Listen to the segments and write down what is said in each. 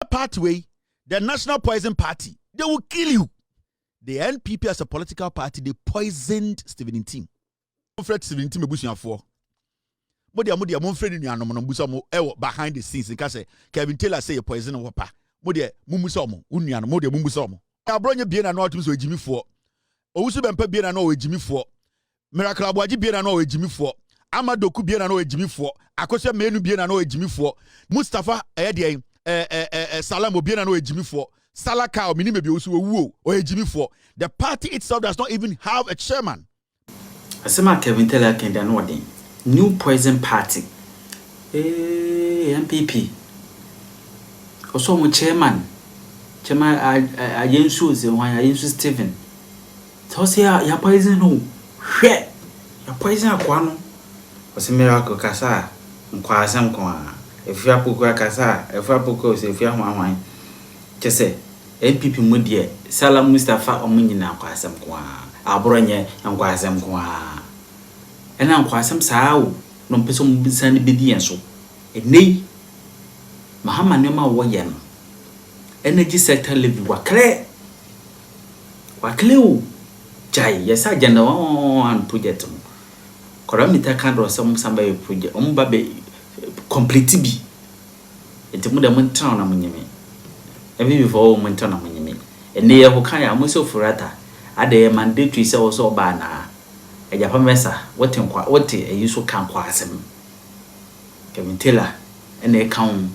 pathway, the National Poison Party, they will kill you. The NPP as a political party, they poisoned Stephen Ntim. Stephen Ntim ebusuafo. Modia monfredi nuanom no busa mo behind the scenes nka say Kevin Taylor say poison wo pa. Modia mumusa mo unuanom modia mumusa mo. Abronye bie na no atum so ejimifo. Owusu bempa bie na no ejimifo. Miracle Boadu bie na no ejimifo. Amadoku bie na no ejimifo. Akosua menu bie na no ejimifo. Mustafa de Salam bie na no ejimifo. Salaka mini mebi osu owu o ejimifo. The party itself does not even have a chairman. Asema Kevin Taylor kenda no den. New Poison Party. NPP. Also mo chairman. Chairman ayensu ze wan ayensu Stephen. So say ya poison no. Hwe. Ya poison akwa no. Ose Miracle kasa. Nkwa asem kwa. Efi apoko kasa, efi apoko se efi ahwan. Chese NPP mu de Salam Mustafa omunyina nkwa asem kwa. Abronye nkwa asem kwa. Ena nkwa asem saawo no mpeso mbisane bedi enso. Enei Mahama nema wo ye no. Energy sector level wakle o jai yesa agenda one project mo koramita kan some somebody project babe complete bi entimu de mon town na munyeme ebi before mon town na munyeme ene ye ho kan ya mo so furata ade mandatory se wo so ba na ejapa mesa wote eyiso kan kwa asem Kevin Taylor ene kan.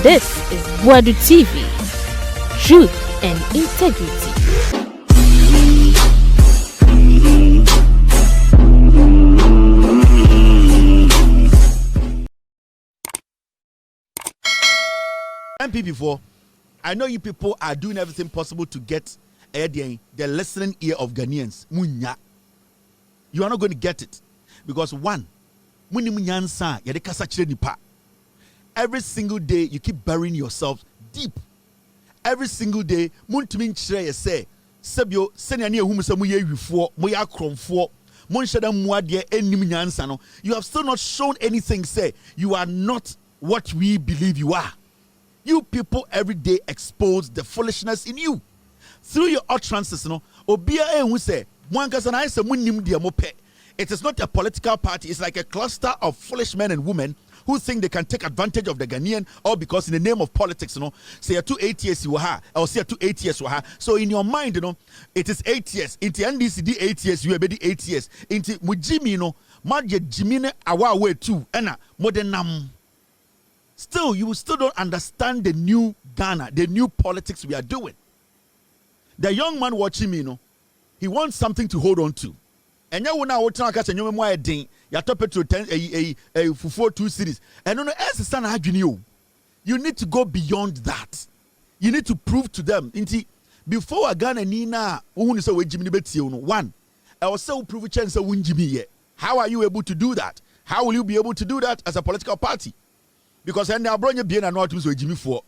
This is Boadu TV, truth and integrity. NPP4, I know you people are doing everything possible to get the listening ear of Ghanaians. Munya. You are not going to get it. Because one, muni munyansa yade kasa chire nipa. Every single day, you keep burying yourself deep. Every single day, muntimi nchire say, sebyo senya ni ehum se moye wifo, moye akromfo, monsheda muade enim nyansa no. You have still not shown anything. Say you are not what we believe you are. You people every day expose the foolishness in you through your utterances. No, obia ehun say mwankasa na ise munnim de mope. It is not a political party. It's like a cluster of foolish men and women who think they can take advantage of the Ghanaian, or because in the name of politics, say 2 8 years you ha, or say 2 8 years you ha. So in your mind, it is 8 years. Into NDCD 8 years, you be 8 years. Into Mujimi, Madje Jimine awa way too, ena modernam. Still, you still don't understand the new Ghana, the new politics we are doing. The young man watching me, he wants something to hold on to. And you now what talk as a new more ding. You top it to 10 for 2 cities. And no else stand you. You need to go beyond that. You need to prove to them. Before I Ghana Nina, who is a Jimmy Betty one. I was so prove a chance of win Jimmy. How are you able to do that? How will you be able to do that as a political party? Because I now brought you being an autumn so Jimmy for.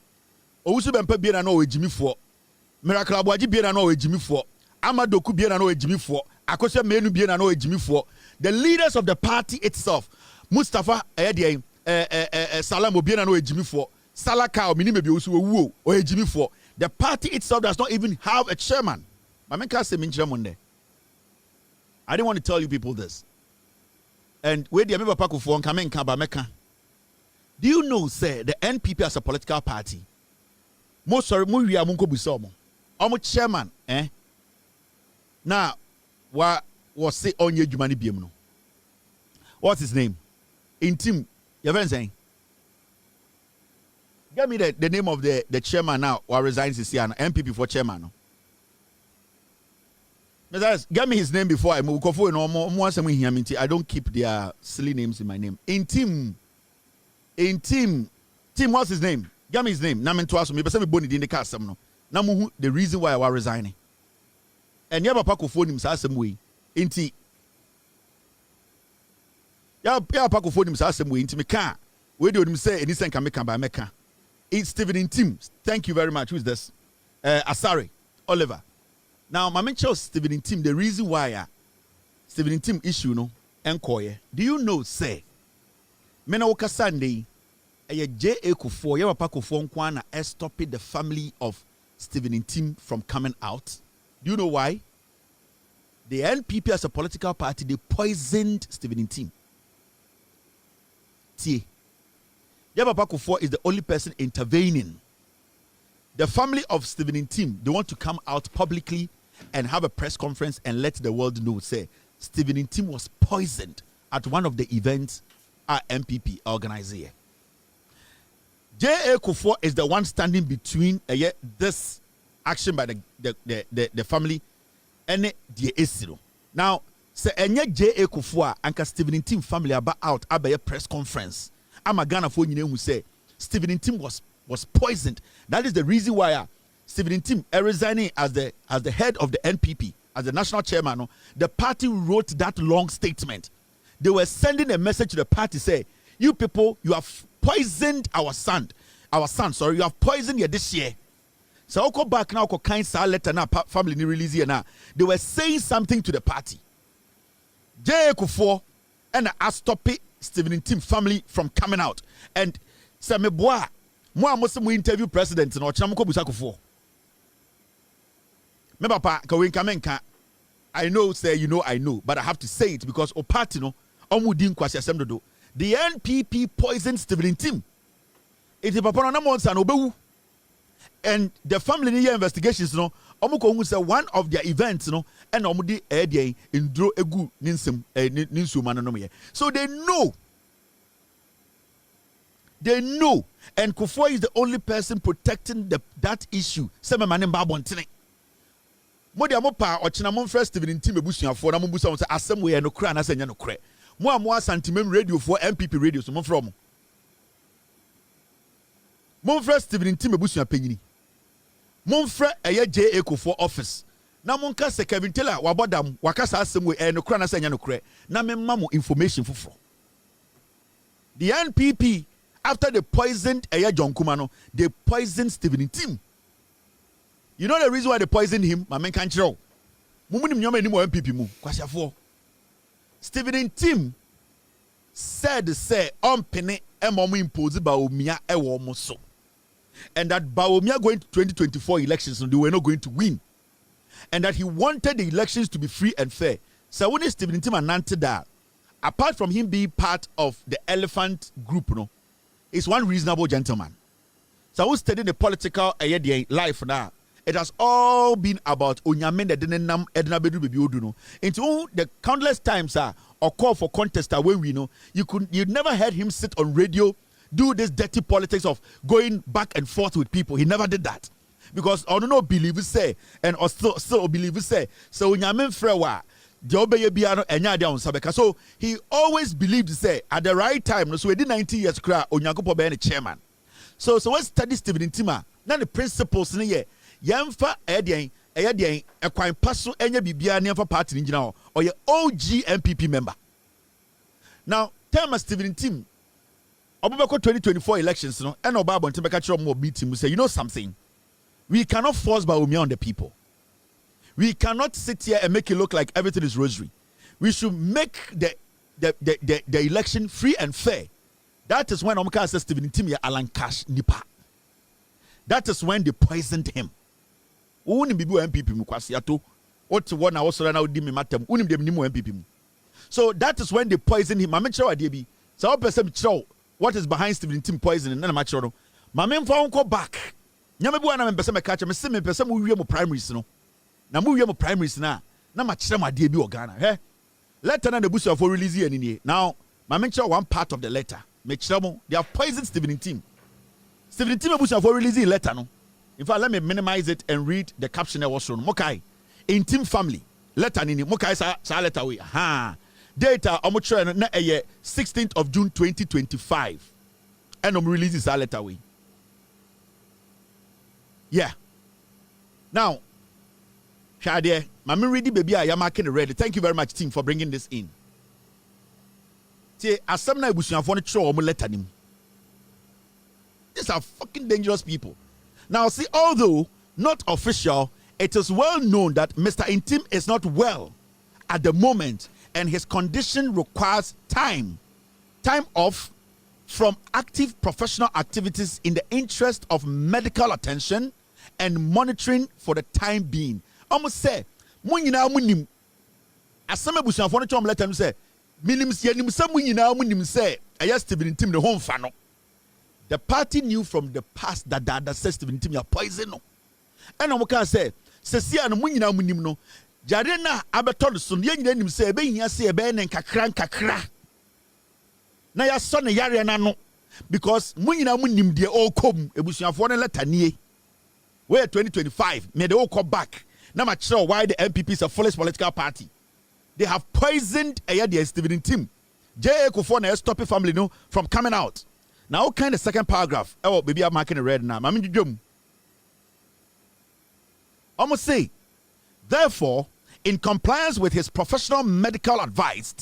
Owusu bempa being an old Jimmy for. Miracle Boadu being an old Jimmy for. Amadoku being an old Jimmy for. Akosua menu being an old Jimmy for. The leaders of the party itself, Mustafa Salam being an old Jimmy for. Salaka mini mebi osu owu o Jimmy for. The party itself does not even have a chairman. I didn't want to tell you people this. And where the Abronye Miracles coming Kabameka. Do you know, say the NPP as a political party? Most sorry, we are munko bisomo. Omo chairman, Now, what was say on your Jumani Biemno? What's his name? Ntim, your friend saying. Give me the name of the chairman now, or resigns this year, NPP for chairman. Give me his name before I move. I don't keep their silly names in my name. Ntim, what's his name? Give me his name. Namen to ask me, but some boni in the cast. No, the reason why I was resigning. And you have a pack of phone him some way. Inti. Ya pack of phone him some way into me car. Where do you say anything can make by Mecca? It's Stephen Ntim. Thank you very much. Who is this? Asari Oliver. Now, my mention Stephen Ntim. The reason why Stephen Ntim issue enquire. Do you know say? Mena woka Sunday. J.A. Kufuor, your papa Kufuor Nkwana, stopping the family of Stephen Ntim from coming out. Do you know why? The NPP as a political party, they poisoned Stephen Ntim. Your papa Kufuor is the only person intervening. The family of Stephen Ntim, they want to come out publicly and have a press conference and let the world know, say, Stephen Ntim was poisoned at one of the events our NPP organized here. J.A. Kufuor is the one standing between this action by the family and the Esiro. Now, say J.A. Kufuor and Stephen Ntim family about out at a press conference. I'm a Ghana for you who say Stephen Ntim was poisoned. That is the reason why Stephen Ntim resigning as the head of the NPP, as the national chairman. The party wrote that long statement. They were sending a message to the party, say, you people, you have poisoned our son. You have poisoned you this year. So I'll go back now, kind letter now, family ni release here now. They were saying something to the party. J.A. Kufuor and I stop it, Stephen Ntim family from coming out. And say me boy, moi must interview president no chama ko busa Kufuor. Me papa ka we kamenka. I know, say you know I know, but I have to say it because o party no omudi nkwasi asem dodo. The NPP poisoned Stephen Ntim. It is papa na months and obewu. And the family near investigations no omuko say one of their events no and omudi edie indro egu ninsem ninsu man no me. So they know. And Kufuor is the only person protecting that issue. Sema manem ba bontene. Mo dia mo pa ochina mo first Stephen Ntim ebusuafo na mo busa mo say asem we no kra na say nya no kra. Mo amwa santimem radio for NPP radio so mo from. Mo first Stephen Ntim ebusuapanyini. Mo frɛ J.A. Kufuor office. Na mo nka se Kevin Taylor wabodam wakasa asem we no kra na say nya no kra. Na me ma mo information foforo. The NPP after they poisoned John Kumano, they poisoned Stephen Ntim. You know the reason why they poisoned him? My man can't show. Mumunim nyoma ni mo NPP mu. Kwasiafo. Stephen Ntim said say ompene emomu impose Baomia ewo mo so. And that Baomia going to 2024 elections they were not going to win. And that he wanted the elections to be free and fair. So when Stephen Ntim announced that, apart from him being part of the elephant group, is one reasonable gentleman. So who's studying the political life now? It has all been about Onyame that didn't nam Edna Bedu baby Odu. Into the countless times or call for contest when we know you never heard him sit on radio, do this dirty politics of going back and forth with people. He never did that. Because I don't know believers say and or still believers say so Onyame frewa. So he always believed to say at the right time, so we did 90 years cry Onyankopon be the chairman. So when study Stephen Ntim, now the principles in here, Yamfa Edian, a quine passo, any Bibia near for party in or your OG NPP member. Now, tell me Stephen Ntim, about 2024 elections, and Obaba and Tembeka more beating will say, you know something, we cannot force Baumia on the people. We cannot sit here and make it look like everything is rosary. We should make the election free and fair. That is when Omka says Stephen Ntim Alan Cash Nipa. That is when they poisoned him. So that is when they poisoned him. So what is behind Stephen Ntim poisoning? Back. Primaries. Na mu wiye mo primaries na ma kire mo ade bi ogana letter na the bush of release here now ma mention one part of the letter me kire mo they have poisoned Stephen Ntim bush of releasing letter no in fact let me minimize it and read the caption that was shown mokai Ntim family letter ni mokai sa letter we data omo kire na 16th of June 2025 and release sa letter we now Shadia, Mammy ready baby, I am marking ready. Thank you very much, team, for bringing this in. See, as some night we should have to show letter him. These are fucking dangerous people. Now, see, although not official, it is well known that Mr. Ntim is not well at the moment, and his condition requires time off from active professional activities in the interest of medical attention and monitoring for the time being. Almost say, Munyina munim. As some abusuafo no chom letter no say, minim se nim sam munyina munim say, aya Stephen Ntim ne ho mfa no. The party knew from the past that says Stephen Ntim ya poison no. And omo ka say, sesia no munyina munim no, jare na abeto so ye nyina nim say, ebe hia say ebe ne nkakra. Na ya so ne yare na no, because munyina munim de o kom ebusuafo no letter nie. We 2025, may they all come back. Now I'm sure why the NPP is a foolish political party. They have poisoned Stephen Ntim. J.A. Kufuor na stop the family no from coming out. Now, kind of second paragraph. Oh, baby, I'm marking it red now. I'm gonna say, therefore, in compliance with his professional medical advice,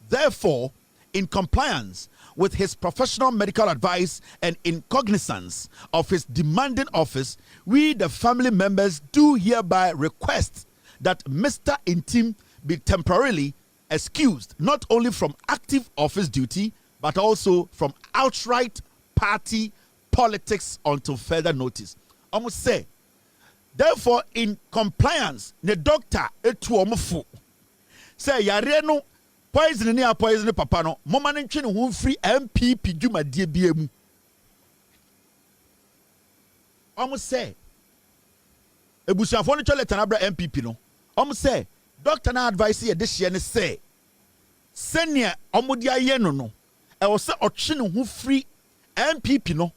therefore, in compliance with his professional medical advice and in cognizance of his demanding office, we, the family members, do hereby request that Mr. Ntim be temporarily excused not only from active office duty, but also from outright party politics until further notice. I must say, therefore, in compliance, the doctor etu omufu say yare no poison ni a poison papa no mama ne ntwe ne ho free NPP dwumadie bia mu. Omo say ebusuafo no chole tanabra NPP no. Omo say doctor na advice ye de hye ne say senia omo di aye no no e wo se otwe ne ho free NPP no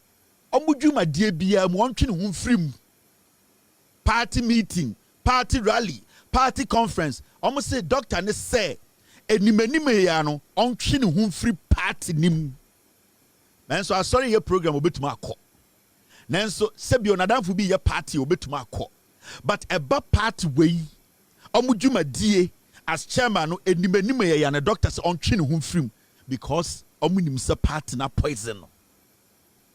omo dwumadie bia mu ontwe ne ho free mu. Party meeting, party rally, party conference. Omo say doctor ne say enimeni ya no ontwe ne ho free party nim. Nanso asori ye program obetuma akọ. Nanso sebio nadamfo bi ye party obetuma akọ. But eba party wey omo dwumadie as chairman no enimeni ya na doctor say ontwe ne ho free because omo nim say party na poison no.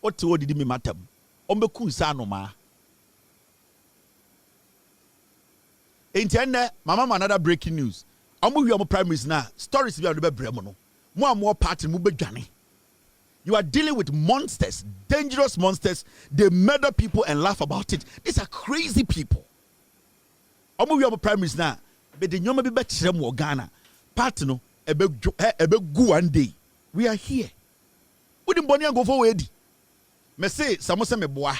What did me matter? Omo ku sa no ma. Intende mama another breaking news. Omo wi omo primaries na stories bi be brem no. Mo am party mo bedwane. You are dealing with monsters, dangerous monsters. They murder people and laugh about it. These are crazy people. Omo wi omo primaries na be de nyoma bi be kire mo Ghana. Party no ebe gu one day. We are here. We dem boni go for we di. Me say samose me boa.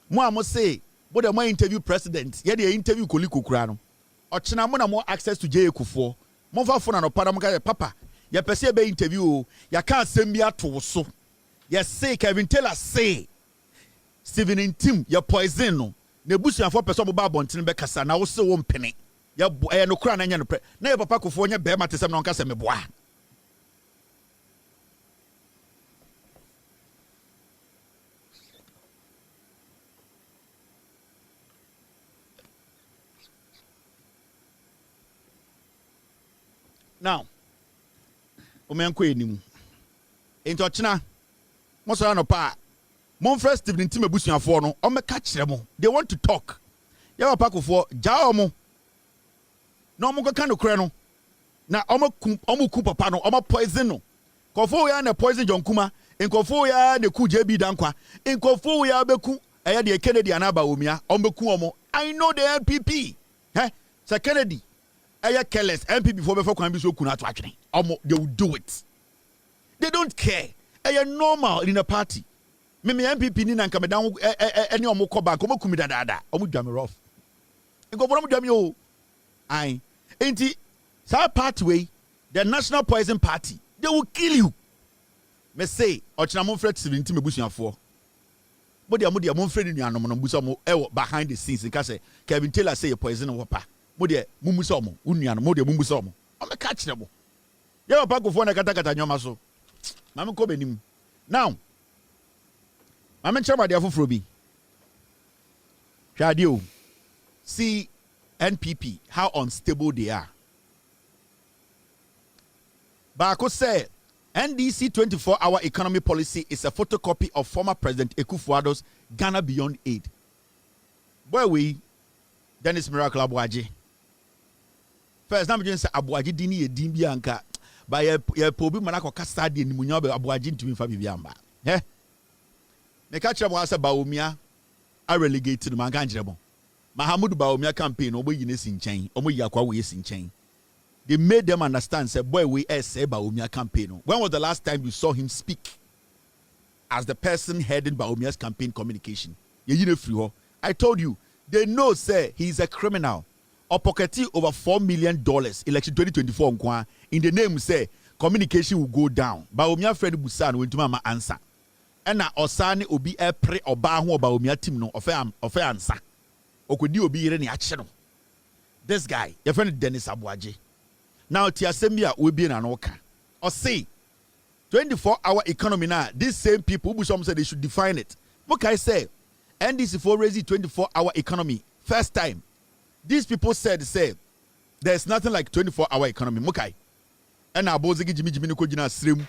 Mo am say but the more interview president, yeah, the interview Koliko Kurano. Or Chinamona more access to J.A. Kufuor. Monfa phone and Panama Papa. Ya perceive be interview, ya can't send me out to so. Ya say Kevin Taylor say Stephen Ntim, ya poison no. Nebusi and 4 person babon tinbekasa na wo se wo mpene. Ya no kra na nya no pre. Na ya papa Kufuor nya be matesem no nka se me boa. Now, omenko enimu. Ento china. Mo so no pa. Mon first Stephen Ntim abusuafo no, o meka kire mo. They want to talk. Ya papa Kufuor, ja mo. No mo ka no kure no. Na omo ku papa no, omo poison no. Kufuor ya na poison John Kuma, Kufuor ya na ku JB Dankwa, Kufuor ya beku eya de Kennedy anaba omia, omeku omo. I know the NPP. Sir Kennedy careless NPP before can be so kuna to actually. They will do it. They don't care. Normal in a party. Me NPP ni nanka me down any omo ko back omo kumi dada omo dwame rough. Go for omo dwame o. Ai. Enti sa party way the National Poison Party. They will kill you. Me say ochina mo fret 17 mebusuafo. But they are mo friend ni anom no busa mo behind the scenes nka say Kevin Taylor say poison wapa. Mode mumuso mo unuano mode mumuso mo o me ka kire mo ye papa Kufuor na kata nyoma so mama ko benim now mama chama de afoforo bi hwade o see NPP how unstable they are. Baako say NDC 24-hour economy policy is a photocopy of former President Kufuor's Ghana Beyond Aid. Boy we Dennis Miracle Abwaje. First, I'm just say Abuaji dini ye dimbi anka. By a pobi manako kasadi ni munyabe abuaji ntumi fa bibiamba. Ne catch up was about Baumia. I relegated my ganjabo. Mahamudu Baumia campaign, obo yines in chain, omo yakwa we in chain. They made them understand, say, boy, we say Baumia campaign. When was the last time you saw him speak as the person heading Baumia's campaign communication? I told you, they know, say, he's a criminal. Or pockety over $4 million election 2024 in the name, say, communication will go down. Baumia friend Busan went to mama answer. And now Osani obi a pre or bahu about Baumia team no of answer. Okudi obi any action. This guy, your friend Dennis Abuaji. Now Tiasembia will be in an oka. Or say 24-hour economy now. These same people who some say they should define it. What can I say? NDC for raising 24-hour economy. First time. These people said, say, there's nothing like 24-hour economy. Mukai. And now Bozigi Jimmy Kojina Srim.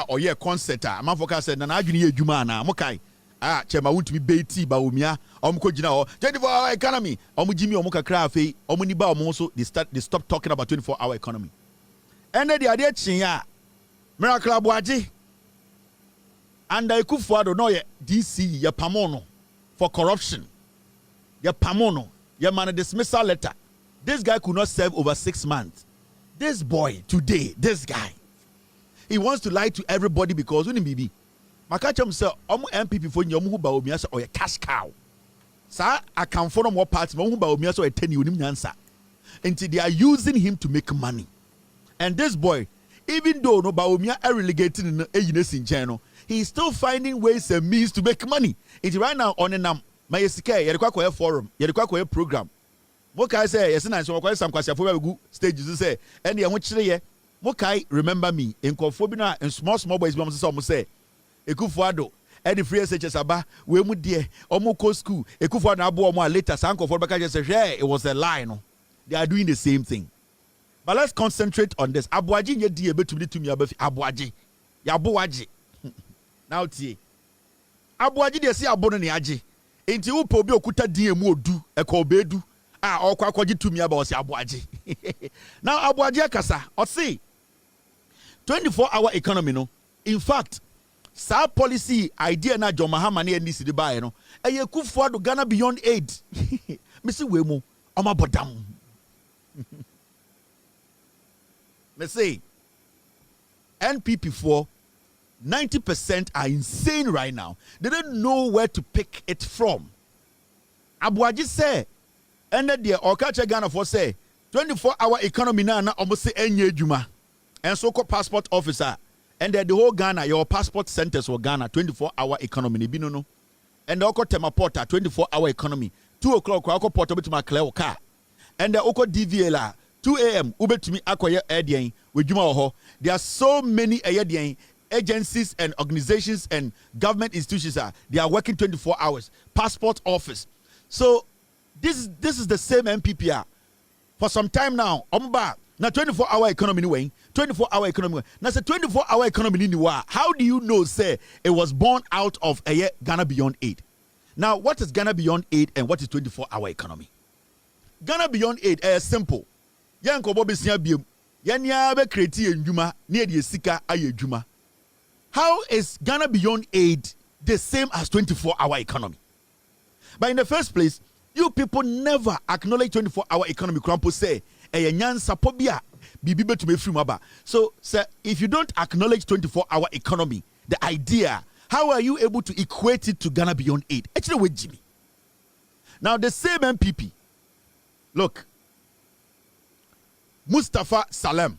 Or yeah, concert. Man foka said, Nana Juni Jumana. Mukai. Chema won't be Betty Baumia. Kojina 24-hour economy. Jimmy Omuka Krafe. Omuniba Omoso. They stop talking about 24-hour economy. And then the idea chinya. Miracle Abuaji. And I Kufuor no ye DC ye pamono for corruption. Ye pamono. Ye man a dismissal letter. This guy could not serve over 6 months. This boy today, this guy, he wants to lie to everybody because when he Makacha himself, NPP for nyamu hu Baumia or a cash cow. Sir, I can follow more parts, but who Baumia so a 10 unim answer. Until they are using him to make money. And this boy, even though no Baumia are relegated in a channel, he is still finding ways and means to make money. It's right now on a my SK, Yadquaco forum, Yadquaco program. What can I say? Yes, and I saw some question for good stages to say, and I want to Mokai, remember me in Confobina and small boys, some say, Ekufuor, Eddie Free Saba, we would dear, Omoko school, Ekufuor Nabo, more later, Sanko for Baka said, yeah, it was a lie. No? They are doing the same thing. But let's concentrate on this. Abuaji, ye dear, but to me about Abuaji. Yabuaji. Now, T. Abuaji, they say Abonani Aji. Inti upobi okuta DMO do, a kobedu. Or kwaji to me about Abuaji. Now, Abuaji Akasa, or say 24-hour economy, no. In fact, sa policy idea na John Mahama ni NDC de buy, no. E ye Kufuor do Ghana beyond aid. Missy Wemo, Oma Bodam. Let's say NPP for 90% are insane right now. They don't know where to pick it from. Abuaji say, and the Okacha Ghana for say 24-hour economy na almost say enye juma. And so called passport officer. And the whole Ghana, your passport centers for Ghana, 24-hour economy. No. And the Oko Temapota, 24-hour economy. 2 o'clock, Oko Porto to my Cleo car. And the Oko DVLA, 2 a.m. Ube to me Akoya Edian with Juma Oho. There are so many agencies and organizations and government institutions they are working 24 hours. Passport office. So this is the same NPP for some time now. Omba now 24-hour economy anyway. 24-hour economy. Now say 24-hour economy anyway. How do you know say it was born out of a year Ghana Beyond Aid? Now what is Ghana Beyond Aid and what is 24-hour economy? Ghana Beyond Aid is simple. Yanko Bobby Siabium. Yanya be kreti njuma near the sika aye juma. How is Ghana Beyond Aid the same as 24-hour economy? But in the first place, you people never acknowledge 24-hour economy. Krampo say, so, sir, if you don't acknowledge 24-hour economy, the idea, how are you able to equate it to Ghana Beyond Aid? Actually, with Jimmy. Now, the same MPP, look, Mustafa Salem,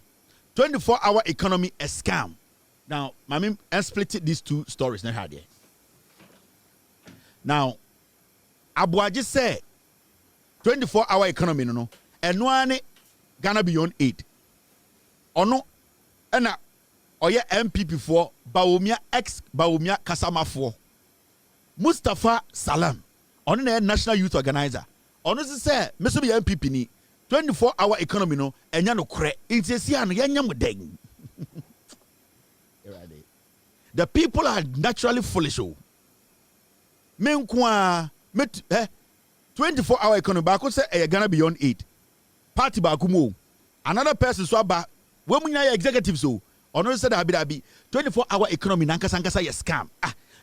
24-hour economy, a scam. Now, I split these two stories. Now, Abuaji said, 24-hour economy, no, and one Ghana Beyond Aid. Or no, and or yeah, MPP for Baumia ex Baumia Kasama for Mustafa Salam, on the National Youth Organizer. Honestly, say, Mr. MPP ni 24-hour economy, no, and yano cre, it's a sian, yanyam deng. The people are naturally foolish. Oh, men kwa met 24-hour economy. But I could say Ghana Beyond Aid. Party bakumo. Another person swaba When we are executives, so on said Abi 24-hour economy nankasa yes scam.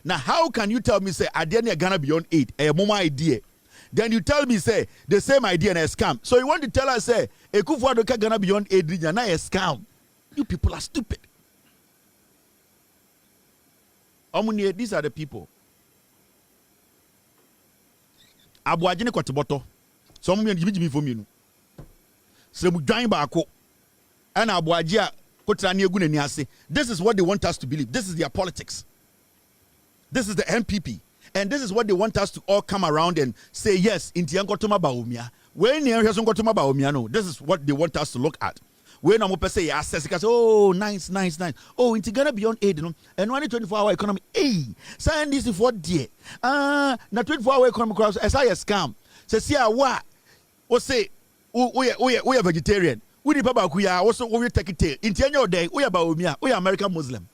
Now how can you tell me say idea Ghana beyond 8 a mama idea? Then you tell me say the same idea and a scam. So you want to tell us say a Kufuor Ghana beyond 8 region na a scam. You people are stupid. These are the people. Abuajine kwateboto. Some men give for me. So we join back. And Abuajia this is what they want us to believe. This is their politics. This is the NPP. And this is what they want us to all come around and say, yes, in Tiankotoma Baumia. When no, this is what they want us to look at. When I'm say yes, oh, nice. Oh, in Ghana beyond 8, no, and 24-hour economy. Hey, sign this is what dear. Na 24-hour economy cross as I scam. Say, what? Or say, we are vegetarian. We the Baba Kuya also we take it. In Tianyo day, we are Baumia, we are American Muslim.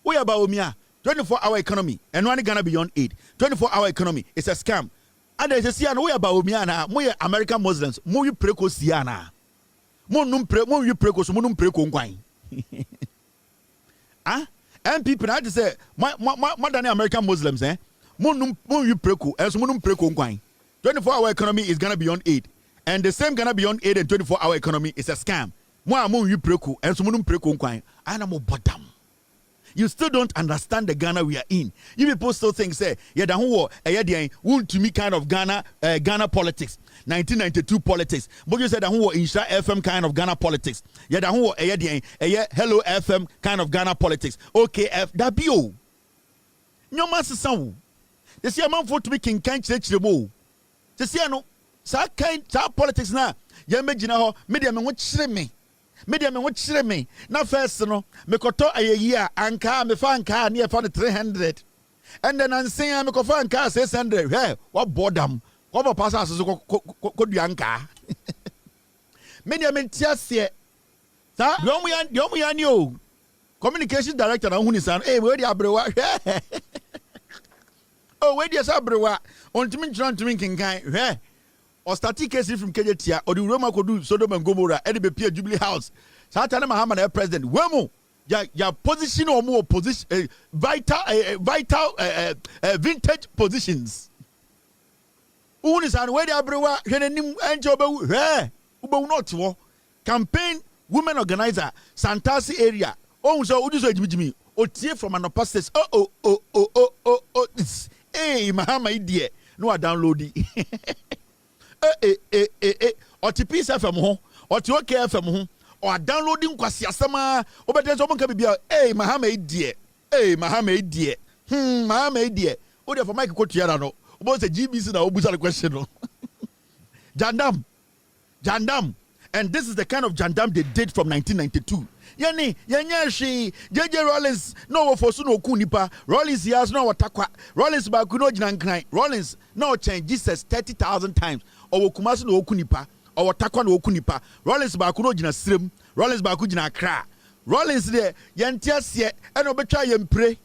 We are Baumia. 24-hour economy and one Ghana beyond 8. 24-hour economy is a scam. And there's a Siana, we are Baumia, we are American Muslims, Mu preko Siana. Monum preko, Munum preko wine. And people had to say, more than American Muslims, Munum preko, as Munum preko wine. 24-hour economy is Ghana beyond 8. And the same Ghana beyond 8 and 24-hour economy is a scam. You still don't understand the Ghana we are in. You people still think, say, yeah, want to me kind of Ghana politics, 1992 politics. But you said that who Insha FM kind of Ghana politics. Yeah, that who Hello FM kind of Ghana politics. Okay, that be all. No master sound. You see a man for to be king can't change the mo. You see, no. Sa politics na ya megina ho media me wo kyere me na first no me koto ayeyi anka me fa anka na e fa 300 and then ansen me ko fa anka 600 hey what bodam ko ba pass aso ko duanka media me tiase sa yomu ya ni o communication director na huni san eh we di abrewa oh we di abrewa ontimi ntimi kinkan he or static case from Kejetia or the Roma could do Sodom and Gomorrah, Eddie Be Jubilee House. Satana Muhammad, president. Wemo, your position or more position, vital, vintage positions. Unis and where they are brewer, and job, not campaign women organizer, Santasi area. Oh, so would you say me? Or tear from an apostate. Oh, this. Hey, Muhammad, dear. No, I download it. Or to piece FM home, or to OK FM home, or downloading Kwasiasama, or better someone can be Mohammed dear, Mohammed dear, Mohammed dear. What if Michael Cotiano? What's a GBC now? What's the question? Jandam. And this is the kind of Jandam they did from 1992. Yanyashi, JJ Rollins, no for Suno Kunipa, Rollins has no attack, Rollins Bakuno Jankai, Rollins no change Jesus 30,000 times, or Kumasu no Kunipa, or Takwan no Kunipa, Rollins Bakuno Jina Slim, Rollins Bakujina Kra, Rollins there, Yantias, and Obetra and pray.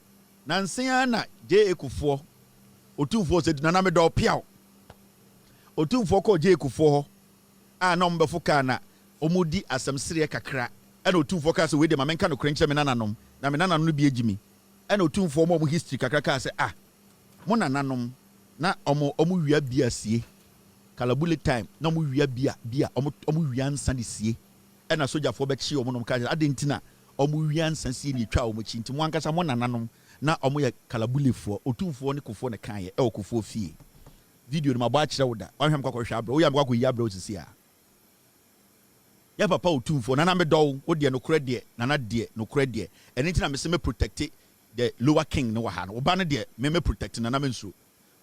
Nansiana, J. Kufuor, or 2 4 said Nanamedo Piao, or 2 4 called J. Kufuor, number Fukana, Omudi as some Syria Kakra. And o 2 focus with them, I can cringe me nananom. Na me nananom be Jimmy. And o 2 for more history kakaka say Mona nanom na omo wia bia sie. Kalabule time na omo wia bia omo wia nsan de sie. E na soldier for be chi omo nom ka adentina omo wia nsan sie ni twa omo chi nti mo ankasa mo nananom na omo ye kalabule fo o 2 for ne kofo ne kan ye e o kofo fie. Video no maba kire wo da. Wan hwam kwakọ hwa abro. Wo yam kwakọ yi abro sisi a. Ya papa otum for nana me do wo de no krede nana de no krede eni tina me se me protect the lower king no wa ha no ba no de me protect nana me nso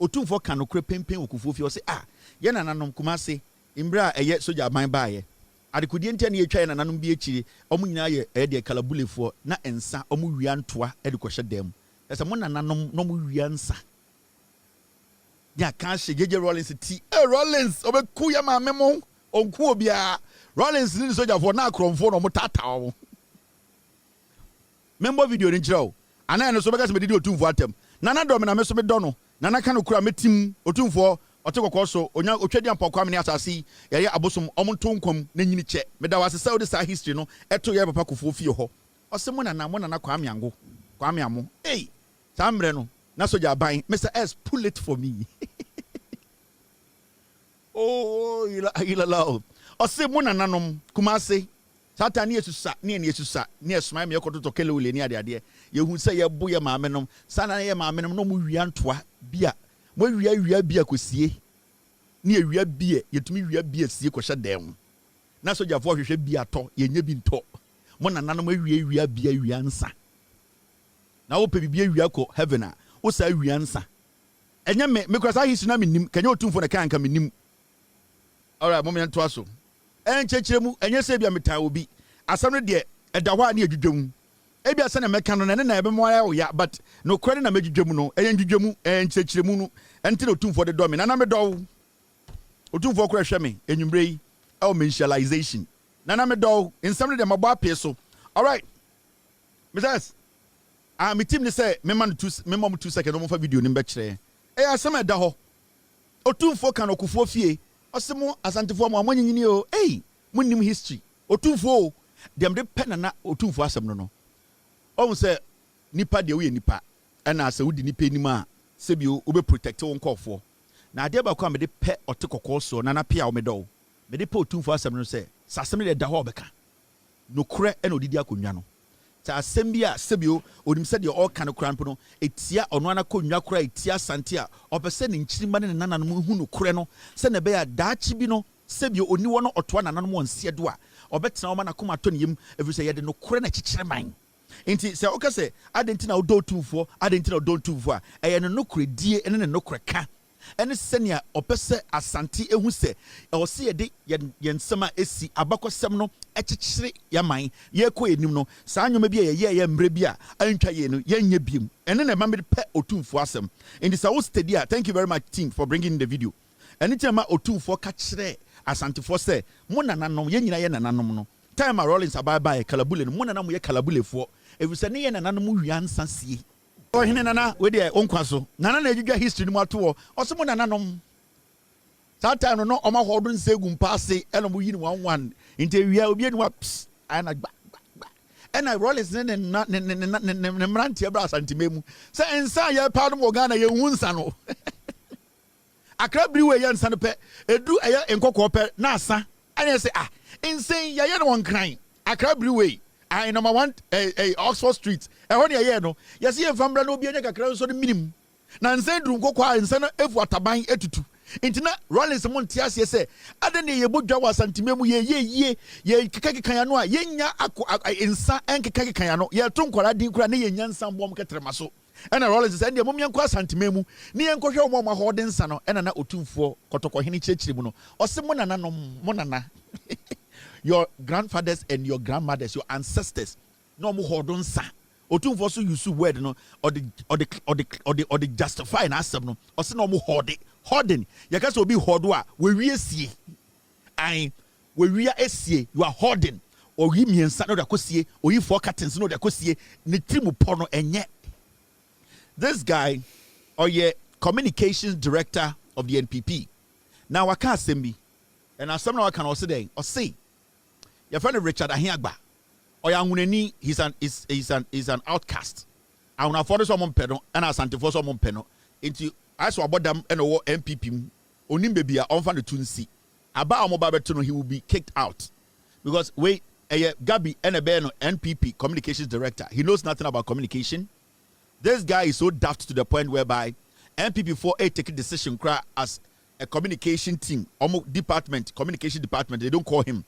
otum for kan no kre pempen okufo fi o se ye nana nom kuma se imbra eye soja man ba ye adekudie ntia ne yetwa nana nom bi ekiri omu nyina ye de kalabulefo na ensa omu wia ntoa e de kohye dem ese mo nana nom no mu wia nsa ya kan hye jeje Rollins ti Rollins obeku ya ma memo onku obia Rollins ni soldier for na kromfo no mutata. Member video ni nchira o. Ana no so beka se me didi otumfo atem. Nana do me na me so me do no. Nana kan okura metim otumfo Oteko koso onya otwedi ampokwa me ne asase ye abosom omontonkom na nyini che me da wase saudi sa history no eto ye papa Kufuor fie ho ose mo na kwa amiango kwa amiamo hey samre no na soja ban Mr. S pull it for me oh ila lao ose mo nanom Kumase Satan Yesusa ne Yesusa ne esma me yokoto kele ule ni ade ye hu se ye bo ye maamenom sana ye maamenom no mo wiantoa bia mo wia bia kosie ne wia bia yetumi wia bia sie ko hye dem na soja fo hwehwe bia to ye nya bi nto mo nananom wia bia wia nsa na wo pe bibia wia ko heaven a wo sa wia nsa enye me kwasa hisu na menim kanya otumfo na kanka menim alright mo me nto aso enchechiremu enye se bia metan obi asam no de eda hɔ a ne adwudwam ebia se na meka no na ebe mo ya wo ya but no kwere na medwudwam no enye dwudwam enchechiremu no enti na otumfo de do me na me do otumfo kora hwɛ me enwumre yi o mensualization na me do nsam no de mabɔ apɛ so alright Mrs. Me team ni say me man 2 seconds no mo fa video ni be kire asam eda hɔ otumfo kan Kufuor fie osemo asantefo mo amanyini o munnim history otumfo dem de penana otumfo asem no o say nipa de we nipa na asa wudi nipa enim a sebio obe protect won kofo na ade ba kwa me de pe otekokko so na pia o me do me de pe otumfo asem no say sasem de da ho obeka no kure na odidi akonwa no ta asem bia sebio onim se de all kan kran no etia ono ana konwa kura etia sante a opese ne nchirima ne nananom hu no kure no se ne be ya daachi bi no sebio oni wo no otoa nananom onse do a obetena wo ma na koma to ne yim every say ye de no kure na chichire man enti se o ka se adenti na odo tumfo adenti na odo tumfo a eye no kure die ene ne no kure ka ene senia opese asante ehu se o se ye de ye nsema esi abakosem no echichire ya man ye ko enim no saa nyoma bi ye mbre bi a antwa ye no ye nya biem ene na ma me pe otumfo asem enti sa wo steady a thank you very much team for bringing the video anytime ma otumfo ka kire asante fo se mo nananom ye nyina ye nananom no time Rollins ababa kalabule no mo nananom ye kalabule fo efuse ne ye nananom wiansa sie o hene nana we de onkwa so nana na ejudwa history ni mato o so mo nananom that time no o ma hodo nsegu mpase eno mo yini 11 inte wia obi enu ana gba ena Rollins ne mranti ebra asantememu se ensa ye pa no mo Ghana ye hunsa no akra briwe ye nsa no pe edu eye enkokko pe na asa anya se insane ye no won kran akra briwe number 1 Oxford Street ehoni ye no yesi ye famra no obi anya kakra so no minim na nsa duru nkokko a nsa no efu ataban etutu intina Rollins mo ntiase se ade ne ye bodwa wa santimemu ye keka ya no a ye nya nsa enkeka ya no ye to nkora din kura ne ye nya nsa mbom ketrema so ena Rollins se ndie mom yankwa santimemu ne yenkohwe wo ma hode nsa no ena na otumfo kotoko hene chechire mu no ose mo nana your grandfathers and your grandmothers your ancestors no mo hode nsa otumfo so use word no or the justify na asem no ose no mo hode holding yakase obi hodo a we wiesie we wia esie you are holding or yi miensa no da kosie oyi four curtains no da kosie ne trimu pono enye. This guy or ye communications director of the NPP now I can't send me and as someone can also say or say your friend Richard Ahiagba or Yanguneni he's an outcast I want to follow someone peno and I sent for someone peno into I saw about them and NPP onim baby on fan the tunsi about Mobabetuno he will be kicked out because wait Gabi and a NPP communications director he knows nothing about communication. This guy is so daft to the point whereby NPP4A take a decision as a communication team, communication department, they don't call him.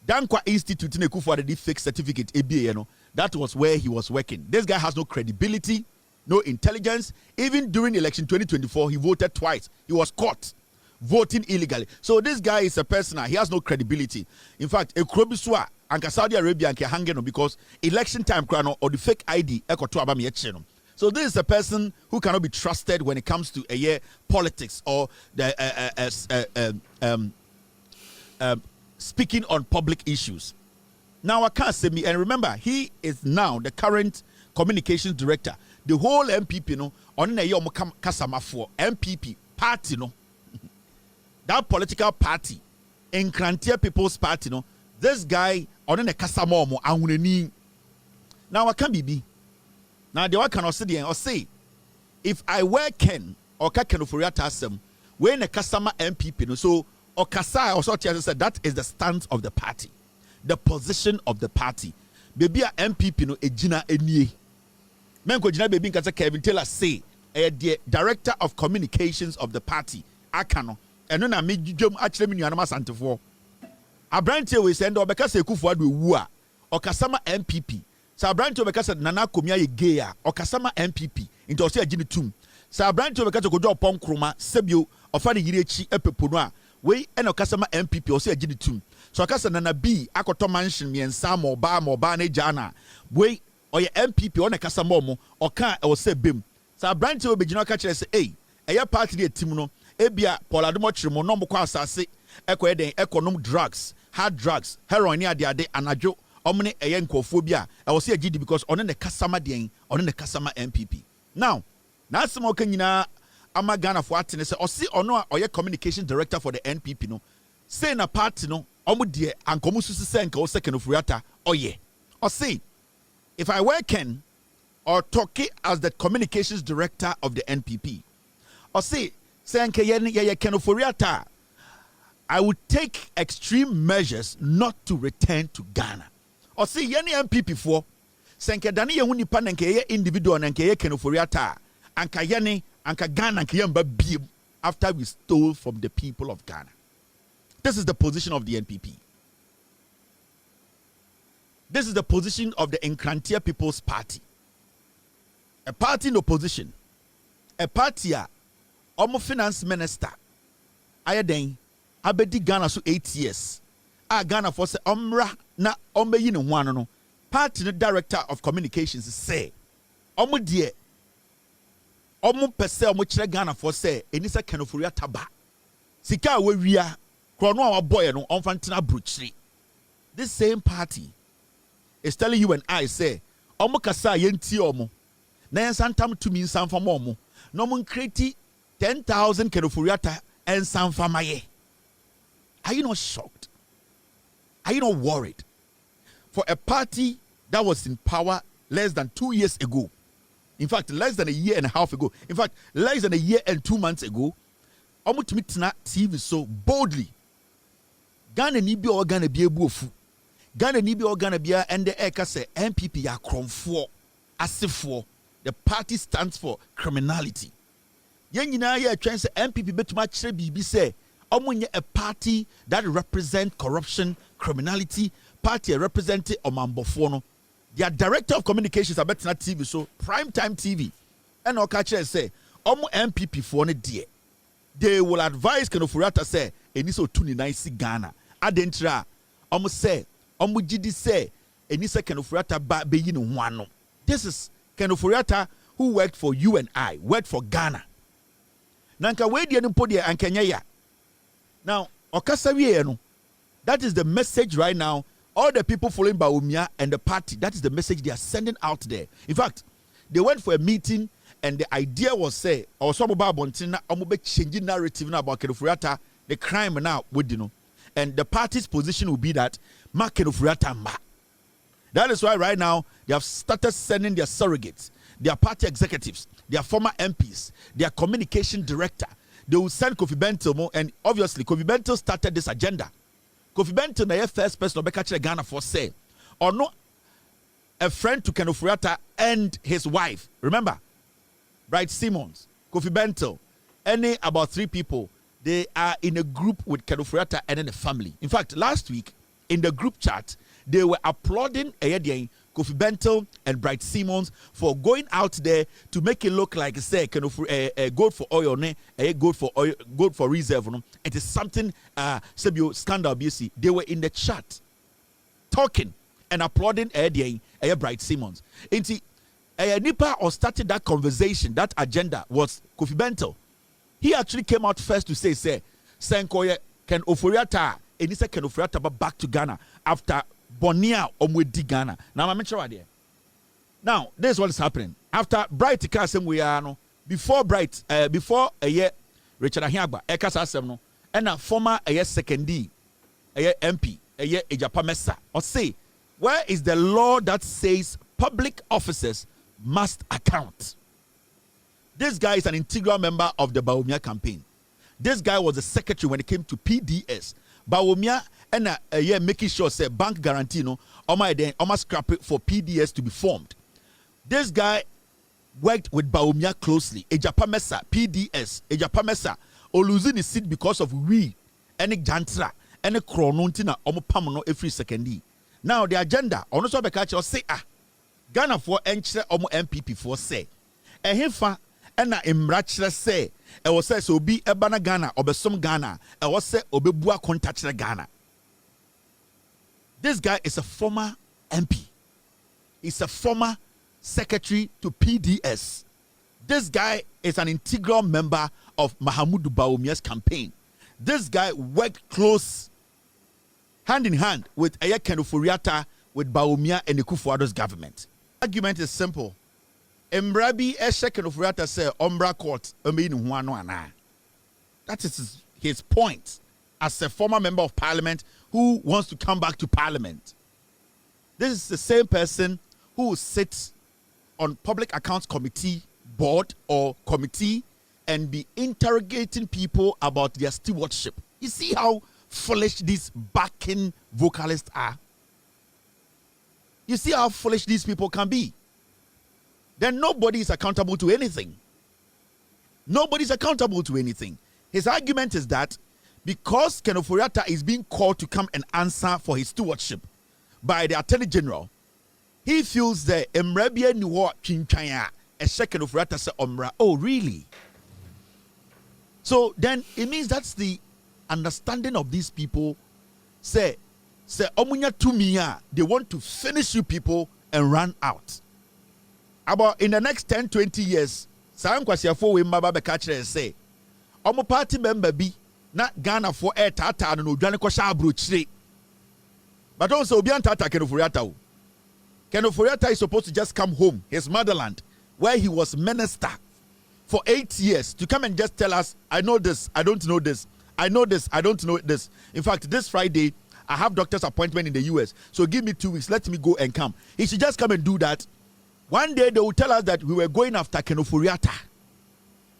Dankwa Institute in Kufuor the fake certificate ABA, that was where he was working. This guy has no credibility, no intelligence. Even during election 2024, he voted twice. He was caught voting illegally. So this guy is a person, he has no credibility. In fact, a Krobiswa and Saudi Arabia and hanging because election time or the fake ID. So this is a person who cannot be trusted when it comes to politics or the speaking on public issues. Now I can't say me, and remember he is now the current communications director. the whole NPP no on na yom kasamafo NPP party no that political party Nkrantia People's Party no this guy on na kasama omo ahunani now I can be now the one can say if I were Ken or Kakenoforiata asem when a kasama NPP no so or kasa or so said that is the stance of the party, the position of the party. Baby a NPP no ejina enie. Men ko jina baby nka Kevin Taylor say the director of communications of the party akano eno na me dwom akire me nuanama santefo. Abronye we send obeka se Kufuor do wu a okasama NPP. Sa Abronye obeka se Nana Komia ye gay a okasama NPP into ose agine tum. Sa Abronye obeka se kojo opon kroma sebio ofa ne yire echi epepono a we eno kasama NPP ose agine tum. So akasa Nana B akoto mansion miensa mo ba na jana we oye NPP one kasama omo oka e ose bem. Sa Abronye obegina ka kire se eya party de team no ebia Boadu chirimo no mko asase ekoeden econom drugs, hard drugs, heroin ni ade anajo omne eye nkofobia e wo se agidi because one ne kasama den one ne kasama NPP. Now na asem oka nyina ama Ghana fo atene se osi ono a oye communication director for the NPP no say na party no omo de ankomu susu se nka wo second ofuriata oye osi if I were Ken or Toki as the communications director of the NPP osi say nka ye Ken ofuriata I would take extreme measures not to return to Ghana. Or see, any MPP for Senke Dani Yahuni Pan and Kaya individual and Kaya Kenoforiata and Kayani and Kagana and Kayamba Bib after we stole from the people of Ghana. This is the position of the NPP. This is the position of the Nkrantia People's Party. A party in opposition. A party Omo Finance Minister. Ayadeng. Abedi Ghana so 8 years. Ghana for say omra na ombeyi ne ho no. Party no director of communications say omo de omo pese omo kire Ghana for say enisa Kenoforiata taba. Sika we wia krono a waboy no onfantina bruchiri. This same party is telling you and I say omo kasa yenti omo. Na yansantam tumi nsanfam omo. No mo create 10,000 Kenoforiata and sanfamaye. Are you not shocked? Are you not worried? For a party that was in power less than 2 years ago, in fact, less than a year and a half ago, in fact, less than a year and 2 months ago, Omutumitna TV so boldly. Ghana ni bi o Ghana bi ebuofu. Ghana ni bi o Ghana bi and the eka say NPP ya kromfo asefo. The party stands for criminality. Yen nyina ye atwen say NPP betuma kire bibi say a party that represent corruption, criminality, party representing Omambofono. Their director of communications are better TV, so prime time TV. And Okache say, MPP for ne dear. They will advise Kenoforiata say, Eniso tuni naisi Ghana. Adentra, say, Jidi say, Enisa Kenoforiata ba beyin wano. This is Kenoforiata who worked for you and I, worked for Ghana. Nanka wedi enipodia ankenya. Now, Okasawieno, that is the message right now. All the people following Baumia and the party, that is the message they are sending out there. In fact, they went for a meeting and the idea was say, or some about Bontina, changing narrative now about Kenoforiata, the crime now with and the party's position will be that Mark Kenoforiata ma. That is why right now they have started sending their surrogates, their party executives, their former MPs, their communication director. They will send Kofi Bento, and obviously Kofi Bento started this agenda. Kofi Bento na first person to catch Ghana for say, or no, a friend to Kenoforiata and his wife. Remember, Bright Simmons, Kofi Bento, any about 3 people. They are in a group with Kenoforiata and then the family. In fact, last week in the group chat, they were applauding Kofi Bento and Bright Simmons for going out there to make it look like say gold for oil, gold for reserve. It is something scandal. BC. They were in the chat talking and applauding Bright Simmons. Nipa or started that conversation, that agenda was Kofi Bento. He actually came out first to say Senkoye Ken Oforiata Enisa Ken Oforiata back to Ghana after Bonia Omwedi Ghana. Now I'm sure idea. Now, this is what is happening. After Bright Kasem we are no before Bright before a year Richard Ahiagba Ekasa Asem no and a former a year secondee a year MP a year Ejapa Mesa or say where is the law that says public officers must account? This guy is an integral member of the Bawumia campaign. This guy was the secretary when it came to PDS. Bawumia and a year making sure say bank guarantee no almost scrap it for PDS to be formed. This guy worked with Bawumia closely. Ejapa Mesa, PDS, Ejapa Mesa, or losing his seat because of we, any jantra, any chronontina, omo pamono every secondary. Now the agenda, also the culture say Ghana for entre omo NPP for say. Ehefa ena imrachre say e was say so be ebana Ghana obesom Ghana e was say obebua contactre Ghana. This guy is a former MP. He's a former secretary to PDS. This guy is an integral member of Mahamudu Bawumia's campaign. This guy worked close hand in hand with Ken Ofori-Atta, with Bawumia and the Kufuor's government. Argument is simple. Embrabi Ken Ofori-Atta say Ombra court that is his point as a former member of parliament who wants to come back to parliament. This is the same person who sits on public accounts committee board or committee and be interrogating people about their stewardship. You see how foolish these backing vocalists are? You see how foolish these people can be? Then nobody is accountable to anything. Nobody's accountable to anything. His argument is that because Ken Ofori-Atta is being called to come and answer for his stewardship by the Attorney General, he feels that Emrebia Niwa Chinkaya a Ken Ofori-Atta say Omra. Oh, really? So then it means that's the understanding of these people. Say Omunya Tumia, they want to finish you people and run out. About in the next 10-20 years, Sam Kwasiafo we maba be catch say Omo party member be na Ghana for air tata no dwane ko sha abrochire. But also obi antata Ken Ofori-Atta o. Ken Ofori-Atta is supposed to just come home, his motherland, where he was minister for 8 years, to come and just tell us, I know this, I don't know this, I know this, I don't know this. In fact, this Friday, I have doctor's appointment in the US, so give me 2 weeks, let me go and come. He should just come and do that. One day they will tell us that we were going after Ken Ofori-Atta.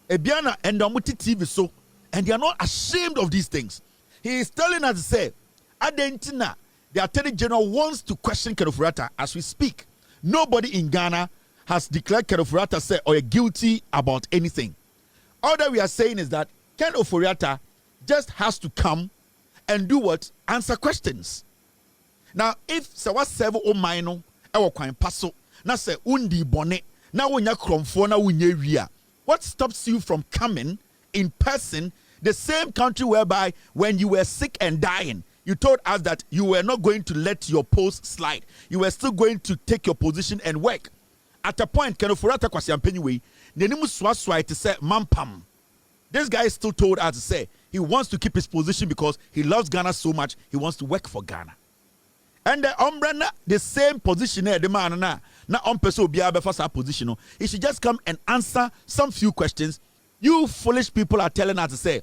Ebiana and Omuti TV so, and they are not ashamed of these things. He is telling us to say, Adentina, the Attorney General wants to question Ken Ofori-Atta as we speak. Nobody in Ghana has declared Ken Ofori-Atta say or guilty about anything. All that we are saying is that Ken Ofori-Atta just has to come and do what? Answer questions. Now, if se was several o mino, ewo kwan paso, na se undi bone, na wonya kromfo na wunye wia. What stops you from coming in person, the same country whereby when you were sick and dying, you told us that you were not going to let your post slide. You were still going to take your position and work. At a point, Ken Ofori-Atta kwasi ampenyiwe, nenimu swaswai to say mampam. This guy still told us to say he wants to keep his position because he loves Ghana so much, he wants to work for Ghana. And the umbrella, the same position there, the man na umpeso biya befasa position. He should just come and answer some few questions. You foolish people are telling us to say,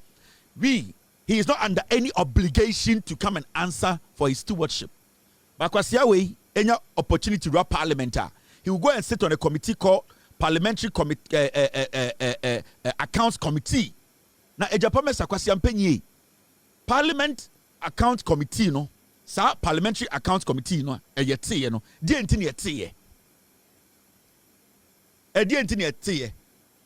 he is not under any obligation to come and answer for his stewardship. But kwasiawe, any opportunity to run parliament, he will go and sit on a committee called Parliamentary Accounts Committee. Now, Ejapame Sakwasi Ampenye, Parliament Accounts Committee, no, sa Parliamentary Accounts Committee, no, yeti, no, dientini yeti, dientini yeti.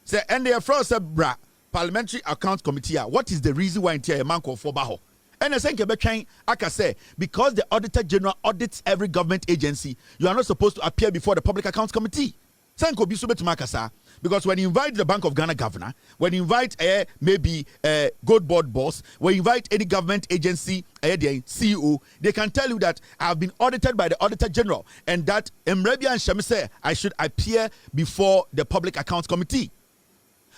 Say, and they are from bra Parliamentary Accounts Committee. What is the reason why intia man called for baho? And I think I can say because the Auditor General audits every government agency, you are not supposed to appear before the Public Accounts Committee. Because when you invite the Bank of Ghana governor, when you invite maybe a gold board boss, when you invite any government agency, the CEO, they can tell you that I have been audited by the Auditor General and that Emrebia and Shamise, I should appear before the Public Accounts Committee.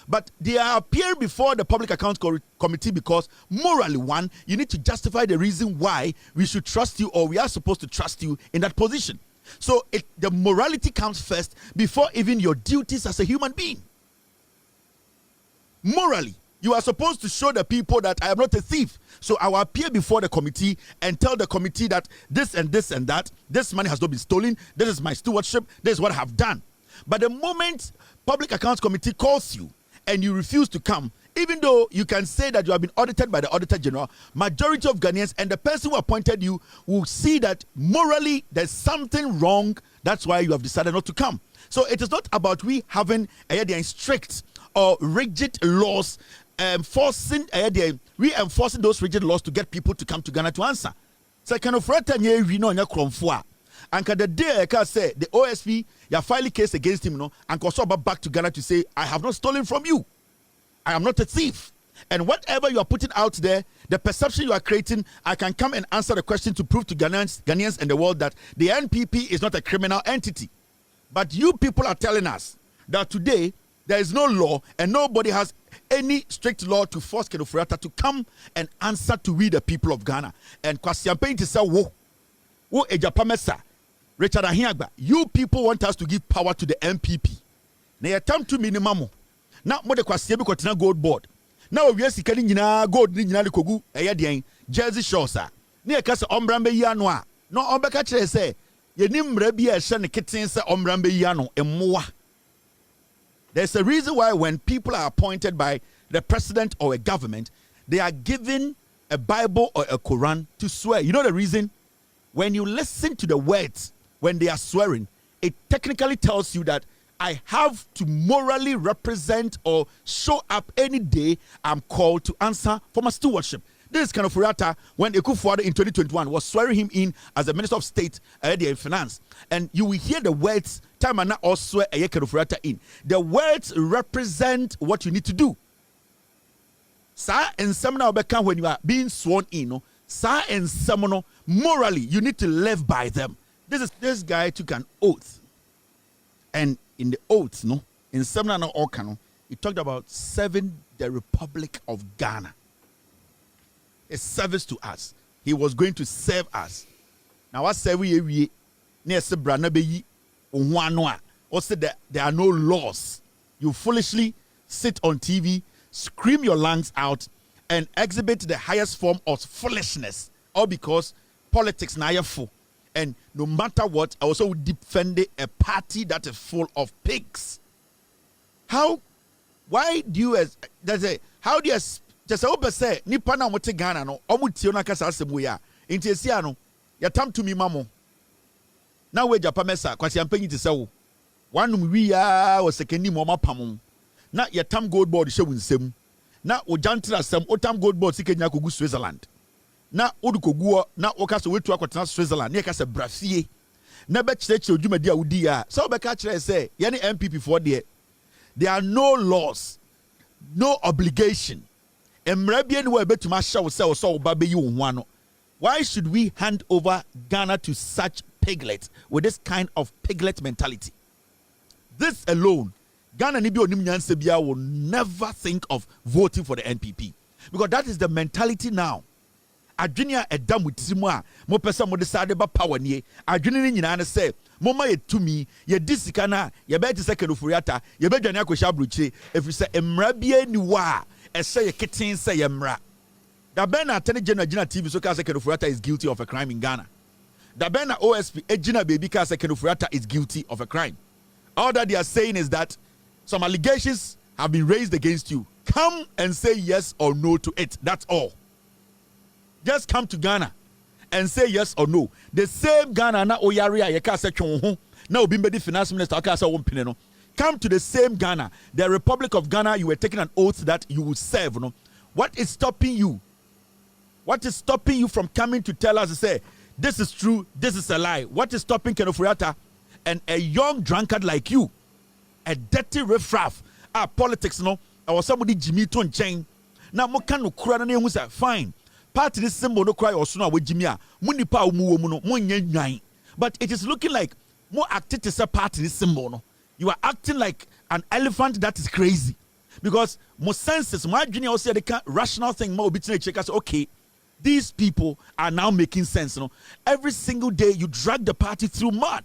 But they appear before the Public Accounts Committee because morally, one, you need to justify the reason why we should trust you or we are supposed to trust you in that position. So the morality comes first before even your duties as a human being. Morally, you are supposed to show the people that I am not a thief. So I will appear before the committee and tell the committee that this and this and that, this money has not been stolen, this is my stewardship, this is what I have done. But the moment Public Accounts Committee calls you and you refuse to come, even though you can say that you have been audited by the Auditor General, majority of Ghanaians and the person who appointed you will see that morally there's something wrong. That's why you have decided not to come. So it is not about we having strict or rigid laws reinforcing those rigid laws to get people to come to Ghana to answer. So kind of and the day I can say the OSP, you file a case against him, and also back to Ghana to say, I have not stolen from you. I am not a thief. And whatever you are putting out there, the perception you are creating, I can come and answer the question to prove to Ghanaians and the world that the NPP is not a criminal entity. But you people are telling us that today there is no law and nobody has any strict law to force Kufuor to come and answer to we the people of Ghana. And Kwasiampe to say, wo ejapamesa, Richard Ahiagba, you people want us to give power to the NPP. Now attempt to minimum. Now more the Kwasiampe kotina gold board. Now we are seeking nyina gold ni nyina kogu eyadien Jersey Shores. Na ekase ombrambe yi ano a. No ombeka kire say ye ni mra bi a ehye ne keten say ombrambe yi ano emmoa. There's a reason why when people are appointed by the president or a government, they are given a Bible or a Quran to swear. You know the reason? When you listen to the words, when they are swearing, it technically tells you that I have to morally represent or show up any day I'm called to answer for my stewardship. This is kind of Kufuor when Kufuor in 2021 was swearing him in as the Minister of State in Finance. And you will hear the words, time and or swear Kufuor in. The words represent what you need to do. Sir and seminar when you are being sworn in, sir and seminar, morally, you need to live by them. This guy took an oath. And in the oath, in seminar or canon, he talked about serving the Republic of Ghana. A service to us. He was going to serve us. Now, what say we near Sebrana Beyi Unwanwa? Or said that there are no laws. You foolishly sit on TV, scream your lungs out, and exhibit the highest form of foolishness, all because politics na full. And no matter what, I also defend a party that is full of pigs. How do you just open say nipa na mote Ghana no omutio na kasa asemu ya intiesia no yatam to me mamo na we japamesa Kwasiampe nyi te se wo wanum wi ya o sekeni mo mapam na yatam gold board hye wunsem na o jantra asem otam gold board sikenya kogu Switzerland na odukoguo na okasa wetu akotena Switzerland ne kasa brafie na be kirechi odwumadi a wudi ya so be ka kire say ye ne NPP for there are no laws, no obligation. Why should we hand over Ghana to such piglets with this kind of piglet mentality? This alone, Ghana will never think of voting for the NPP because that is the mentality now. Adwene a edam wutirima mo pesa mo decide ba power nie adwene ni nyina ne say moma ye tumi ye disika na ye be te second Kufuor ye be dwane akosha abrochire efiri say emra bia ni wa say ye kitten say ye mra da ben na Attorney General Gina TV so ka say Kufuor is guilty of a crime in Ghana. Da ben na OSP Gina baby ka say Kufuor is guilty of a crime. All that they are saying is that some allegations have been raised against you. Come and say yes or no to it. That's all. Just come to Ghana and say yes or no. The same Ghana na oyaria ye ka say twon na obi mbedi finance minister ka say won pene no. Come to the same Ghana, the Republic of Ghana. You were taking an oath that you would serve. No, what is stopping you? What is stopping you from coming to tell us to say this is true, this is a lie? What is stopping Kufuor and a young drunkard like you, a dirty riffraff? Politics no. I was somebody Jimmy Ton chain. Now mo can no kura na ehu say fine. Party this symbol no cry or sooner with Jimmy. Munipa umu no mo. But it is looking like more active to say party this symbol no. You are acting like an elephant that is crazy. Because more senses, my junior also the rational thing more between checkers, okay, These people are now making sense. Every single day you drag the party through mud.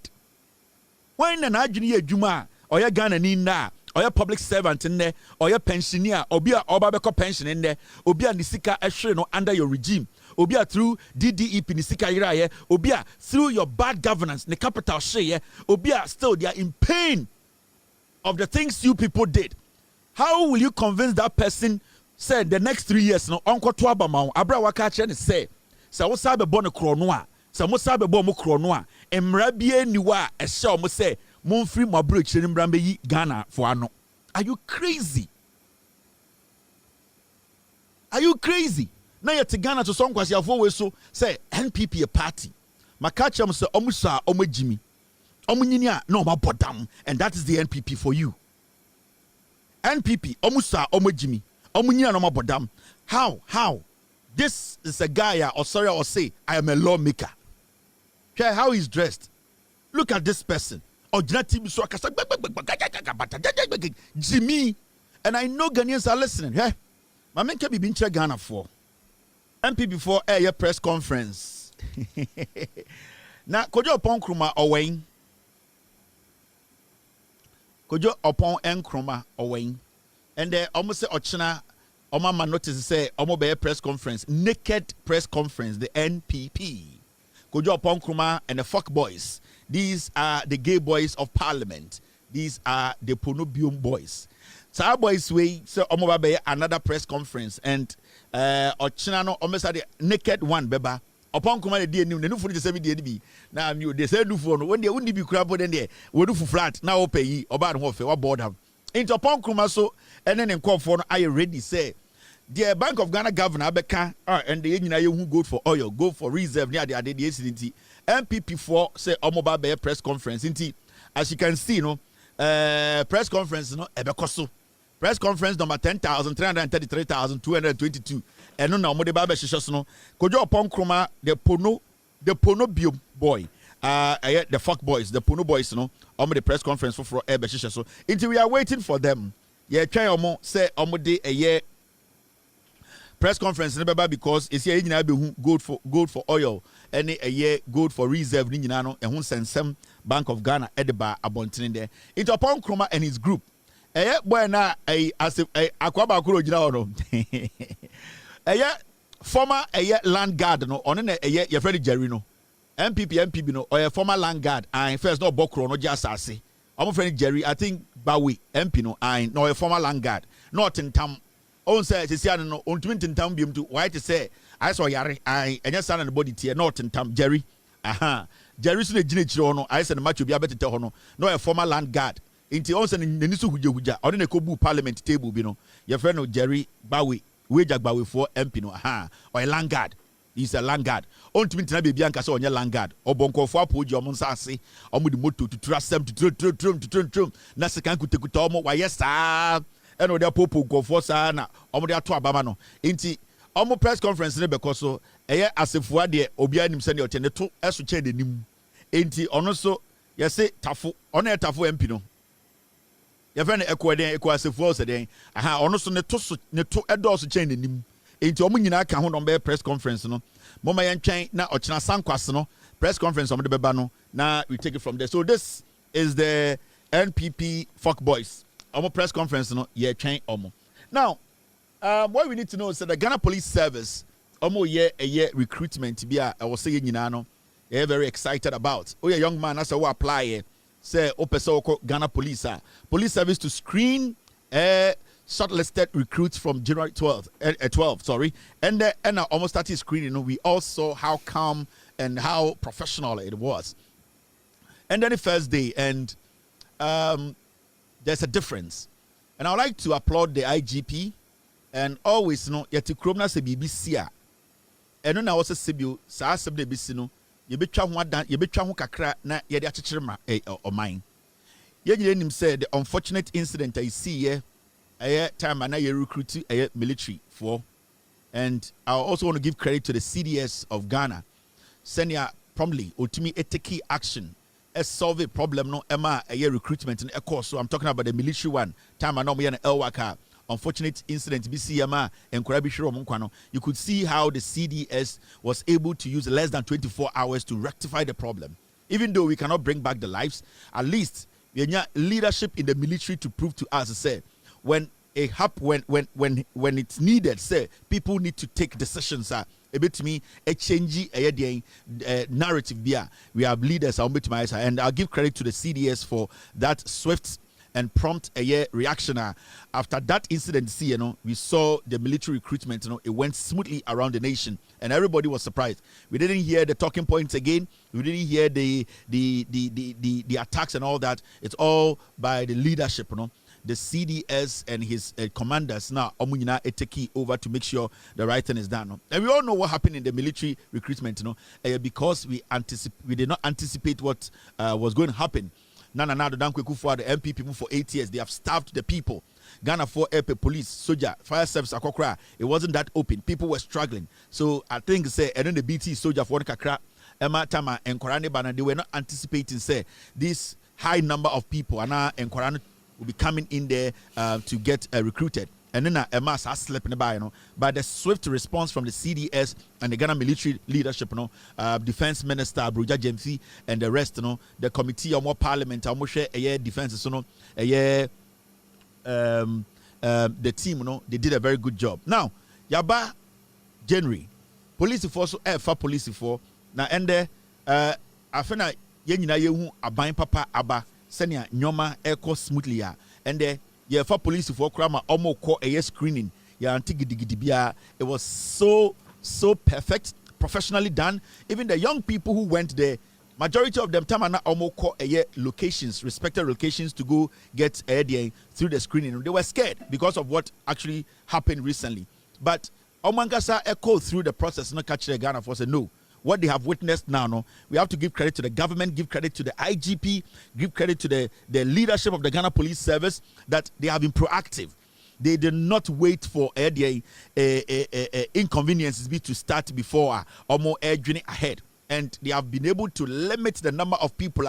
When an Ajuni Juma or your Ghana Nina or your public servant in there or your pensioner or be a Obabeko pension in there or be a Nisika Eshreno under your regime. Obia through DDE Pinisika Iraye, Obia through your bad governance, the capital share, Obia still they are in pain of the things you people did. How will you convince that person? Say the next 3 years, no uncle to Abama, Abra Wakachen say, Sawasabe Bonne Cronoa, Samosabe Bomo Cronoa, and Mrabie Niwa, as Shaw must say, Monfrey Mabrik, Brambe Ghana for ano. Are you crazy? Are you crazy? Now you're to Ghana to some question you've always so say NPP a party. Makacham say Omusa Omejimi. Omunyinia no ma bodam, and that is the NPP for you. NPP Omusa Omejimi. Omunyinia no ma bodam. How? This is a guy or sorry or say I am a lawmaker. Care how he's dressed. Look at this person. Jimmy, and I know Ghanaians are listening. Hey, my man can be in Ghana for. NPP before a press conference. Now, Kojo upon Kruma Owain. Kojo upon Nkrumah Owain. And they almost say Ochina, Oma notice say Omo be press conference, naked press conference, the NPP. Kojo upon Kruma and the fuck boys. These are the gay boys of parliament. These are the Ponobium boys. So our boys way so Omo be another press conference and Ochina no almost had the naked one beba. Upon command the DNA, the new for the 7 DB. Now you they say do for when they wouldn't be crab then they will do for flat. Now pay about what board have. Into upon Kumaso and then in call for I already say the Bank of Ghana governor Beka and the engineer who go for oil, go for reserve near the incident. NPP for say Omoba Bay press conference. As you can see, press conference Ebekoso. Press conference number 10,333,222. And no more the Baba Shishono. Kojo upon Kruma, the Pono Bio boy. The fuck boys, the Pono boys, the press conference for Ebe Shishoso. Until we are waiting for them. Yeah, try omo say omo de a year press conference because it's here in gold for oil. Any a year gold for reserve Ninjano and who send some Bank of Ghana Edeba Abontin there. Into upon Kruma and his group. Boy na as akwaba kuro gina ono former land guard no ono na your friend Jerry no NPP no or former land guard and first no bokro no just asase omo friend Jerry I think Bawi MP no and no former land guard not Ntam on say sisi no on Ntam biom to why to say I saw yare I enya sana the body tie not Ntam Jerry Jerry so na gina chiro no I say the match obi abetete ho no a former land guard. Inti onse ni so huja oni ne kobu parliament table bi no your friend no Jerry Bawi we Jagbawi for MP no or a land guard. He's a land guard on to tina be anka so onye land guard obonko fo apoji omo nsase omo di moto to trasem to trum na sekan kutekuta omo wa yesa eno de popo go for sa na omo de ato abama no inti omo press conference ne because so eye asefua de obi anim se ne otene to eso che de nim inti ono so yese tafo ono tafo MP no your friend Eko asefo se den ono so ne to edo so chain nim enti omo nyina ka ho no be press conference no mama yan twen na ochina sankwase no press conference omo de beba no na we take it from there. So this is the NPP fuck boys omo press conference no ye twen omo. Now what we need to know is that the Ghana Police Service omo ye recruitment bi a I was saying nyina no they very excited about. Oh, a young man as a apply say Opesoko Ghana Police Service to screen shortlisted recruits from January 12, and almost started screening. We all saw how calm and how professional it was. And then the first day, and there's a difference. And I would like to applaud the IGP and always yet to Kromna se BBC. And then I was a Sibu, Sa Sabde Bissino. You betcha ho kakra na ye de achichirema o mine. Ye him said the unfortunate incident I see here time na ye recruit military for, and I also want to give credit to the CDS of Ghana. Senior promptly ultimately take action solve a problem no emma recruitment in a course. So I'm talking about the military one time I know me and Elwaka unfortunate incident BCMA and Korabi, you could see how the CDS was able to use less than 24 hours to rectify the problem. Even though we cannot bring back the lives, at least we have leadership in the military to prove to us, say, when it's needed, say, people need to take decisions. A bit me a change narrative. We have leaders. And I'll give credit to the CDS for that swift and prompt reaction. After that incident, we saw the military recruitment. It went smoothly around the nation, and everybody was surprised. We didn't hear the talking points again. We didn't hear the attacks and all that. It's all by the leadership, the CDS and his commanders now take over to make sure the right thing is done. And we all know what happened in the military recruitment, because we did not anticipate what was going to happen. Nana Stephen Ntim Kufuor, the NPP for 8 years, they have starved the people. Ghana for police, soldier, fire service, akokra. It wasn't that open. People were struggling. So I think and then the BT soldier for kakra, Emma Tama and Korane Bana, they were not anticipating this high number of people and Korane will be coming in there to get recruited. And then Emma has slept in the bar, But the swift response from the CDS and the Ghana military leadership, Defense Minister Abronye Miracles and the rest, the committee on more parliament, defense, the team, they did a very good job. Now, Yaba January, police force, police force. Now, and there, I find that yehu aban papa aba senia nyoma eko smoothly and there. Yeah, for police for crama almost call a screening. Yeah, it was so perfect, professionally done. Even the young people who went there, majority of them tamana almost call a locations, respected locations to go get a through the screening. They were scared because of what actually happened recently. But Omangasa echoed through the process, not catch the Ghana for say no. What they have witnessed now, we have to give credit to the government, give credit to the IGP, give credit to the leadership of the Ghana Police Service that they have been proactive. They did not wait for inconveniences to start before or more journey ahead. And they have been able to limit the number of people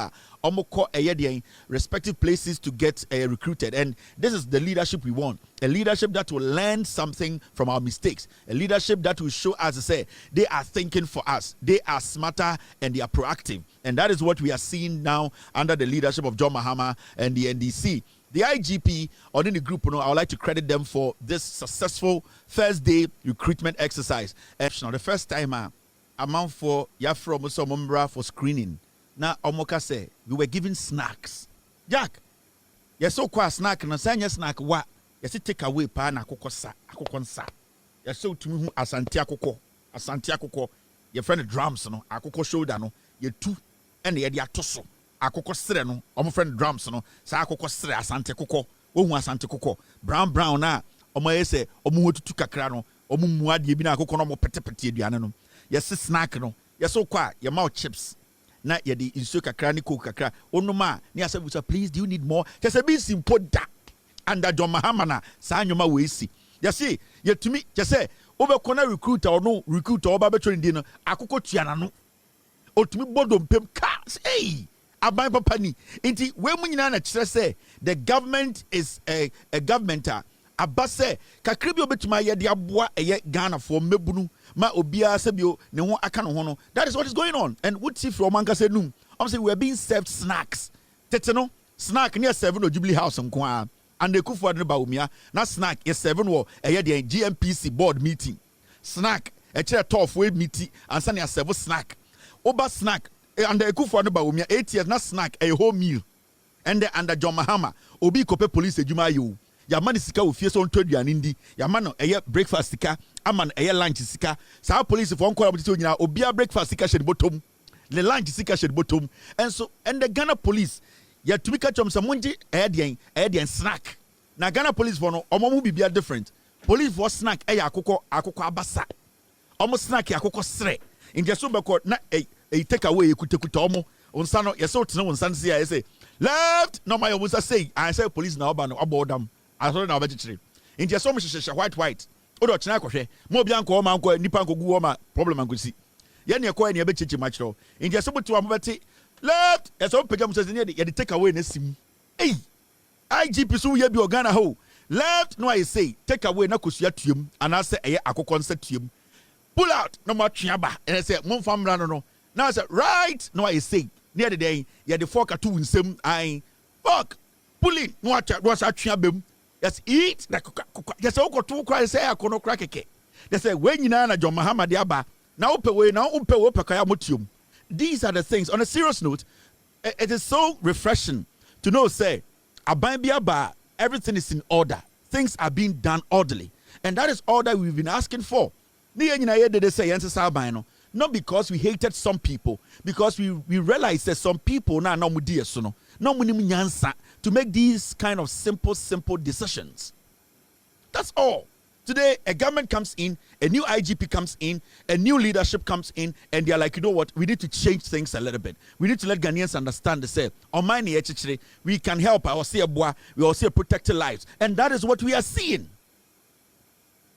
respective places to get recruited. And this is the leadership we want. A leadership that will learn something from our mistakes. A leadership that will show us, they are thinking for us. They are smarter and they are proactive. And that is what we are seeing now under the leadership of John Mahama and the NDC. The IGP or in the group, I would like to credit them for this successful first day recruitment exercise. The first time, amount for Yafro Musomumbra for screening. Now, Omoka say we were given snacks. Jack, you're so quite snack and a snack. What? Yes, take away pan akokosa, akokonsa. You're so to me Asantiakoko. Your friend drums, akoko shoulder, you two, and the idea tosso. Akoko sereno, friend drums, sa akoko sere asante koko, asante koko. Brown, omo say, omu to kakrano, omu muadi bina akoko no mo pete dianano. Yes, snack no. Yes, so quiet. Your mouth chips. Na ye di insu kakra ni cook kakra. Onuma. Ni asa busa, please, do you need more? Just a bit simple da. And that John Mahamana sa nyoma we see. You see, ye to me, just say, over corner recruiter or no recruiter or babatron dinner. Akoko tiana no. O to me bodom pem ka. Hey, abai papani. Inti we munyina na say the government is a governmental. Abase kakribi obetuma ye de aboa eye Ghana for mebunu ma obia sebio ne ho aka no ho no. That is what is going on. And what if from Manka said num? I'm saying we are being served snacks. Teteno snack near 7 or Jubilee House on Kwa and the Kufuor ne baumia na snack is 7 wo eye de GMPC board meeting. Snack a chair tough way meeting and send 7 snack. Oba snack and the Kufuor ne baumia 8 years na snack a whole meal. And the under John Mahama obi kope police ejuma yo. Yamani sika ofie so ntwa duane ndi yamano eye breakfast sika aman eye lunch sika sa police for nko aboti nyina obia breakfast sika shed bottom the lunch sika shed bottom and the Ghana police ya to be catch some monji eye snack na Ghana police for no omo bibia different police for snack eye akoko abasa omo snack akoko sre inje so be ko na take away ekutekuta omo onsa no yeso tene onsa nse ya say left no my onsa say I say police na oba no abodam I thought now better. In just so much white. Odo china kwhwe. Mo bia nko ma nko nipa nko gu ma problem anko si. Ye ne ko ne be chichi match ro. In just so much am beti left. Yes o pejam so ne ye take away na sim. Hey. IGP so ye bi Ghana ho. Left, no I say, take away na kusia tuum, and I say, akokon se tuum. Pull out, no more chiaba, and I say, Mon fam no. Now I say, right, no I say, near the day, yeah, the fork at 2 in some, I fuck, pull in, no, what was a chiabum. Yes, eat, yes, oko 2 cry, say, I could crack a. They say, when you know, John Muhammad Yaba, now pay way, now pay mutium. These are the things. On a serious note, it is so refreshing to know, say, Abronye, everything is in order. Things are being done orderly. And that is all that we've been asking for. Not because we hated some people, because we realized that some people now to make these kind of simple decisions. That's all. Today, a government comes in, a new IGP comes in, a new leadership comes in, and they're like, you know what, we need to change things a little bit. We need to let Ghanaians understand, they say, we can help, we also protect lives. And that is what we are seeing.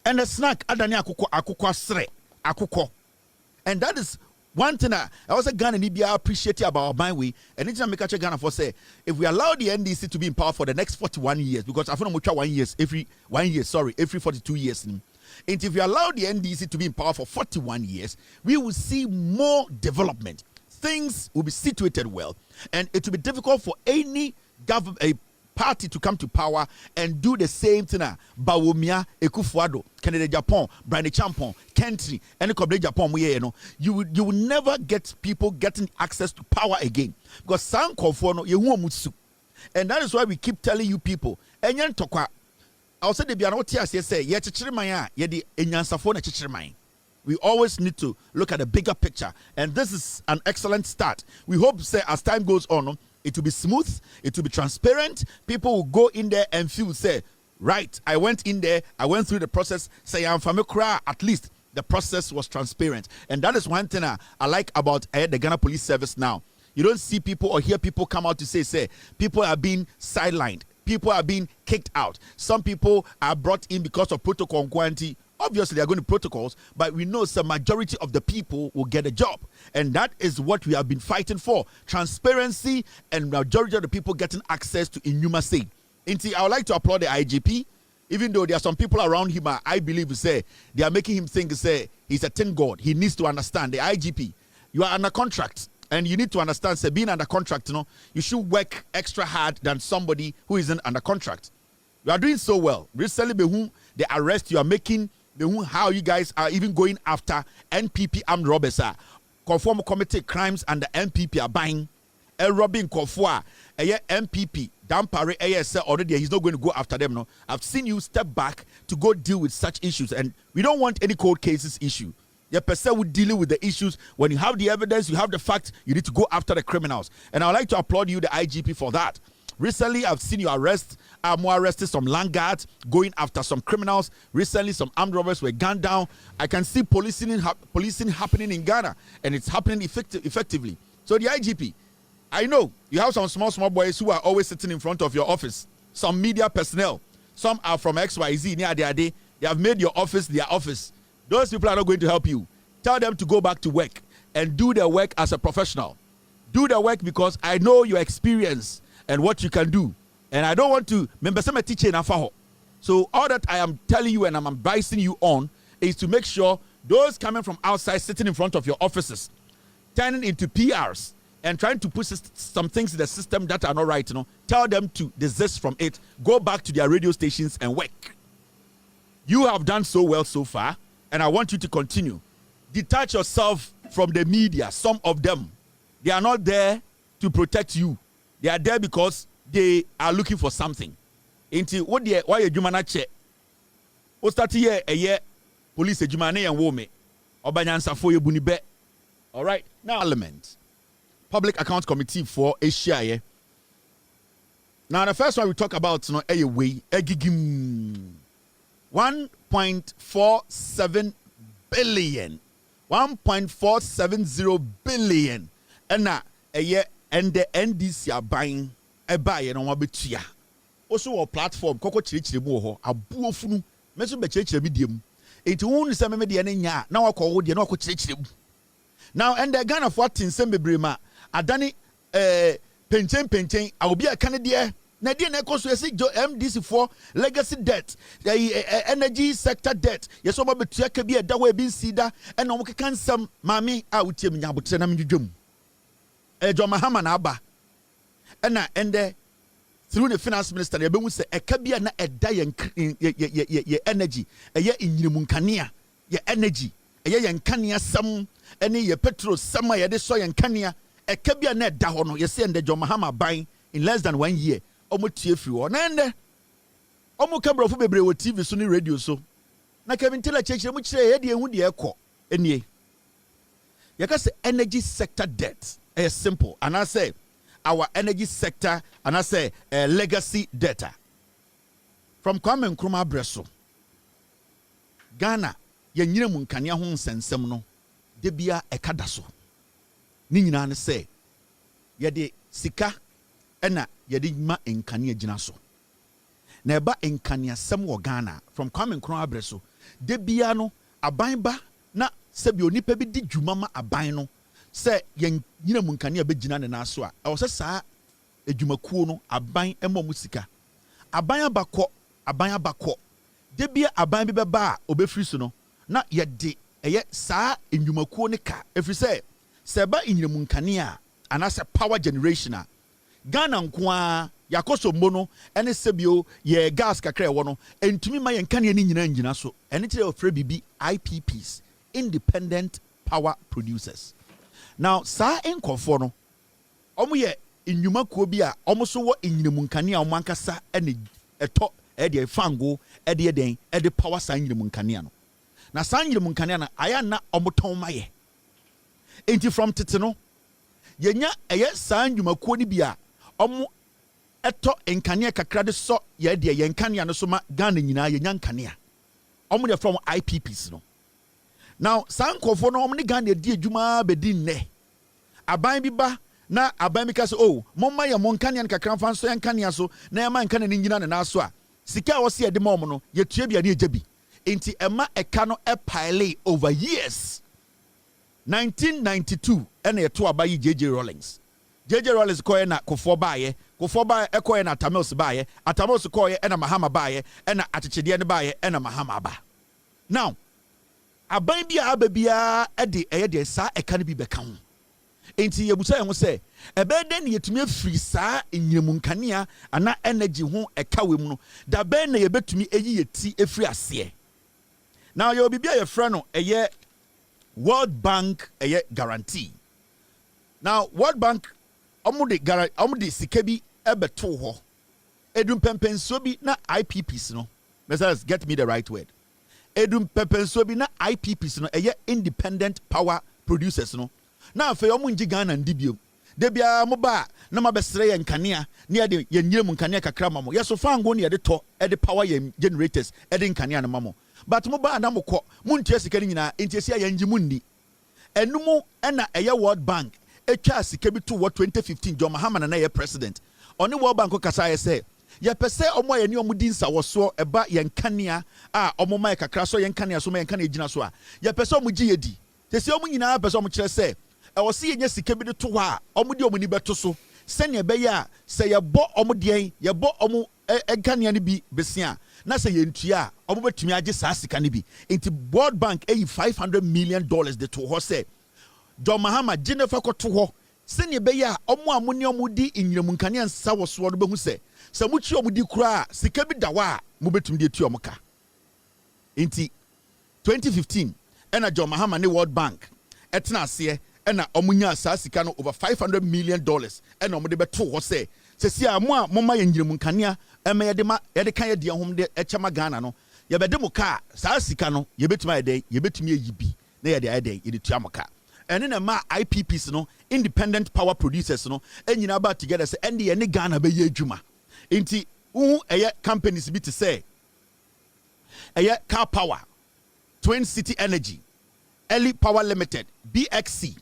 And the snack, and that is one thing I was a Ghana Nibia appreciate about my way. And it's make Ghana for say, if we allow the NDC to be in power for the next 41 years, because I found every 42 years. And if we allow the NDC to be in power for 41 years, we will see more development. Things will be situated well, and it will be difficult for any government, party to come to power and do the same thing. Bawumia, Kufuor, Canada, Japan, Brand Champon, Kentry, and the Japan, you will never get people getting access to power again. Because San Kufuor, you won't mutsu. And that is why we keep telling you people, Enyan Tokwa, I'll say the Bianotia say, Yetichrimaya, Yedi Enyansafona Chichrimai. We always need to look at the bigger picture. And this is an excellent start. We hope, say, as time goes on, it will be smooth, it will be transparent. People will go in there and feel, say, right, I went in there, I went through the process, say, I'm from Accra, at least the process was transparent. And that is one thing I like about the Ghana Police Service now. You don't see people or hear people come out to say, people are being sidelined, people are being kicked out. Some people are brought in because of protocol and quantity. Obviously, they are going to protocols, but we know the majority of the people will get a job. And that is what we have been fighting for. Transparency and majority of the people getting access to inhumacy. Inti, I would like to applaud the IGP, even though there are some people around him, I believe, say, they are making him think, say, he's a tin god. He needs to understand the IGP. You are under contract, and you need to understand, say, being under contract, you should work extra hard than somebody who isn't under contract. You are doing so well. Recently, the arrest you are making, how you guys are even going after NPP armed robbers, conform committee crimes, and the NPP are buying a robbing Kufuor, NPP Dampare say already he's not going to go after them. No, I've seen you step back to go deal with such issues, and we don't want any cold cases issue. The person will deal with the issues. When you have the evidence, you have the fact, you need to go after the criminals. And I would like to applaud you, the IGP, for that. Recently, I've seen you arrested some land guards, going after some criminals. Recently, some armed robbers were gunned down. I can see policing happening in Ghana, and it's happening effectively. So the IGP, I know you have some small boys who are always sitting in front of your office. Some media personnel. Some are from XYZ. They have made your office their office. Those people are not going to help you. Tell them to go back to work and do their work as a professional. Do the work because I know your experience and what you can do. And I don't want to remember some teacher in Afaho. So all that I am telling you and I'm advising you on is to make sure those coming from outside sitting in front of your offices, turning into PRs and trying to put some things in the system that are not right, tell them to desist from it, go back to their radio stations and work. You have done so well so far, and I want you to continue. Detach yourself from the media. Some of them, they are not there to protect you. They are there because they are looking for something. Into what the why you man check? O start here a year police ejumane and woman. Obanyansa for you bunibe. All right. Now element. Public Account Committee for Asia. Now the first one we talk about a way a gigim 1.47 billion. 1.470 billion. And now a year and the NDC are buying a buy and on wabetia. Also a platform, Coco Chirichibu, a buofunu, Messi Bechich medium. It won't send me the enya. Now I call the no Chirichibu. Now and the Ghana 14 Sembe Brima, Adani Penchen, I will be a Canadian na di na ekoso yesi MDC for legacy debt energy sector debt yeso ba betua ka bi eda ho e bi nsida e na omkeka nsam maame a wotie m nyabotre na medwodwom John Mahama na aba e na ende through the finance minister ye behu se eka bi na eda ye energy ye nyinimu nkania ye energy ye nkania sam ene ye petrol sam ye de so ye nkania eka bi na eda ho no ye se ende John Mahama ban in less than 1 year omo tie free wo na ende omo kabrofo bebre wo TV so ni radio so na Kevin Taylor chechire mu kire ye de ehu de ekọ enie ye ka say energy sector debt is simple and I say our energy sector and I say legacy data from Kwame Nkrumah Breso Ghana ye nyina mu nkania ho nsensem no de bia ekada so ni nyina ne say ye de sika ena yedi ma enkania gina so na eba enkania sem wo Ghana from Kwame Nkrumah Breso de bia no aban ba na se bi onipa bi di dwuma ma aban no se yen nyina mu nkania be gina ne na so a wo se saa edwumakuo no aban emo mu sika aban abakọ de bia aban bi beba a obefiri so no na yede eye saa edwumakuo ne ka efiri se ba nyina mu nkania anase power generation a Ghana nkwa yakoso mbono ene sebio ye gas kakra ewo no entumi ma ye nkane ni nyina so ene tire ofre bibi IPPs, independent power producers. Now sa enkofo no omo ye enwuma kuo bi a omo so wo enyinemu nkane a omo ankasa ene eto de fango de den de power sa enyinemu nkane no na sa enyinemu nkane na aya na omo ton maye enti from tete no yenya eye sa enwuma kuo ni bi a omo eto enkania kakra de so ye de ye nkania no so ma Ghana nyina ye nya nkania omo de from IPPs no now sankofo no omo ne Ghana di adwuma bedi nne aban bi ba na aban bi ka se oh momma ye mon nkania kakra fa so ye nkania so na ye ma nkania ni nyina ne na so a sika wo se ye de ma omo no ye tue bia ne ejabi enti ema eka no e pile over years 1992 ene ye to abayi JJ Rollins koye na Kufuor baye ekoye na Atamils baye Atamils koye na Mahama baye na Achichide ne baye na Mahama ba now aban bia ababia de eye sa eka ne bi beka ho enti yebusa ye ho se ebe de ne yetumi afiri sa enyiremu nkania ana energy ho eka we mu no da ben na yebetumi eyi yeti efiri ase now ye obibia ye frɛ no eye World Bank eye guarantee. Now World Bank omudi sikebi ebeto ho edum pempenso bi na IPPs no let's get me the right word edum pempenso bi na IPPs no eye independent power producers no na afa omu ngi Ghana ndibio de bia mo ba na mabesre ye nkania ne de ye nyire mu nkania kakra mamo yeso fango ne de to de power ye generators de nkania na mamo but mo ba na mo kɔ mo ntia sika ni nyina ntiesia ye ngi mu ndi enumu na eye World Bank etwa sika bi to 2015 John Mahama na ye president oni World Bank kasa ye say ye pese omo ye ni omo di nsa woso eba ye nkania a omo mai kakra so ye nkania so mai nkania gina so a ye pese omo gi yedi tese omo nyina pese omo kire say e wo se ye nya sika bi de to ha omo di omo ni beto so se ne be ya se ye bo omo den ye bo omo nkania ni bi besia na se ye ntua omo betumi age sa sika ni bi enti World Bank $500 million de to ho say John Mahama Jennifer koto ho sene be ya omo amuni omo di enyiremu nkania nsa woso no behu se muchi omo di kura sika bi dawa mo betumi di etu omo ka enti 2015 ena John Mahama ne World Bank etena ase ena omo nya sa sika no over $500 million ena omo de beto ho se sesi a mo a moma enyiremu nkania ema ye de kan ye de hom de echema Ghana no ye be de mo ka sa sika no ye betumi ade ye betumi ayibi na ye de ade ye de tu amoka ene na ma IPPs no independent power producers no enyina ba together say ende ye ne Ghana be ye adwuma enti eye companies bi to say eye Car Power, Twin City Energy, Early Power Limited, BXC,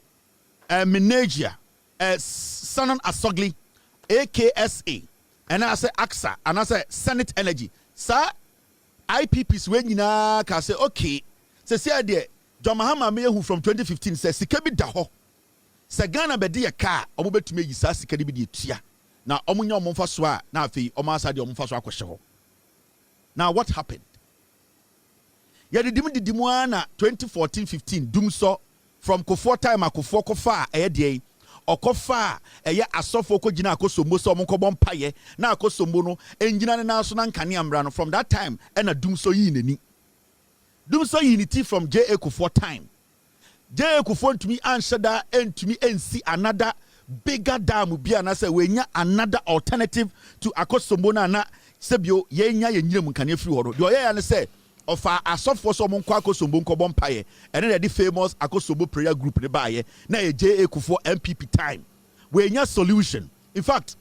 Menagia, Sanon Asogli, AKSA, and I say AXA, and I say Senate Energy. Sir, IPPs when you na can say okay. Say idea John Mahama me who from 2015 says sika bi da ho. Se Ghana be de car omo betumi yi sa sika bi de tua. na omunya omumfa so a na afi omasa de omumfa so akwhye ho. Now what happened? Yedidimu na 2014-15 dumso from Kufuor time Kufuor kofa eyedie okofa eye asofo kogina akosombo so omonkobom paye na akosombo no engina ne na so na nkane amra no from that time na dumso yi nani. Dumso unity from J.A. Kufuor time. J.A. Kufuor ntumi anshada entumi ensi another bigger dam bi anase wenya another alternative to akosombo na sebio yenya yenyire mu nkane afiri horo. De oye ne say ofa asofo so monko akosombo nkobom paye ene the famous akosombo prayer group ne baaye na J.A. Kufuor NPP time. Wenya solution. In fact,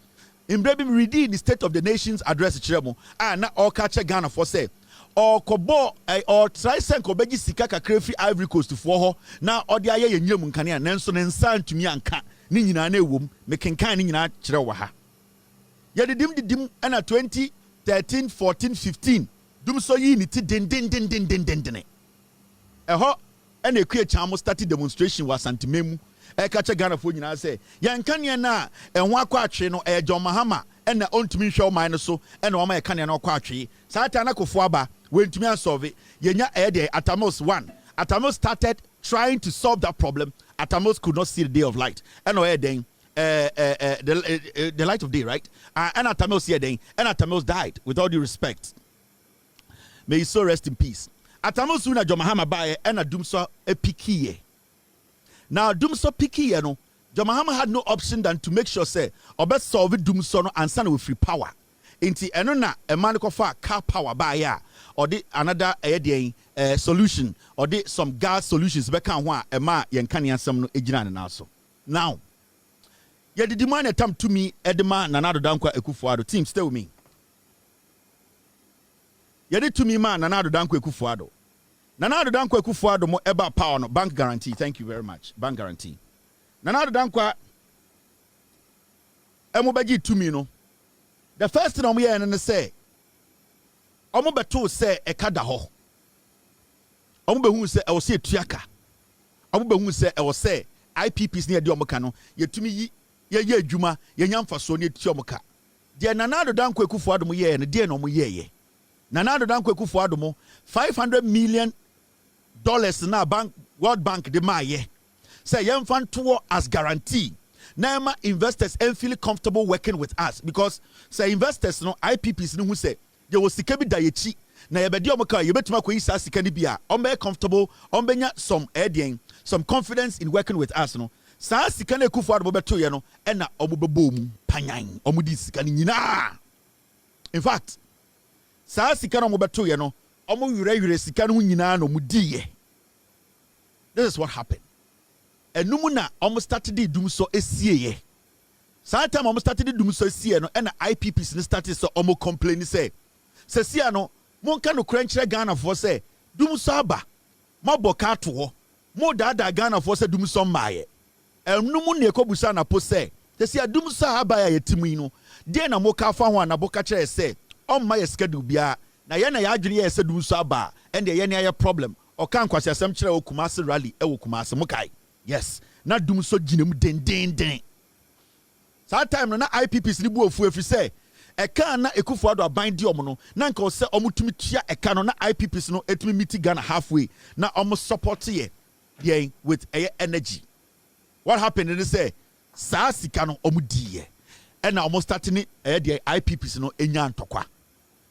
in Brebi reading the State of the Nations address chiremo na all catch Ghana for say or kobo or try sen kobeji sika kakra fi Ivory Coast for ho na odi aye yenyire mu nkane a nanso ne nsa ntumi anka ni nyina na ewom mekenkan ni nyina kire wo ha. Yedidim na 2013, 14, 15 dumso unity den eho ena ekue chamo start demonstration wa santimemu kacha Ghana fo nyina say yankane na enho akwa atwe no John Mahama ena ontumi hwe o man so ena o ma yakane na okwa atwe saata na Kufuor aba wentumi ansolve yenya de Atamos 1 Atamos started trying to solve that problem. Atamos could not see the day of light ena o den the light of day, right? And Atamos here then and Atamos died, with all due respect. May he so rest in peace. Atamos una John Mahama bae and a dumso a pikiye. Now dumso pikiye no John Mahama had no option than to make sure say or best solve dumso no and son with free power. Inti enona a man kofa car power bae or the another solution or the some gas solutions beka ho a ma yenkane asem no ejina na so. Now the demand attempt to me Edema Nanado Dankwa Kufuor team stay with me. Yedi to me man Nanado Dankwa Kufuor. Nanado Dankwa Kufuor mo eba power no bank guarantee. Thank you very much. Bank guarantee. Nanado Dankwa emo beji to me no. The first thing omo ye na say omo beto say e kada ho. Omo be hu say e wo say tuaka. Omo be hu say e wo say IPPs near de omo ka no yetumi yi ye adwuma ye nyamfa so ne tiomoka de Nanado Dankwa Kufuor adom ye ne de no mo ye Nanado Dankwa Kufuor adom $500 million na bank World Bank de maye say yemfa to as guarantee na ma investors and feel comfortable working with us because say investors no IPPs no hu say ye wo sika bi da ye chi na ye be de omoka ye betuma ko yisa sika ni bia on be comfortable on benya some confidence in working with us no. Sa sika na Kufuor bo beto ye no e na obobebo mu panyan omudi sika ni nyina. In fact sa sika na mo beto ye no omo yure sika no nyina no mudi ye. This is what happened. Enum na omo started di dum so esie ye. Sa time omo started di dum so esie no e na IPPs ni started so omo complain say sia no mon ka no kranchire Ghana for say dum so aba mo boka to ho mo dada Ghana for say dum so maaye. Enum ne ekobusa na po say sia dum so aba ya yetimi no de na mo ka fa ho na boka kire say on ma ye schedule bia na ye na ya adwene ye say dum so aba and ye ne ya problem o kan kwase asem kire o Kumasi rally e wo Kumasi mo kai. Yes, na dum so ginemu den. That time na IPPs ni bu ofu efri say e kan na Kufuor do aban di omo no na nka o se omo tumi tua e kan no na IPPs no etumi meet Ghana halfway na omo support ye with energy. What happened is say sa sika no omo di ye e na omo start ni IPPs no enya ntokwa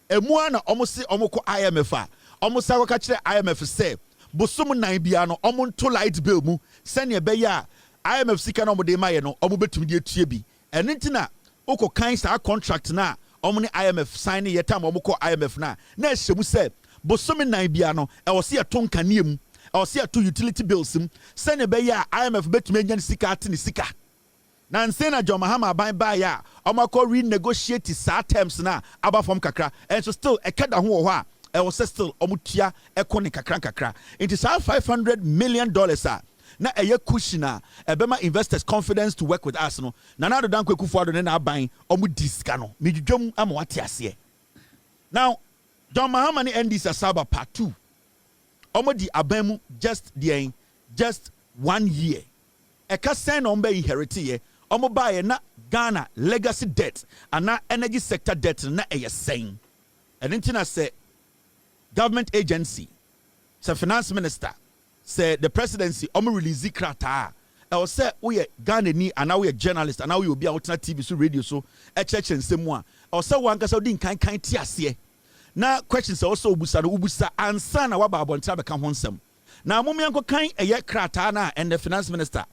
emu na omo se omo ko IMF a omo sa ka kire IMF say bosom nan bia no omo nto light bill mu sene be ya IMF sika no omo de maye no omo betumi de tue bi eno ntina oko kan sa contract na omo ne IMF sign ye time omo ko IMF na ehyemu say bosom nan bia no e wo se yeto nkane mu e wo se yeto utility bills mu sene be ya IMF betumi nya sika ate ne sika na nse na John Mahama ban ba ya omo ko renegotiate sa terms na aba from kakra and so still e kada ho ho a e wo se still omutua ekone kakra it is $500 million na eye kushina ebema investors confidence to work with us no Nanado Dankwa Kufuor no na aban omu diska no medwodwom ama wate ase. Now John Mahama ni NDC Asaba part 2 omu di aban mu just 1 year eka sen no mba inherit ye omu ba ye na Ghana legacy debt and energy sector debt na saying. And then I say government agency, say finance minister, say the presidency, release krata. I will say we are Ghana ni and now we are journalists and now we will be out on TV so radio so church and same one. I will say one kasa din kind tiasie. Now questions also ubusa answer na waba abontra beka ho nsem. Na mummy anko kan eye krata na and the finance minister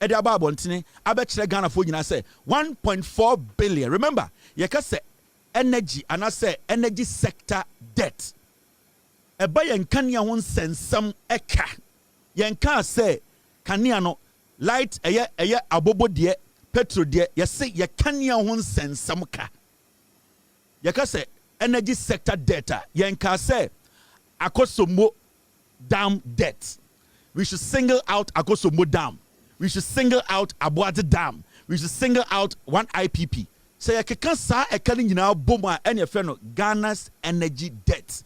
Edi aba abontene abekire Ghana fo nyina say 1.4 billion. Remember, ye ka say energy and I say energy sector debt. Eba yen kania ho nsensam eka. Yen ka say kania no light eye abobo de petrol de ye say ye kania ho nsensam ka. Ye ka say energy sector debt. Yen ka say Akosombo dam debt. We should single out Akosombo dam. We should single out Boadu Dam. We should single out one IPP. So you can say a calling you now boma any friend Ghana's energy debt.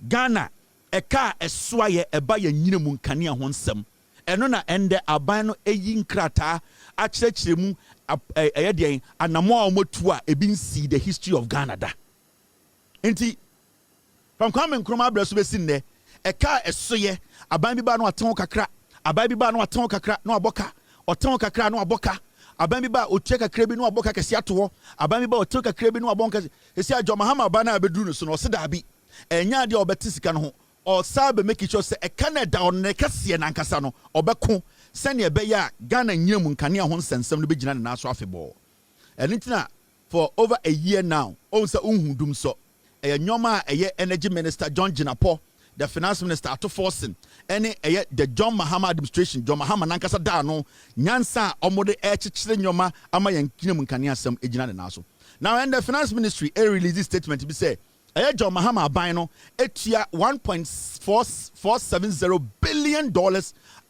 Ghana a car a swaye a buy a minimum kania honsem. And on ende abano a yin krata a churchimu a day and a more motua a bin see the history of Ghana da. Enti from coming Kroma Brasube there a car a soye a bambi bano a tonka crack a baby bano a tonka crack no boka. Oton kakra no aboka abami ba otua kakra bi no aboka kese ato abami ba otua kakra bi no abonka kese ajo mahama ba na abeduru no so no se da bi enya de obeti sika no ho o sabe make sure say e Canada on ne kase na nkasa no obeko sene ebe ya Ghana nyiramu nkane ho nsensem no begina na so afebo enintina for over a year now on say unhudum so nyoma energy minister John Jinapo, the finance minister Ato Forsen, the John Mahama administration, John Mahama Nankasa Dano, Nyansa, Omode Chile Nyoma, Amayan Kinum Kaniasam, Ejina Naso. Now, in the finance ministry, a release statement to be said, John Mahama Bino, etia $1.470 billion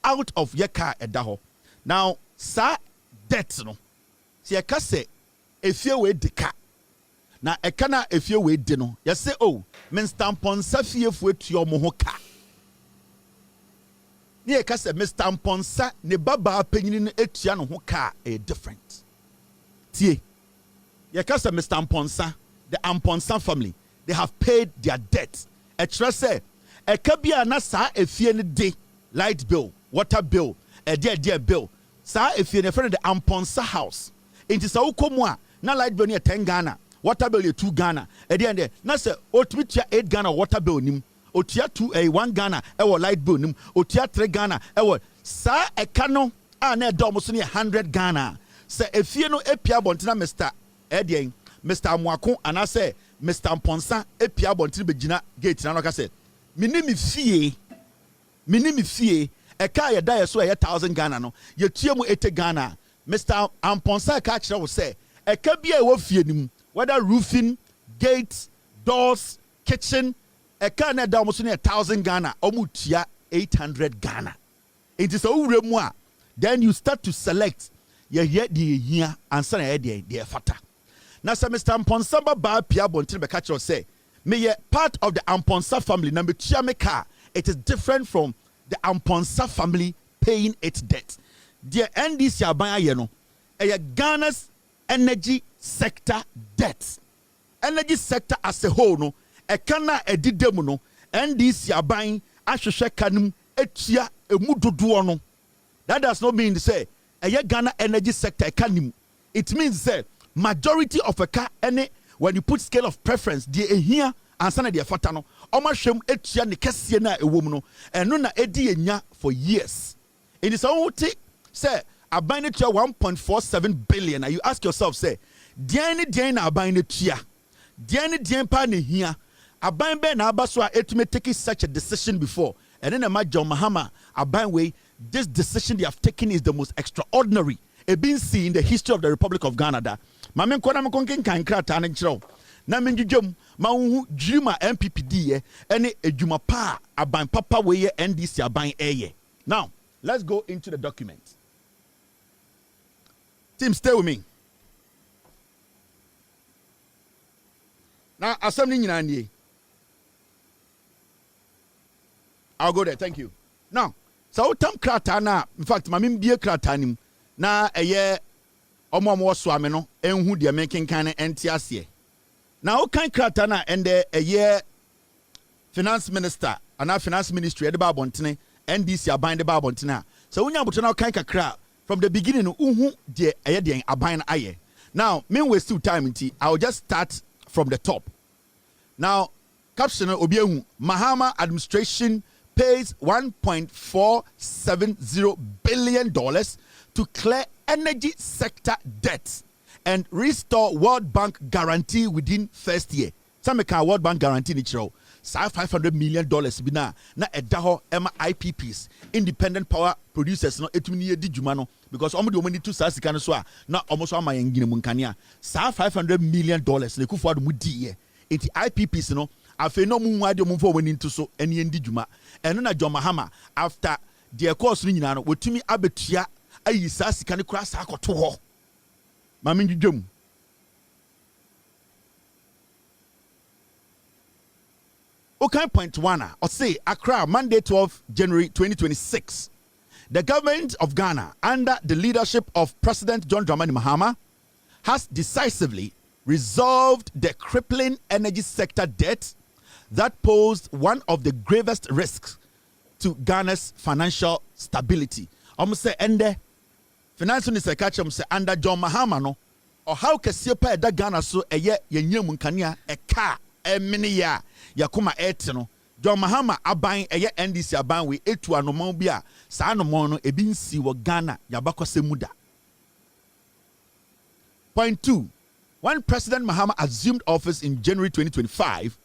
out of Yeka Edaho. Now, sa debt no. Si Akase, if you wait the cat. Na ekana efie we de no ye say oh Mr. Mponsa fiefo etuo mo ho ka ne ka say Mr. Mponsa ne baba panyini no etua no ho ka different tie ye ka say Mr. Mponsa the Mponsa family they have paid their debt e kire say e ka bia na sa efie ne de light bill water bill dear bill sa efie ne friend the Mponsa house inti sa ukomu a na light bill ne 10 Ghana water bill 2 Ghana. At the end, na say otumitia 8 Ghana water bill nim. Otia 1 Ghana ewo light bill nim. Otia 3 Ghana ewo sa ekano na edo so 100 Ghana. Say efie no epia bontina Mr. Edien, Mr. Amwako ana say Mr. Mponsa epia bontina begina gate na no ka say minimi fie eka ye da so 1000 Ghana no. Ye tuemu 80 Ghana. Mr. Mponsa ka kire wo say eka bia ewo fie nim. Whether roofing, gates, doors, kitchen, a can at almost 1,000 Ghana, omutia 800 Ghana. It is a then you start to select your year and son dear fata. Now, Mr. Mponsa ba Pia Bontin Bekacho say, may part of the Mponsa family, number Chiameka, it is different from the Mponsa family paying its debt. Dear NDC Abaya Yeno, a Ghana's energy sector debt. Energy sector as a whole no e kana edidemu no NDC aban ahwehwe kanum etua emudodo no. That does not mean to say Ghana energy sector kanim. It means say majority of a car any when you put scale of preference the here and sana the fata no omahwem etua ne kese na ewom no eno na edi enya for years. It is all say aban etua 1.47 billion. And you ask yourself say Diani na aban etua Diani pa ne hia aban be na aba so a etume take such a decision before and then John Mahama aban way this decision they have taken is the most extraordinary being seen in the history of the Republic of Ghana da mamen kona me konken kan krata na nkyerɛw na menjujum ma hu dwima NPP die ene adwuma pa aban papa we NDC aban eye. Now let's go into the document. Team, stay with me. Now, assembly, I'll go there. Thank you. Now, so tam krata na, in fact, mamim bie krata nim na eye omo swame no enhu de making kan enti ase. Now kan krata na ende a year finance minister and finance ministry de ba bontene NDC aban de ba bontene. So unya boto na kan kakra from the beginning unhu de aye de aban aye. Now mean waste too time nti I'll just start from the top. Now caption obi Mahama administration pays $1.470 billion to clear energy sector debts and restore World Bank guarantee within first year. Some can World Bank guarantee ni chiro. Sa $500 million bina na edaho ema IPPs independent power producers no etumi ye di djuma no because omo de omo ni tu sa sika no so a na omo so ama yengine mu nkania sa $500 million na Kufuor mu di ye enti IPPs no afi no mu ade omo fo woni ntu so ene ndi djuma eno na John Mahama after the course no nyina no wotumi abetua ayi sa sika ne kura sa akoto ho mame ndwum. Okay, point one. Or say Accra, Monday, 12 January 2026. The government of Ghana, under the leadership of President John Dramani Mahama, has decisively resolved the crippling energy sector debt that posed one of the gravest risks to Ghana's financial stability. Almost say, ende finance minister catch say under John Mahama no, or how can see that Ghana so a year yenyum kania a car. Eminia yakuma etino John Mahama aban eye NDC aban we etu anomon bia sa anomon no ebi nsi wo Ghana yabakose muda. Point 2. When President Mahama assumed office in January 2025,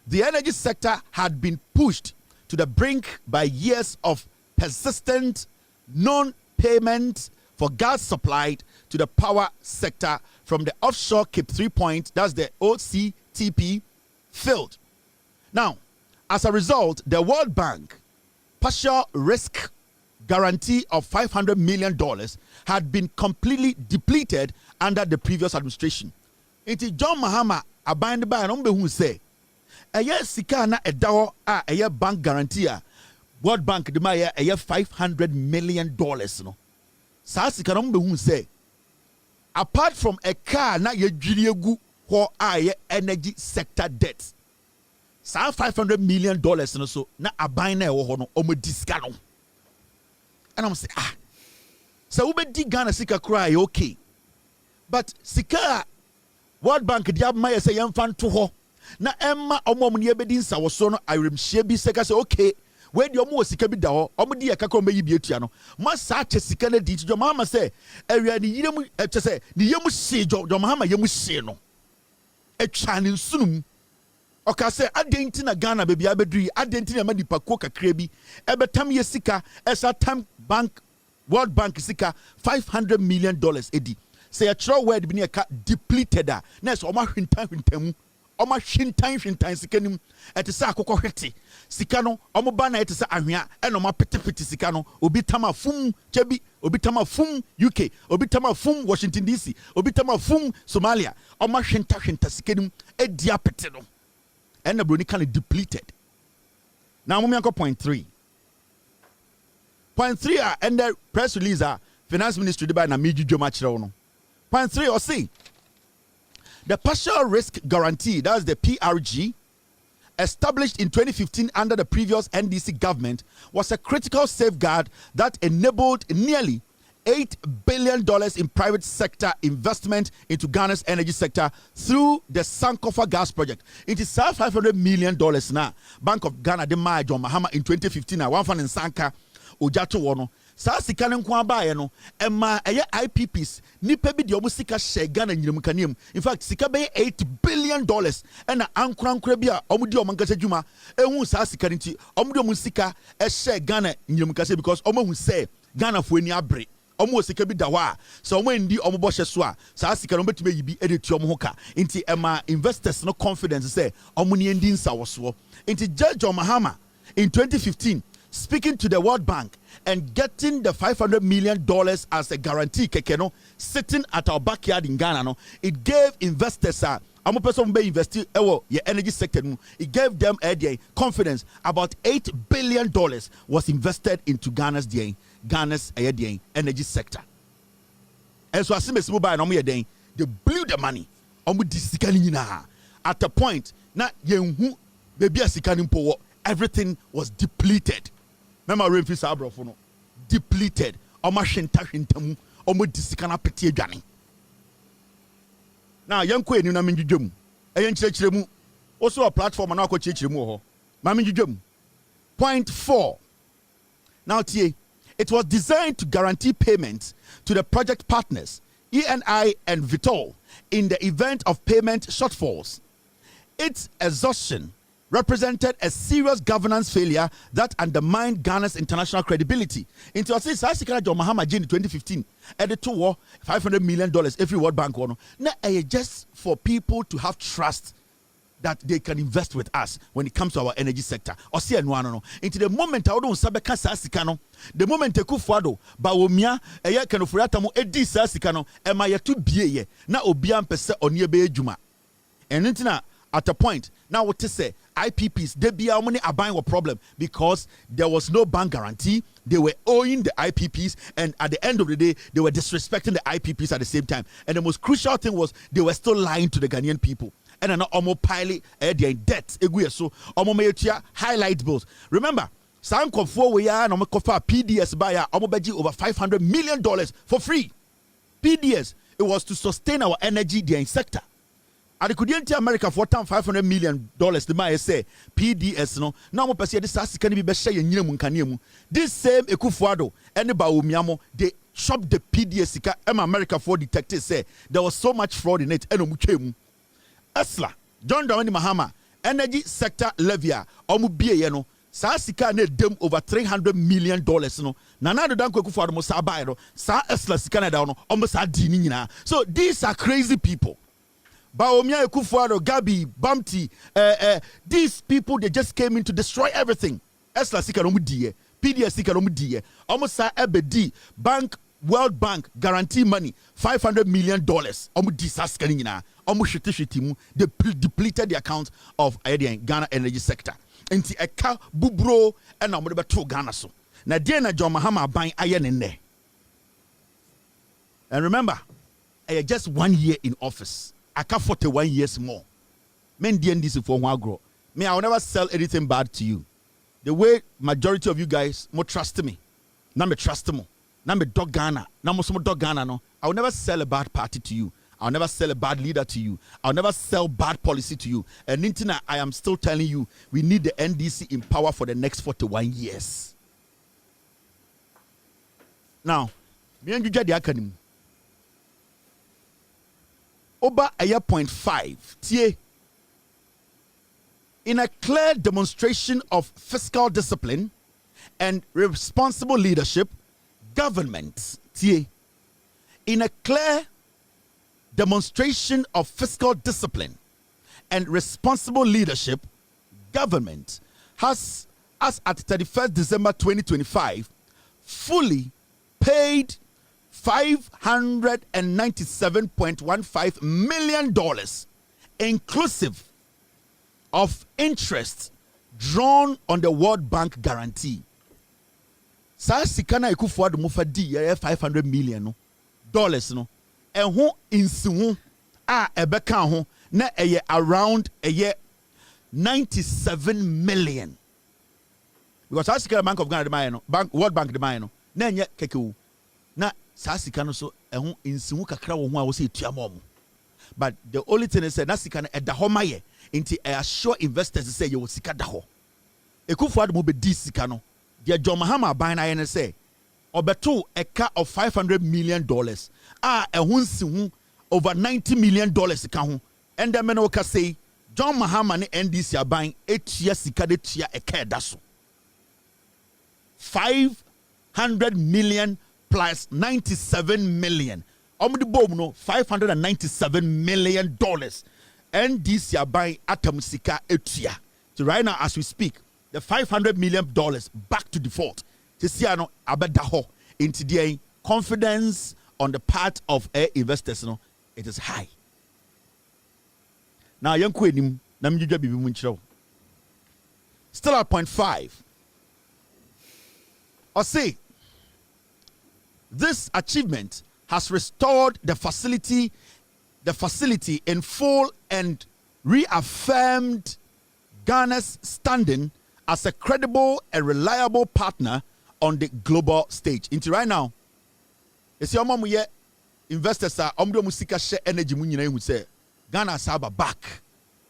the energy sector had been pushed to the brink by years of persistent non-payment for gas supplied to the power sector from the offshore Cape 3 Point, that's the OCTP failed. Now, as a result, the World Bank partial risk guarantee of $500 million had been completely depleted under the previous administration. It is John Mahama abandoned by an who say, a year sika na edawo a year bank guarantee World Bank de maya a year $500 million no. Sa sika no who say, apart from a car na ye jiriegu for aye energy sector debt. Sa $500 million no so na aban na ewo ho no omo diska no. And I'm say so we di Ghana sika cry okay. But sika World Bank di abma say yemfa to ho na emma omo ne yebedi nsa wo so no iremhye bi sika say okay. We di omo sika bi da ho omo di ekaka omo yi bi etua no. Ma sa che sika na di to Mama say awia ni yiremu che say ni yemu hye jo Mama yemu hye no. Etwa ne sunum oka say adenti na Ghana baby abedri adenti na madipa ko kakra bi ebetam ye sika esa tam bank World Bank sika $500 million edi say a true word bi ne ka depleted a na so oma hwintan oma hwintan sika nim etese akokɔ hwete sika no omo ba na etese ahwea e no ma petepete sika no obi tama fum chebi obi tama fum UK obi tama fum Washington DC obi tama fum Somalia oma hwinta sika nim edi apete no and the brony kind of depleted. Now we go point 3. Point 3 and the press release finance ministry by na meji jomachiro no. Point 3 or see the partial risk guarantee, that's the PRG, established in 2015 under the previous NDC government, was a critical safeguard that enabled nearly $8 billion in private sector investment into Ghana's energy sector through the Sankofa gas project. It is $500 million now. Bank of Ghana de Maya John Mahama in 2015 one fan in Sanka Ojato wono. Sa sika nkwa ba no emma eye IPPs nipa bi de omo sika share Ghana nyirem kanem. In fact sika be $8 billion na ankorankora bi a omo di omo nkasa dwuma ehun sa sika nti omo di omo sika share Ghana nyirem kasa because omo hu say Ghana fo ani abre omo sika bi da wa so omo ndi omo bo hye so a sa sika no betime yibi edeti omo hoka nti emma investors no confidence say omo ne ndi nsa wo so nti Judge Mahama in 2015 speaking to the World Bank and getting the $500 million as a guarantee keke sitting at our backyard in Ghana no, it gave investors amo person be invest your energy sector it gave them a confidence about $8 billion was invested into Ghana's energy sector. And so as mobile no more den, they blew the money. Omo di sika ni nyina. At a point, na yenhu baby sika ni mpo, everything was depleted. Remember Renfrew Sabrofo no, depleted. Omo hwenta mu, omo di sika na pete adwane. Now yanko enu na menjudwem. Eyen kirekire mu. Also a platform na akọ kirekire mu ho. Ma menjudwem. Point 4. Now tie, it was designed to guarantee payments to the project partners, ENI and Vitol, in the event of payment shortfalls. Its exhaustion represented a serious governance failure that undermined Ghana's international credibility. Into a sense, Sasikana John Mahama in 2015, added to war $500 million every World Bank one. Now, just for people to have trust that they can invest with us when it comes to our energy sector. Or see no. Into the moment I don't sabeka Sasikano, the moment Kufuor Bawumia, a year can offeratamu edi Sasikano, am I to be na obiam pese oniebe juma. And intina at a point, now what to say, IPPs, they be how many are buying a problem because there was no bank guarantee. They were owing the IPPs, and at the end of the day, they were disrespecting the IPPs at the same time. And the most crucial thing was they were still lying to the Ghanaian people. And an almost pilot their debt. So almost highlight bills. Remember, some Kufuor we are no PDS buyer almost over $500 million for free. PDS, it was to sustain our energy sector. And the couldn't America for $500 million. The man say PDS no. Now mo pese this as can be share nyina mu kanemu. This same Kufuor and Bawumia they shop the PDS sika America for detectives say there was so much fraud in it. Esla, John Dramani Mahama, energy sector levia, omu biye no, sa sika ne dem over $300 million no. Nana do danko Kufuor mo sa bae no, sa Esla sika na da no, omu sa di ni nyina. So these are crazy people. Baomia Kufuor, Gabi, Bamti, these people they just came in to destroy everything. Esla sika no mu die, PDS sika no mu die. Omu sa ebedi bank World Bank guarantee money $500 million. Omu di sa sika ni nyina. They depleted the account of Ghana energy sector. Inti eka bubro and na mo to Ghana so. Na dia na John Mahama ban aye ne ne. And remember, just 1 year in office. Aka 41 years more. Men DNDC for one grow. Me, I will never sell anything bad to you. The way majority of you guys more trust me. Na me trust mo. Na me dog Ghana. Na mo some dog Ghana no. I will never sell a bad party to you. I'll never sell a bad leader to you. I'll never sell bad policy to you. And Nintina, I am still telling you, we need the NDC in power for the next 41 years. Now, me and you the academy. Oba aya 0.5. Tie. In a clear demonstration of fiscal discipline and responsible leadership, government, tie. In a clear demonstration of fiscal discipline and responsible leadership, government has, as at 31st December 2025, fully paid $597.15 million, inclusive of interest drawn on the World Bank guarantee. Sa sikana Kufuor mufadi $500 million no. And who insu ebeka ho na around $97 million. Because African Bank of Ghana the man no, World Bank the man no, na enye kekewu. Na sasika no so ehun insu kakra wo ho a wo se tuamom. But the only thing is na sika no eda ho maye nti assure investors say you sika da ho. Ekufuor mo be di sika no. The John Mahama ban na yen say obeto eka of $500 million. Ehun over $90 million sika ho. And the men will say John Mahama ne NDC are buying 8 years sika de tia eka da so. $500 million plus $97 million. Omdi bom no $597 million. NDC are buying atom sika etia. So right now as we speak, the $500 million back to default. To see no abeda into the confidence on the part of investors, no, it is high. Now, young queen, still at 0.5. Or say, this achievement has restored the facility in full and reaffirmed Ghana's standing as a credible and reliable partner on the global stage. Into right now, you see, investors are musika share energy who say Ghana has back.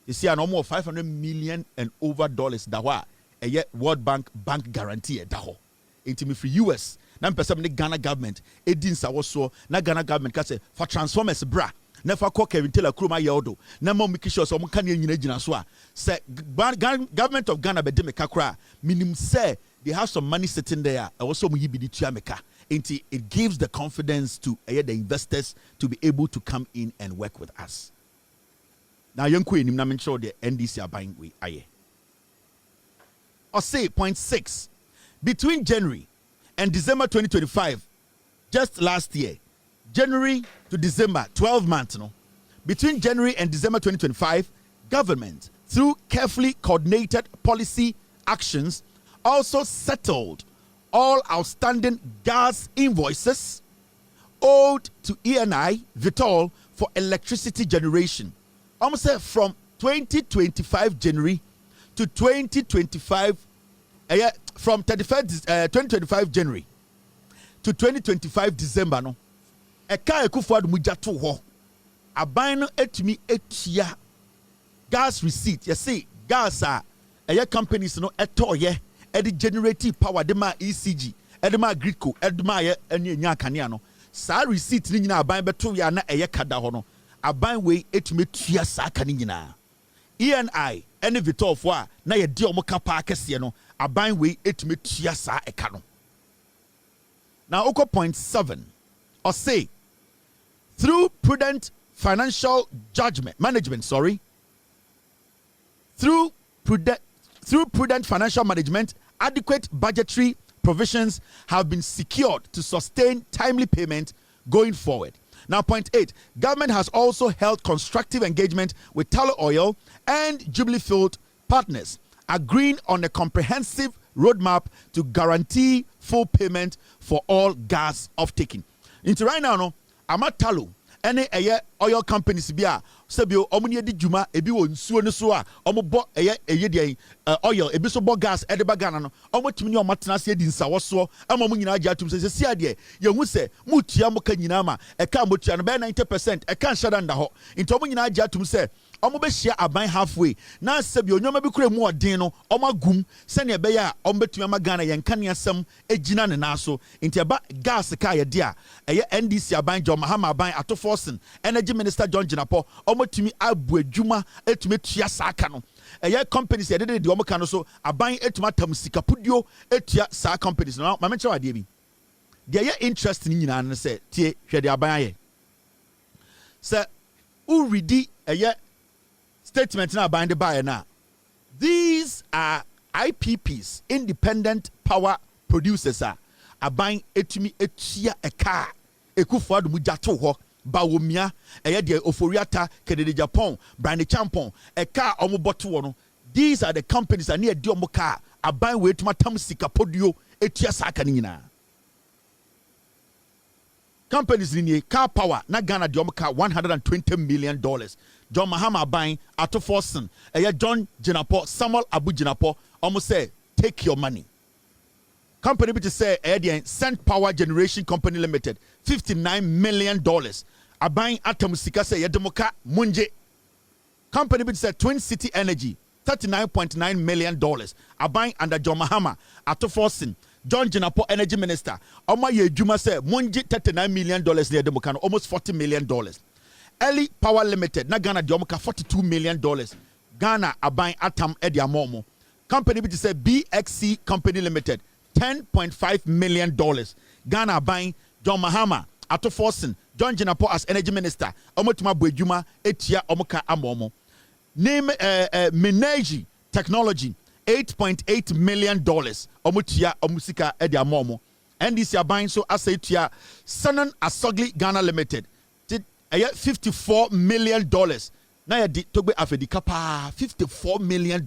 You see, an almost $500 million and over that a World Bank guarantee daho. Into me for US. Now, person the Ghana government, edin sawoso na Ghana government ka say for transformers bra. Never call Kevin Taylor Kruma Yodo. No more make sure some can you so say government of Ghana bedeme kakra. Minim say they have some money sitting there. Also mu yibi di tuameka. It gives the confidence to the investors to be able to come in and work with us. Now young queen na make sure the NDC are buying we aye. Or say point 6 between January and December 2025, just last year, January to December, 12 months, between January and December 2025, government, through carefully coordinated policy actions, also settled all outstanding gas invoices owed to ENI Vitol for electricity generation. Almost from 2025 January to 2025, from 2025 January to 2025 December, no. Eka Kufuor mujato ho. Aban no etumi etia gas receipt. You see, gas companies no etoye e generate power de ma ECG, e de ma Gridco, e de ma enya kanea no. Sa receipt ni nyina aban beto ya na kada ho no. Aban we etumi tua sa kan nyina. ENI ene Vitol fo a na ye de omo ka pa akese no. Aban we etumi tua sa eka no. Now oko point 7 or say through prudent financial management, through prudent financial management, adequate budgetary provisions have been secured to sustain timely payment going forward. Now, point 8, government has also held constructive engagement with Tullow Oil and Jubilee Field partners, agreeing on a comprehensive roadmap to guarantee full payment for all gas off-taking. Into right now, no, ama Tullow any oil companies bia sebio omunye di juma ebi wo nsuo ne so a omobo oil ebi so bo gas edeba Ghana no omotimi ne omatena se di nsawo so ama mu nyina agya atum se ade ye hu se mutua mo ka nyina ma eka motua no be 90% eka nshada nda ho nti omu nyina agya atum se omo be hia aban halfway na sebio nyoma bi kure mu odin no omagum se ne be ya ombetumi ama Ghana ye nka ne asem egina ne na so nti eba gas ka ye de a NDC aban John Mahama aban Atoforsen Energy Minister John Jinapo omotumi abu adwuma etumi tua saaka no companies ye de omo ka no so aban etuma tam sikapudio etua saa companies no ma menche wade bi de ye interest ni nyina no se tie hwede aban aye se u ready statement na aban de buy na these are IPPs, independent power producers aban etumi etua eka Kufuor mu jato ho bawomia de oforiata kedede Japan brand champon eka omoboto wo no. These are the companies that near di omoka aban we tuma tam sika podio etua saka ni nyina. Companies ni car power na Ghana di omoka $120 million. John Mahama aban Atoforsen John Jinapo Samuel Abu Jinapo almost say take your money. Company which say Send Power Generation Company Limited $59 million. Aban Atamusika say Yedemoka Munje. Company which say Twin City Energy $39.9 million. Aban under John Mahama Atoforsen John Jinapo Energy Minister. Oma ye Juma say Munje $39 million near Demoka, almost $40 million. Early Power Limited na Ghana Diomoka $42 million. Ghana Aban Atam Ediamomo. Company which say BXC Company Limited $10.5 million. Ghana buying John Mahama Atoforsen John Jinapo as Energy Minister. Omotuma Bwejuma etia omoka amomo. Name Menaji Technology $8.8 million. Omutia omusika edia momo. NDC are buying so as etia Sanan Asogli Ghana Limited. $54 million. Na ya di togbe afedi kapa $54 million.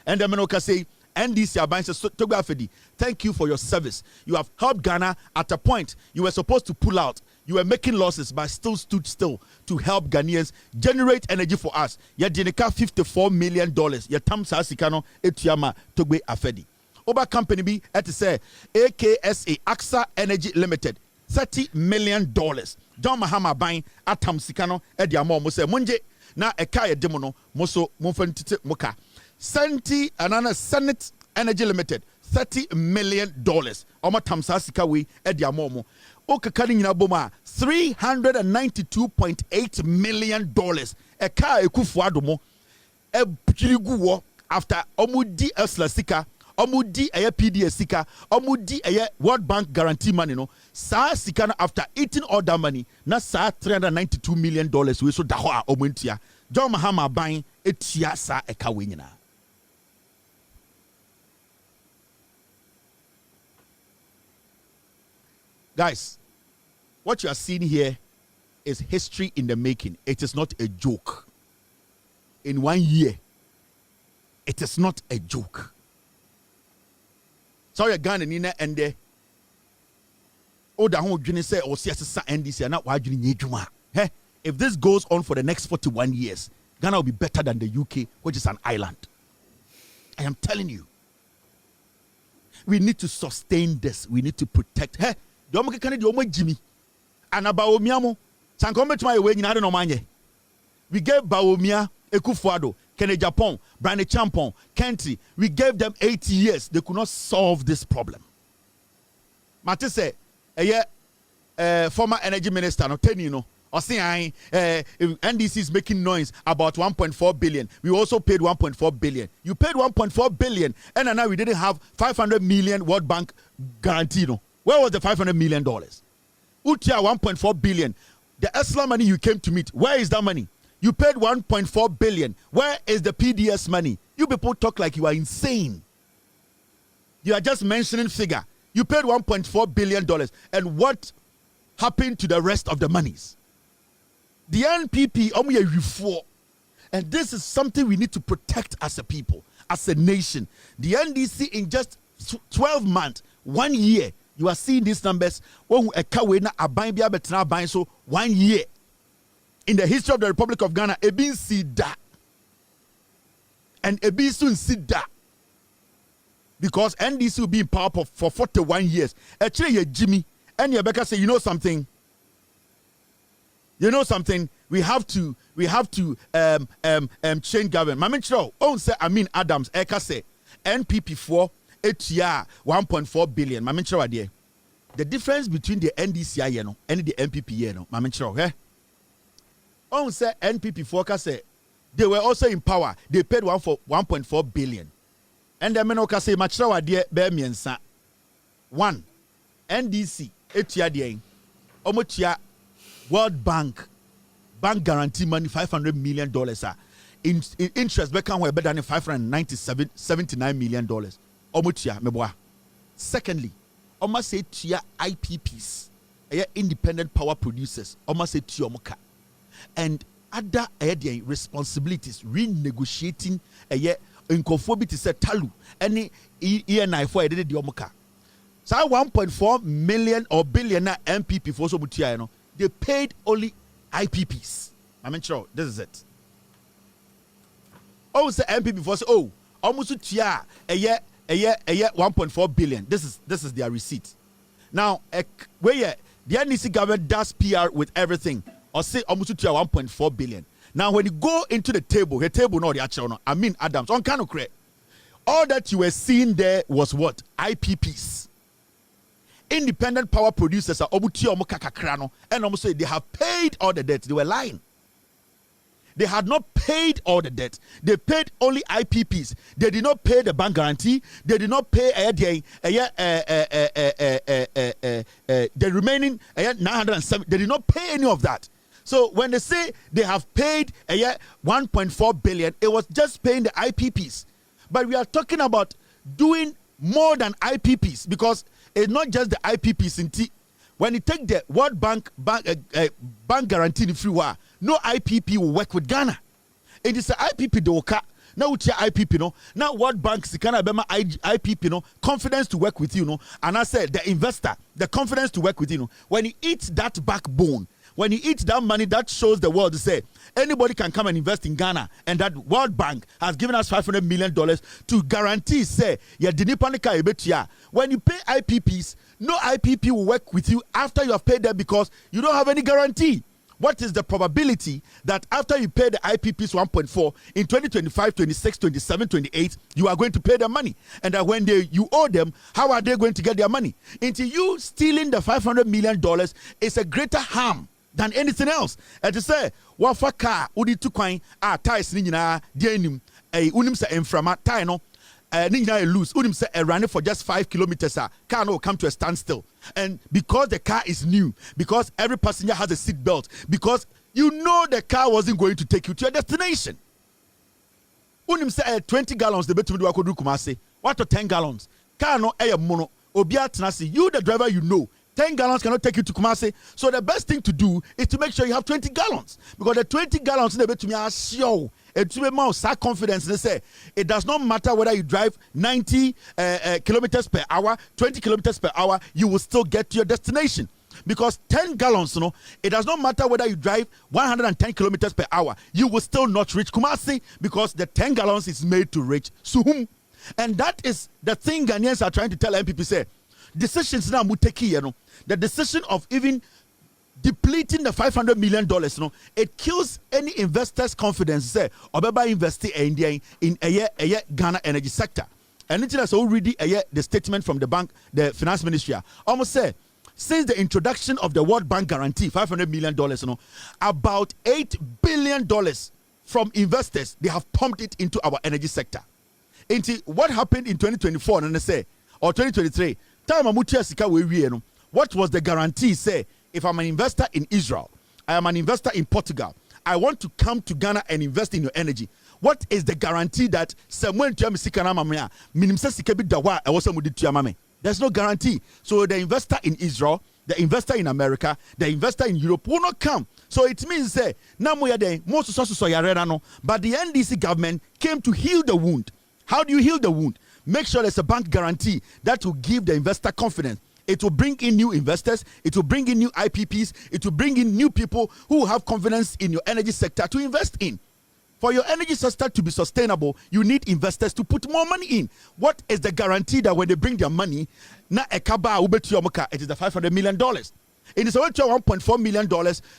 And the menoka say NDC Aban says togbe afedi, thank you for your service. You have helped Ghana at a point you were supposed to pull out. You were making losses, but still stood still to help Ghanaians generate energy for us. You did $54 million. You tam sa sikano etuyama togbe afedi. Oba company be at say AKSA AXA Energy Limited $30 million. John Mahama buying atam sikano ediamo mo say munje na eka demono moso mufentite muka. Senate Energy Limited $30 million. Oma tamsa sikawe ediamo. Okakani nyina boma $392.8 million. Eka Kufuor mo epiriguwo after omudi Esla sika, omudi aya PDS sika, omudi aya World Bank guarantee money no. Sa sika no after eating all that money na sa $392 million we so daho a omuntia. John Mahama buying etia sa eka we nyina. Guys, what you are seeing here is history in the making. It is not a joke. In 1 year, it is not a joke. Sorry, Ghana Nina and the Oda Hon Juni say or CSS NDC are not why you Hey, if this goes on for the next 41 years, Ghana will be better than the UK, which is an island. I am telling you. We need to sustain this. We need to protect. Hey, the Omo Kekane, the Omo Jimmy. And about Omiamo, Sankombe to my way in Adenomanye. We gave Baomia, Kufuor, Kene Japan, Brane Champon, Kenti. We gave them 80 years. They could not solve this problem. Mate say, former energy minister, no, you know, or saying NDC is making noise about 1.4 billion. We also paid 1.4 billion. You paid 1.4 billion, and now we didn't have 500 million World Bank guarantee. No, where was the $500 million? Utia 1.4 billion. The Esla money you came to meet, where is that money? You paid 1.4 billion. Where is the PDS money? You people talk like you are insane. You are just mentioning figure. You paid $1.4 billion. And what happened to the rest of the monies? The NPP, and this is something we need to protect as a people, as a nation. The NDC in just 12 months, 1 year, you are seeing these numbers. So 1 year. In the history of the Republic of Ghana, Ebin Sida. And Ebin soon Sida. Because NDC will be in power for 41 years. Actually, Jimmy and Rebecca say, you know something? You know something? We have to change government. Mamenchro, say Adams, Eka say NPP 4 8 1.4 billion. Mamenchro idea. The difference between the NDC and the NPP Mamenchro, eh? Say NPP 4 say they were also in power. They paid 1.4 billion. And the men say Machro idea bear miensa. 1 NDC 8 year Omotia World Bank guarantee money $500 million. In interest, become better than $579 million. Omotia meboa. Secondly, almost say tia IPPs, independent power producers. Almost say tia omoka, and other responsibilities renegotiating in conformity say talu any ENI for the omoka. So 1.4 million or billion MPP for so mutia they paid only IPPs. I'm sure this is it. Oh, say MPP for almost tia a year 1.4 billion. This is their receipt. Now, where the NDC government does PR with everything, or say almost tia 1.4 billion. Now, when you go into the table no the actual Adams on kind of create. All that you were seeing there was what? IPPs. Independent power producers are and almost say they have paid all the debt. They were lying. They had not paid all the debt. They paid only IPPs. They did not pay the bank guarantee. They did not pay the remaining 907. They did not pay any of that. So when they say they have paid 1.4 billion, it was just paying the IPPs. But we are talking about doing more than IPPs because it's not just the IPPs in T. When you take the World Bank guarantee in free war, no IPP will work with Ghana. It is the IPP they will cut. Now with your IPP, no. Now World Bank sikana bema IPP, no, confidence to work with you, no. And I said the investor, the confidence to work with you, no. When you eat that backbone, when you eat that money, that shows the world to say anybody can come and invest in Ghana, and that World Bank has given us $500 million to guarantee, say, when you pay IPPs, no IPP will work with you after you have paid them because you don't have any guarantee. What is the probability that after you pay the IPPs 1.4 in 2025, 26, 27, 28, you are going to pay them money? And that when you owe them, how are they going to get their money? Into you stealing the $500 million is a greater harm than anything else. And to say, what for car, udi to coin, ties nina, denim, unim sa inframa, tie no, nina loose, unim sa running for just 5 kilometers, car no come to a standstill. And because the car is new, because every passenger has a seat belt, because you know the car wasn't going to take you to your destination. Unim sa 20 gallons, the betu do akodu kumase. What to 10 gallons? Car no mono, obia tenasi, you the driver, you know. 10 gallons cannot take you to Kumasi. So the best thing to do is to make sure you have 20 gallons. Because the 20 gallons in the bit to me are sure. And to be more confidence, they say it does not matter whether you drive 90 kilometers per hour, 20 kilometers per hour, you will still get to your destination. Because 10 gallons, you know, it does not matter whether you drive 110 kilometers per hour, you will still not reach Kumasi because the 10 gallons is made to reach Suhum. And that is the thing Ghanaians are trying to tell NPP, say, decisions now muteki, you know, the decision of even depleting the $500 million, you know, it kills any investor's confidence. Say, Obeba investing in a Ghana energy sector. And it is already the statement from the bank, the finance ministry, almost say, since the introduction of the World Bank guarantee, $500 million, you know, about $8 billion from investors, they have pumped it into our energy sector. Into what happened in 2024, and they say, or 2023, what was the guarantee? Say, if I'm an investor in Israel, I am an investor in Portugal, I want to come to Ghana and invest in your energy. What is the guarantee that there's no guarantee? So the investor in Israel, the investor in America, the investor in Europe will not come. So it means that but the NDC government came to heal the wound. How do you heal the wound? Make sure there's a bank guarantee that will give the investor confidence. It will bring in new investors. It will bring in new IPPs. It will bring in new people who have confidence in your energy sector to invest in. For your energy sector to be sustainable, you need investors to put more money in. What is the guarantee that when they bring their money, it is the $500 million? It is only $1.4 million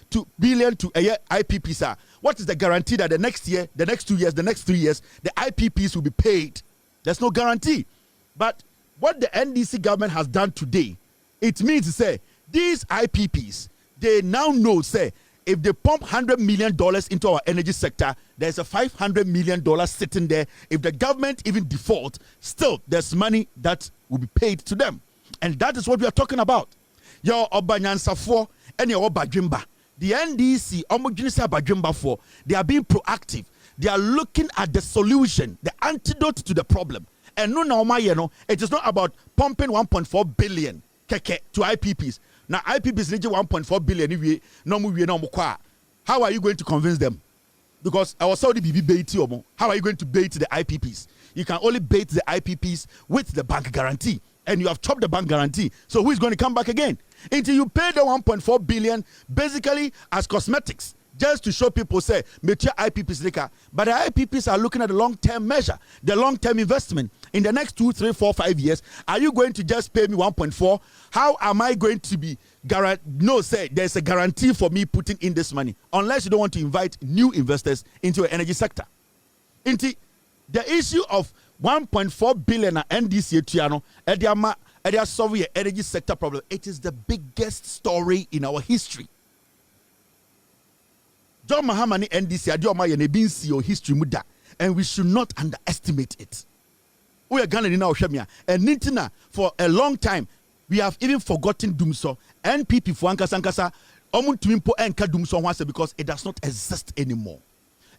to billion to IPPs. What is the guarantee that the next year, the next 2 years, the next 3 years, the IPPs will be paid? There's no guarantee. But what the NDC government has done today, it means to say these IPPs, they now know, say, if they pump $100 million into our energy sector, there's a $500 million sitting there. If the government even default, still there's money that will be paid to them. And that is what we are talking about. Your Obanyansafo and your Obajimba. The NDC, they are being proactive. They are looking at the solution, the antidote to the problem. And no, it is not about pumping 1.4 billion to IPPs. Now IPPs need 1.4 billion. How are you going to convince them? Because our Saudi BB bait you. How are you going to bait the IPPs? You can only bait the IPPs with the bank guarantee. And you have chopped the bank guarantee. So who is going to come back again? Until you pay the 1.4 billion basically as cosmetics. Just to show people, say, mature IPPs liquor. But the IPPs are looking at the long-term measure, the long-term investment. In the next 2, 3, 4, 5 years, are you going to just pay me 1.4? How am I going to be no, say, there's a guarantee for me putting in this money. Unless you don't want to invite new investors into your energy sector. Into the issue of 1.4 billion NDC Tiano, Edia solve your energy sector problem. It is the biggest story in our history. John Mahamani NDC Adioma Yenebinsi your history muda, and we should not underestimate it. We are Ghana in our Shemia and Nintina for a long time. We have even forgotten Dumso NPP for Ankasankasa Omuntumimpo and Kadumso once because it does not exist anymore.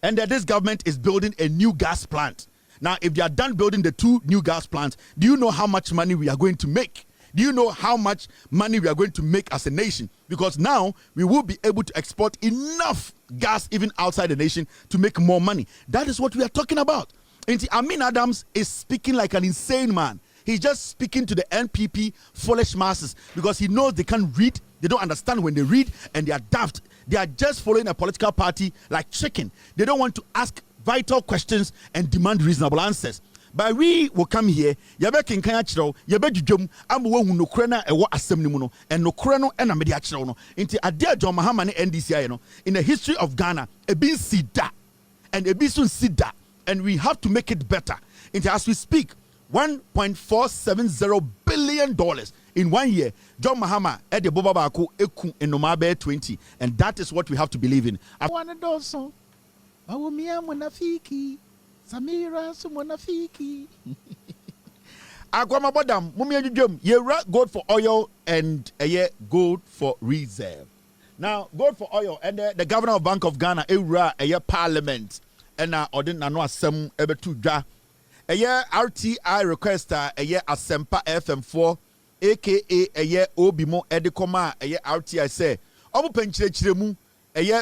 And that this government is building a new gas plant. Now, if they are done building the 2 new gas plants, do you know how much money we are going to make? Do you know how much money we are going to make as a nation? Because now we will be able to export enough gas even outside the nation to make more money. That is what we are talking about. Amin Adams is speaking like an insane man. He's just speaking to the NPP foolish masses because he knows they can't read, they don't understand when they read, and they are daft. They are just following a political party like chicken. They don't want to ask vital questions and demand reasonable answers. But we will come here, yabe kinkan achiro, yabe djudwom, amwo hu nokure na ewo asem ni mu no, and nokure no na mede achiro no. Inti ade John Mahama ne NDC no, in the history of Ghana, ebi sida and ebi sun sida, and we have to make it better. Inti as we speak, $1.470 billion in 1 year. John Mahama at the Boba Baku Eku in Nomabe 20, and that is what we have to believe in. I want to do so. Awumia munafiki. Samira sumonafiki. Agwama bodam mumia jujum yera gold for oil and gold for reserve. Now gold for oil and the governor of Bank of Ghana era parliament and odin nano asem ebetu dwa RTI requester Asempa FM4 aka Obimo edikoma RTI say omu penchire mu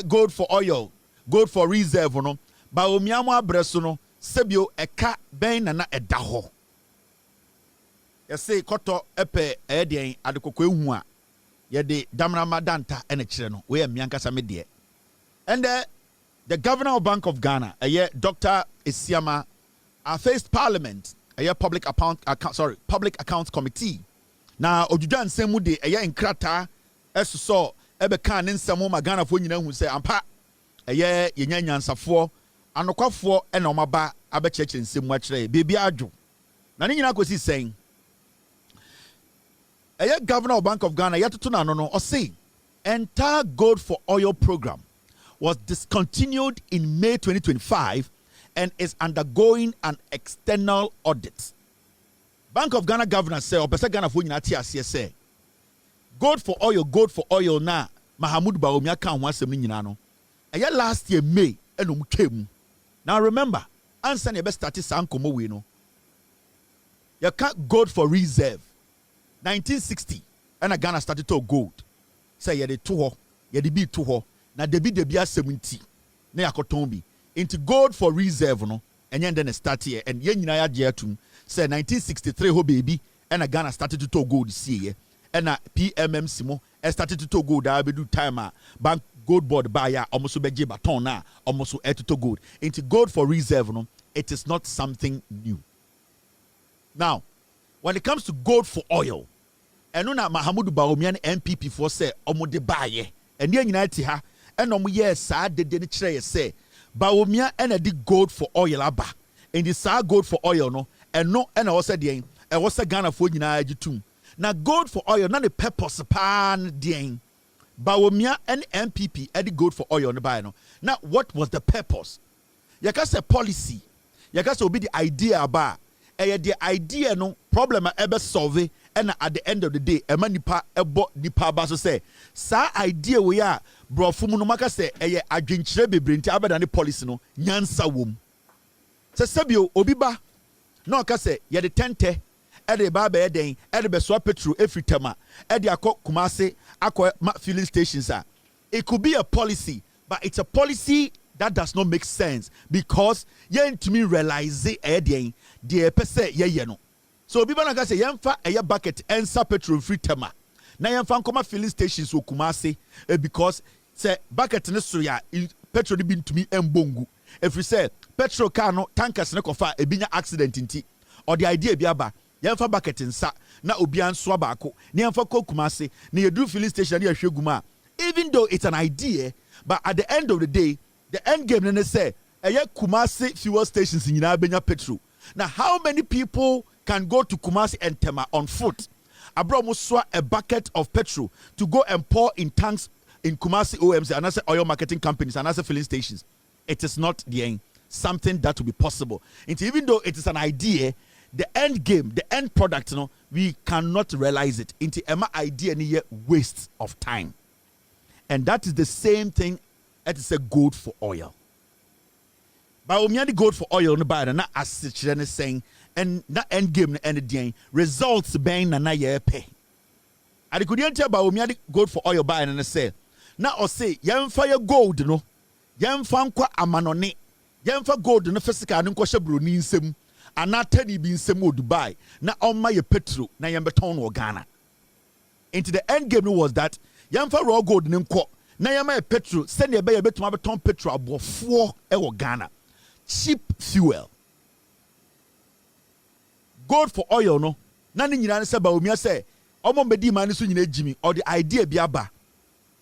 gold for oil, gold for reserve no ba omiamu abreso no sebio eka ben na edaho yese koto epe edien adekoko ehu a yede damna madanta ene kire no we amiankasa medie. And the governor of Bank of Ghana Dr. Isiama faced parliament public accounts committee na ojuja nsemu de enkrata esoso ebeka ne nsemu ma Ghana fo nyina hu se ampa yenya nyansafo anokwafo ena omaba abecheche nsemu akire bebi adwo na ne nyina kosi sen governor of Bank of Ghana yatoto na no o say entire gold for oil program was discontinued in May 2025 and is undergoing an external audit. Bank of Ghana governor say opese Ghana fo nyina tiase say gold for oil na Mahamud Bawumia kan ho asem nyina no last year May enom twem. Now remember answer ne be start sankomo we no you can't gold for reserve 1960 and Ghana started to gold say ye de to ho ye de bi to ho na de bi asem na yakoton bi into gold for reserve no and then start here and ye nyina ya atum say 1963 ho baby and Ghana started to gold see here and PMMC mo started to gold da be do time bank gold board buyer almost beje baton na almost to gold into gold for reserve no it is not something new. Now when it comes to gold for oil eno na Mahamudu Bawumia NPP for say omo de buy and ye nyina ti ha and omo ye sa de ne kire ye say Bawumia ena di gold for oil aba and the sa gold for oil no eno ena wo say den e wo say Ghana fo nyina agitum na gold for oil na the purpose pan den Bawumia and NPP edi gold for oil no buy no. Now what was the purpose? Yaka say policy yaka say obi the idea about the idea no problem ebe solve and at the end of the day ema nipa ebo nipa ba so say sa idea we ya brofo mu no maka say adwenkyere bebre nti abeda ne policy no nyansa wom se sebio obi ba na oka say ye de tente ede ba ba eden ede be so petrol efritama ede akọ Kumasi akọ filling stations a it could be a policy but it's a policy that does not make sense because ye to me realize the pese ye no. So people na say yemfa bucket ensa petrol free tema. Na yemfa nkoma filling stations wo Kumasi because say bucket ne so ya petrol bi ntumi embongu. If you say petrol car no tankers ne kofa ebinya accident nti or the idea bi aba yemfa bucket nsa na obi anso abako na yemfa ko Kumasi na yedu filling station na yehweguma. Even though it's an idea but at the end of the day the end game then say Kumasi fuel stations in benya petrol. Now how many people can go to Kumasi and Tema on foot? Abronye swa a bucket of petrol to go and pour in tanks in Kumasi OMC and other oil marketing companies and other filling stations. It is not something that will be possible. And even though it is an idea, the end game, the end product, we cannot realize it. Into Emma idea ni waste of time. And that is the same thing. It is a gold for oil. But when the gold for oil no buy na as saying and na end game na end the results being na ye pay. I could tell about when the gold for oil buy and say na or say yam fire gold no yam fan kwa amanone yɛmfa gold no physical no nkɔhyɛ broni nsɛm anaa tani bi nsɛm wɔ Dubai na ɔmma yɛ petro na yɛmbɛtɔn no wɔ Ghana. Into the end game was that yɛmfa raw gold no nkɔ na yɛma yɛ petro sɛnea ɛbɛyɛ bɛtuma bɛtɔn petro aboɔfoɔ ɛwɔ Ghana. Cheap fuel. Gold for oil no na ne nyina ne sɛ Bawumia sɛ ɔmo mbɛdi man so nyina gyimi or the idea bi aba.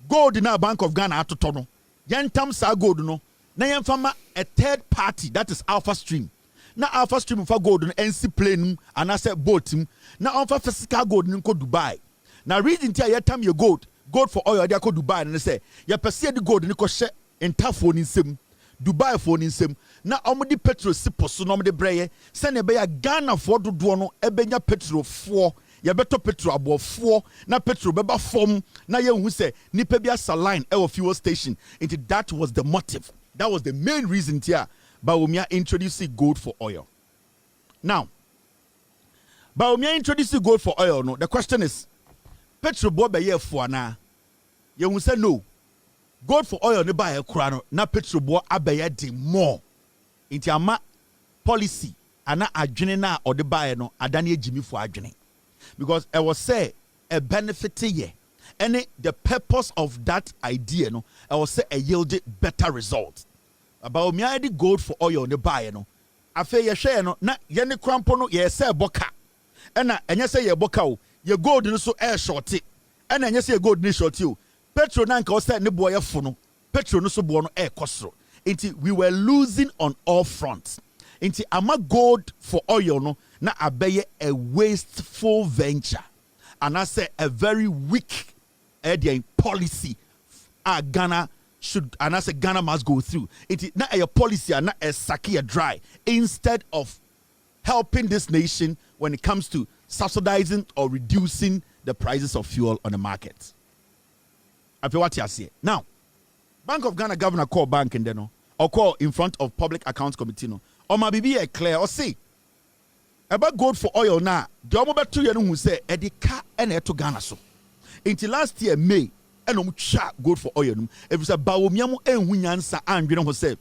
Gold na Bank of Ghana atotɔ no yɛntam saa gold no na yɛmfa ma a third party, that is Alpha Stream. Na Alpha Stream fa gold no NC plane and I said boat na ɔmfa physical gold no nkɔ Dubai. Na reason tia yɛtam yɛ gold for oil de akɔ Dubai no sɛ yɛpɛsɛ de gold no kɔhyɛ ntafo ni nsɛm Dubai for ni nsɛm na ɔmo de petrol si poso na ɔmo de brɛyɛ sɛ ɛbɛyɛ Ghana for dodoɔ no ɛbɛnya petrol foɔ yɛbɛtɔ petrol aboɔfoɔ na petrol bɛba fam na yɛhu sɛ nipa bi asa line ɛwɔ fuel station. Into that was the motive. That was the main reason tia Bawumia introducing gold for oil. Now, Bawumia introducing gold for oil. No, the question is, petrol boy be here for na. You will say no. Gold for oil ne buy a crown. Na petrol boy abeye de more. Inti ama policy ana adwene na or the buy no adani Jimmy for adwene. Because I was say a benefit ye. And the purpose of that idea no, I will say a yielded better result. About me I did gold for oil on the buy no. Afe ye share no na ye ne crampo no ye say boka. Ena enye say ye boka o. Ye gold no so air shorty. Ena enye say ye gold ni shorty o. Petro na nka o say ne boy fo no. Petro no so bo no air kosro. Inti we were losing on all fronts. Inti ama gold for oil no na abeye a wasteful venture. And I say a very weak policy Ghana should, and I say Ghana must go through. It is not a policy and not a saki dry. Instead of helping this nation when it comes to subsidizing or reducing the prices of fuel on the market. I feel what you say. Now, Bank of Ghana governor call bank and then or call in front of Public Accounts Committee no. Or maybe be clear or say about gold for oil now. The almost 2 years who say edika and to Ghana so. Until last year May, and gold for oil. If it's a Bawumia and Hunyansa and you know say,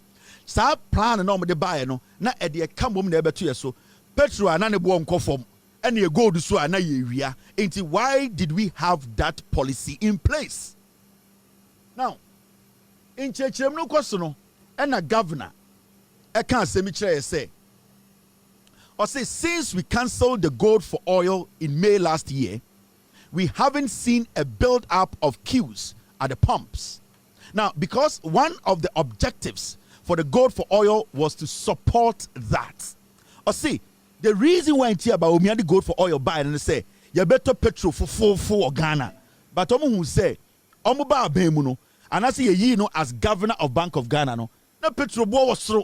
sa plan and the buy no, na at the come woman there 2 years so. Petrol and none won't conform, and you gold so and area. Until why did we have that policy in place? Now, in church, no question, and a governor, I can't say, or say, since we cancelled the gold for oil in May last year, we haven't seen a build-up of queues at the pumps. Now, because one of the objectives for the gold for oil was to support that. Or see, the reason why it's about the gold for oil buy and say, you better petrol for Ghana. But who say, Omuba Bemuno, and I say, you know, as governor of Bank of Ghana, no petrol was through.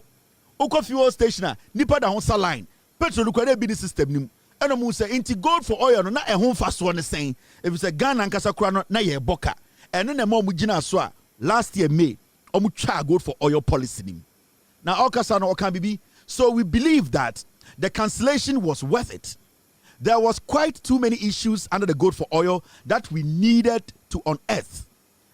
Oko fuel station, nipa da honsa line. Petrol look at the system nim. And I'm say inti gold for oil no na e home fast one saying if it's a Ghana nkasa kura no na ye boka. And then mo mugina so last year May omu twa gold for oil policy nim. Now okasa no okan bibi. So we believe that the cancellation was worth it. There was quite too many issues under the gold for oil that we needed to unearth.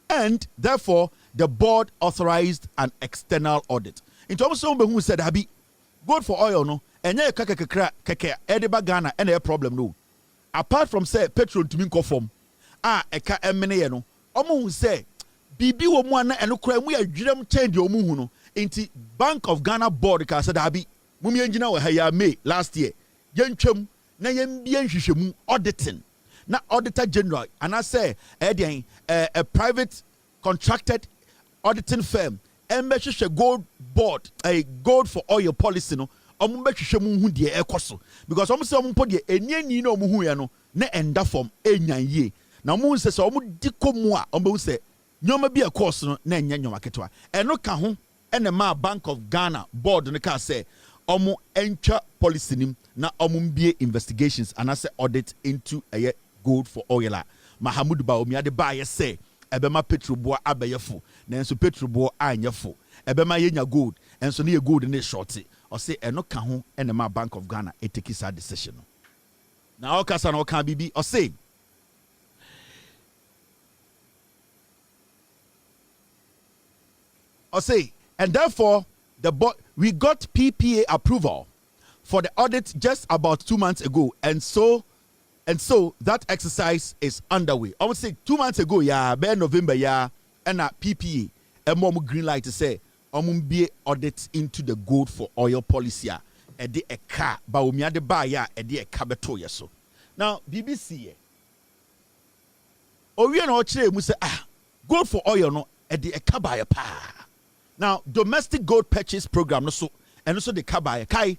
And therefore the board authorized an external audit. In terms of who said Habi gold for oil no enye keke ediba Ghana and a problem no. Apart from say petrol to mean conform eka emene no omo hu say bibi wo mu ana eno kra mu adwirem change omo hu no enti Bank of Ghana board ka said Habi mumi engina we ha ya May last year yentwam na yembia nhwehwemu auditing na auditor general and I say a private contracted auditing firm embehwehwe gold board a gold for oil policy no omo behwehwe mu hu de ekoso because omo say omo po de eniani na omo hu ya no na enda form enyan ye na omo say omo dikomu a omo say nyoma bi ekoso no na enya nyoma ketwa eno ka ho ene ma Bank of Ghana board no ka say omo entwa policy nim na omo mbie investigations and I say audit into a gold for oil a Mahamudu Bawumia de ba ye say ebema petrol boa abeyefo na enso petrol boa anyefo ebema yenya gold enso ne ye gold ne shorty or say eno ka ho ene ma Bank of Ghana e take that decision no na okasa na oka bibi or say and therefore we got PPA approval for the audit just about 2 months ago, and so that exercise is underway. I would say 2 months ago, by November, and PPA, and more green light to say, be audit into the gold for oil policy. A car, but we had the buyer a cabeto so. Now, BBC, we are not sure, we say, gold for oil, no, a car buyer pa. Now, domestic gold purchase program, no so, and also the car buyer, Kai.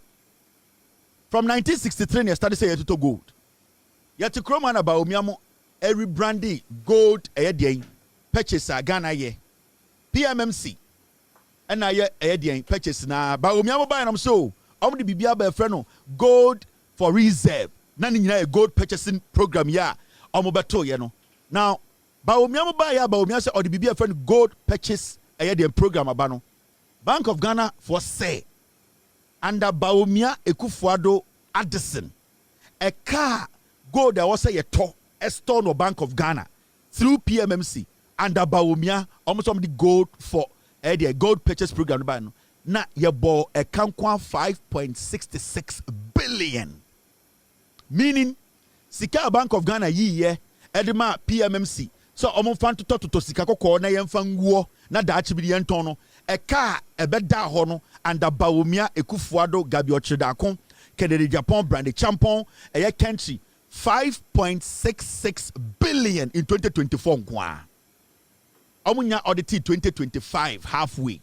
From 1963, they started saying to gold. Yet to Croman about Miamo, every brandy gold purchase Ghana ye PMMC. And I purchase na ba Miamo buy them so. The Bibia by friend gold for reserve. None a gold purchasing program ya. Omobato yeno. Now, ba Miamo buy ya ba Miasa or the Bibia friend gold purchase program abano. Bank of Ghana for say. Under Baumia Ekufuado Addison, a car gold that was a store no Bank of Ghana through PMMC under Baumia almost on the gold for a gold purchase program. Na ye bought a Kankwa 5.66 billion, meaning Sika Bank of Ghana ye edema PMMC. So fan to talk to Sika ko na yemfa nguo na da achibiri yentono a car a beda hono and the Baumia Ekufuado Gabiotredakon Kennedy Japan brandy champon a country 5.66 billion in 2024 kwa. Omunya audited 2025 halfway.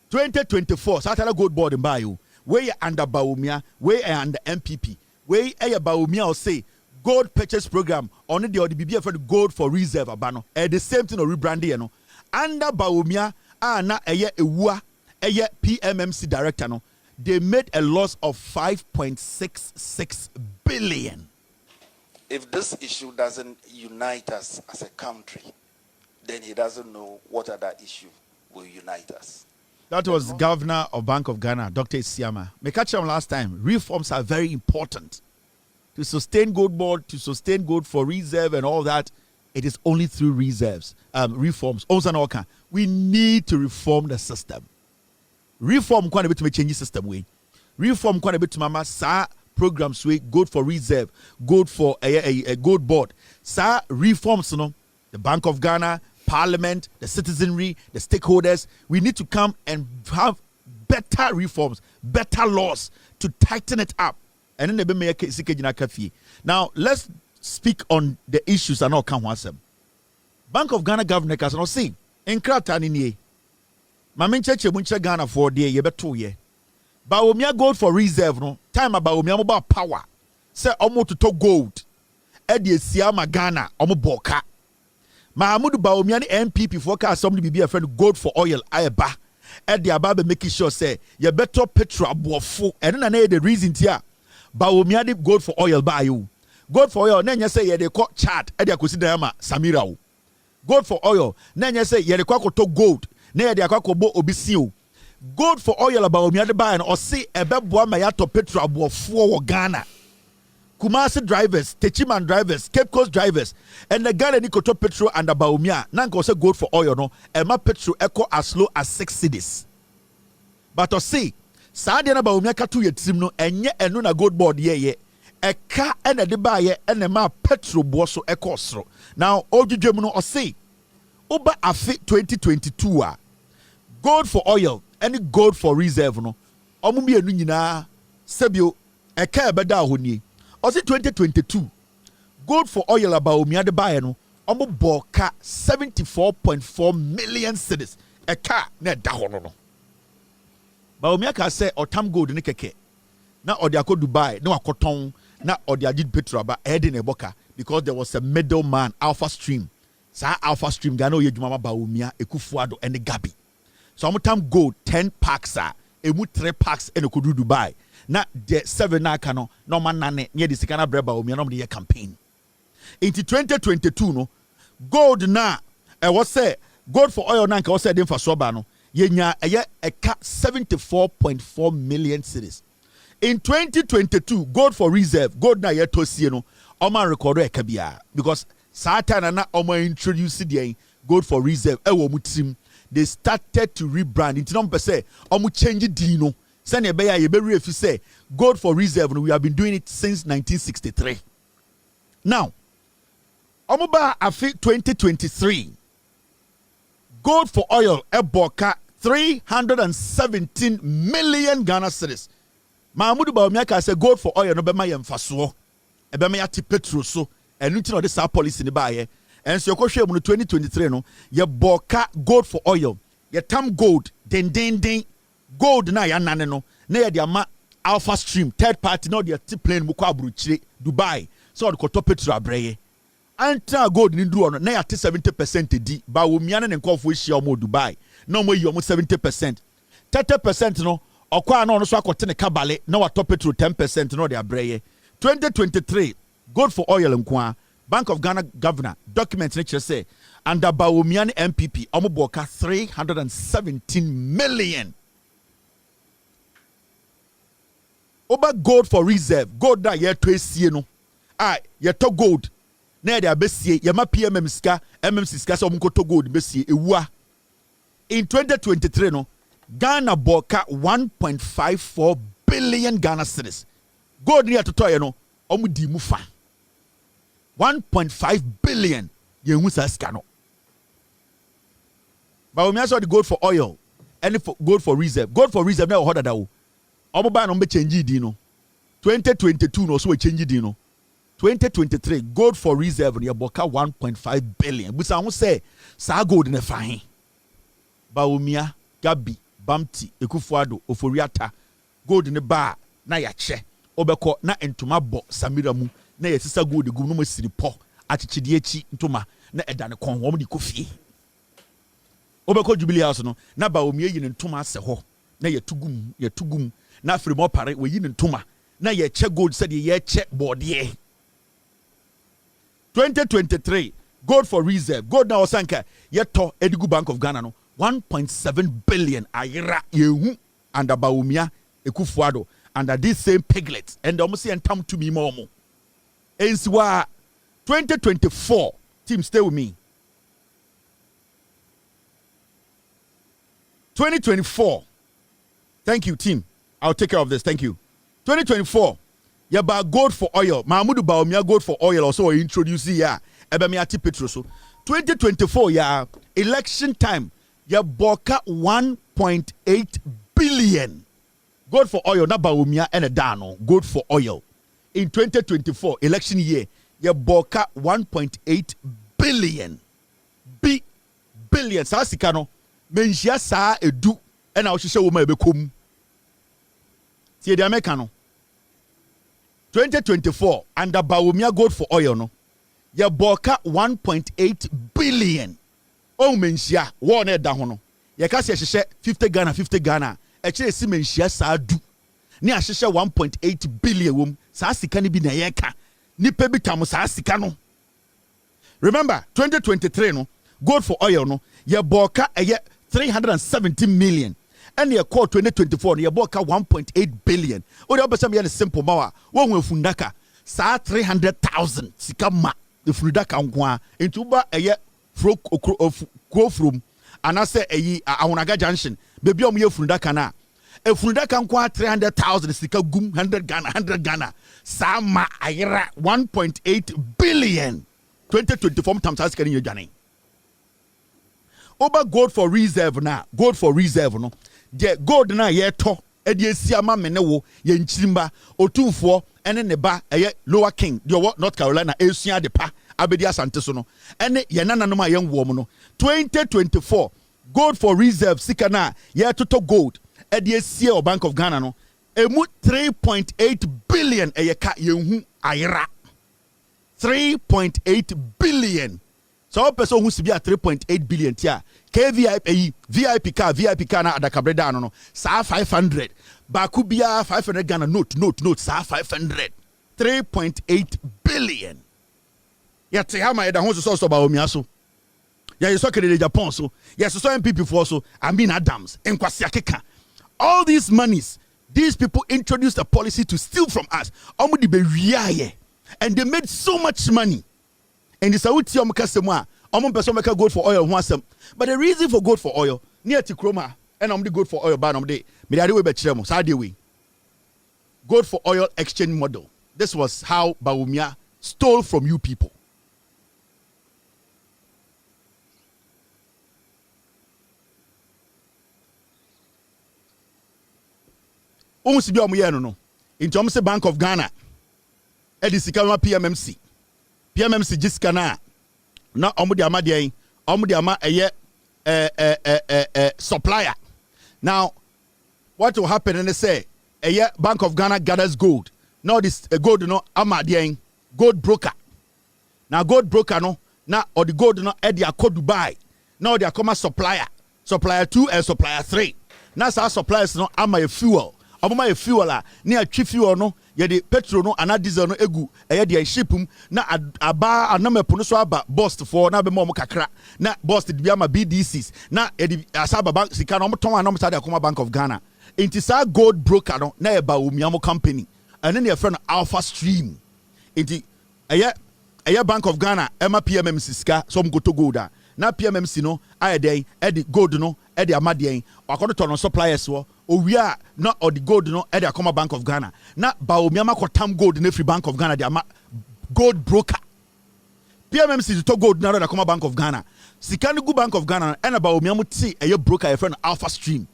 2024 Satellite Gold Board in Bayou where under Baumia, where under NPP, where Baumia or say gold purchase program on the BBF for the gold for reserve abano. The same thing or rebranding you know. Under Baumia na PMMC director no, they made a loss of 5.66 billion. If this issue doesn't unite us as a country, then he doesn't know what other issue will unite us. That was Governor of Bank of Ghana, Dr. Isiama. Me catch him last time. Reforms are very important to sustain gold board, to sustain gold for reserve and all that. It is only through reforms. We need to reform the system. Reform quite a bit to change the system way. Reform quite a bit to mama sa programs way gold for reserve, gold for a gold board. Sa reforms, you know, the Bank of Ghana, Parliament, the citizenry, the stakeholders. We need to come and have better reforms, better laws to tighten it up. And then they make it. Now let's speak on the issues and all come once. Bank of Ghana governor can not see in Kratani. Maminche Muncha Ghana for the year 2 years. Baumia gold for reserve no time about Baumia power. Say almost to gold. Eddie Siama Ghana omo boka. Mahamudu Baumia NPP forecast somebody be a friend gold for oil ayeba. Eddie Ababe making sure say you better petrol abofo. And then the reason here. Baumia gold for oil buy you. Gold for oil, then you say ye de call chart, Eddie Akusidama Samira. Gold for oil, then you say ye de call to gold, ne de bo obisiu. Gold for oil about me at buy or say a bebwa mayato petrol abo for Ghana. Kumasi drivers, Techiman drivers, Cape Coast drivers, and the Ghana Nikoto petrol and the Baumia, Nanko say gold for oil no, and my petrol echo as low as 6 cedis. But to see, Sadiana Baumia katu ye trim no, and yet and no gold board ye. A car and a debaye and a ma petrol bosso a costro. Now, all the German or say, Oba Afi 2022 gold for oil, any gold for reserve no. Omumi enunina sebio a car beda huni. Or say 2022 gold for oil about me at the buyer no. Omo boka 74.4 million cedis. A car ne dahono no. Baumia say or tam gold ni keke. Na odi akọ Dubai, na wakoton, na odi agid petrol ba heading eboka because there was a middleman Alpha Stream. Sa Alpha Stream Ghana oye jumama Baumia Ekufuado and the Gabi. So time gold 10 packs emu 3 packs and okudu Dubai. Na the 7 na kano no man nane near the Sikana Breba Baumia no the campaign. Into 2022 no gold na was say gold for oil na was said for soba no yenya a 74.4 million cedis. In 2022, gold for reserve, gold na yeto sie no, oma record e kabia because Satan na oma introduce the gold for reserve e wo mutim they started to rebrand. Into number say, change dino. Send a beya ye if you say gold for reserve. We have been doing it since 1963. Now, omuba afi 2023. Gold for oil eboka 317 million Ghana cedis. Mahmoud Bawumia say gold for oil no be ma yemfaso. Ebe ma yati petrol so. Enu ti no de sa policy ni ba ye. And so you mu 2023 no ye boka gold for oil. Ye tam gold den gold na ya nane no. Na ye de ama Alpha Stream third party no de ti plane mu kwa Abrochire Dubai. So de koto petrol abreye. Anta gold ni nduru no na ya ti 70% di. Bawumia ne nkofo ehia omo Dubai. Na omo yi omo 70%. 30% no okwa na no so akote ne kabale na wa top petrol 10% no de abreye. 2023 gold for oil nkwa. Bank of Ghana governor document nature say under Bawumia NPP omoboka 317 million. Oba gold for reserve. Gold that ye to esie no. Ye to gold. Na de abesie ye ma PMM ska MMC ska so omko to gold besie ewua. In 2023 no Ghana boka 1.54 billion Ghana cedis. Gold ni atoto ye no omu di mu fa. 1.5 billion yengu sa ska no. But we also the gold for oil and for gold for reserve. Gold for reserve na hoda da wo. Omo ba no be change di no. 2022 no so we change di no. 2023 gold for reserve no boka 1.5 billion. Busa ho say sa gold na fa he. Bawumia, Gabi, Bamti, Ekufuado, Oforiata, gold ne ba na ya che. Obeko na entuma bo Samira mu. Na yesisa gold gu no masiri po achichide echi ntoma na edane kon wo di kofi obeko jubilee house no na ba omie yi ntoma ase ho na yetugum na afiri mo pare we yi ntoma na ye che gold said ye che bode 2023 gold for reserve gold na osanka yeto edigu Bank of Ghana no 1.7 billion ayira yehu under Bawumia Ekufuado under this same piglet and almost say entam to me momo. Ensiwa 2024 team stay with me 2024 thank you team I'll take care of this thank you 2024 ya ba gold for oil Mahmoud Bawumia gold for oil also introduce ya ebe me ati petrol so 2024 ya election time ya boka 1.8 billion gold for oil na Bawumia ene dano gold for oil. In 2024 election year, ye boka 1.8 billion. Billion. Sa sikano. Menjia sa edu. Ena oshishe woma ebekom. Siye di Americano. 2024, under Bawumia gold for oil no. Ye boka 1.8 billion. O menjia. Wone da hono. Ye kasi ye shishe 50 Ghana. Echire si menjia sa du. Ni ashishe 1.8 billion wom. Sa sika ni bi na yeka nipa bi tam sa sika no. Remember 2023 no gold for oil no ye boka 370 million and ye call 2024 no ye boka 1.8 billion. O de obesa me simple mawa wo hu afundaka sa 300,000 sika ma the fundaka nko into ba fro from anase ahonaga junction bebi o ye fundaka na efundaka nko 300,000 sika gum 100 Ghana sama ayira 1.8 billion 2024 times as can you jani over gold for reserve no the gold na ye to e de asiama mene wo ye nchirimba otumfo ene ne ba lower king the North Carolina esua de pa abedi asante so no ene ye nananom a ye nwo no 2024 gold for reserve sika na ye toto gold EDC or Bank of Ghana no emu 3.8 billion eyeka yenhu ayira 3.8 billion so person who sibi 3.8 billion tia KVIP VIP car na adakabreda no sa 500 bakubia 500 Ghana note sa 500 3.8 billion yate ha ma eda ho so ba omia so ya yeso kede Japan so yes so NPP for so Amin Adams enkwasi akeka. All these monies, these people introduced a policy to steal from us. And they made so much money. And the Saudi Omo person make gold for oil one but the reason for gold for oil near to chroma and the gold for oil ban me dey we be kire mo side way gold for oil exchange model. This was how Bawumia stole from you people. Almost be no. In terms of Bank of Ghana, Edisika PMMC. PMMC jiskana na omudi ama supplier. Now, what will happen and they say Bank of Ghana gathers gold. Now this gold gold broker. Now gold broker or the gold they are called Dubai. Now they are come supplier 2 and supplier 3. Now our suppliers a fuel. Aboma fuel near chief fuel no ye the petrol no and diesel no egu dey shipum na aba anamepo no so aba bust for na be mo kakra na bust di ama BDCs na e di asaba bank sika no ton anom sa dey akoma Bank of Ghana inti sa gold broker no na e ba omiamo company and then your friend Alpha Stream inti eye Bank of Ghana ema PMMC sika so go to gold na PMMC no ayeden e di gold no e di amadien akodo to no suppliers wo owia na or the gold no e dey come Bank of Ghana na Bawumia makotam gold na free Bank of Ghana dey gold broker PMMC to gold na dey come Bank of Ghana sika no go Bank of Ghana and Bawumia muti eye broker your friend Alpha Stream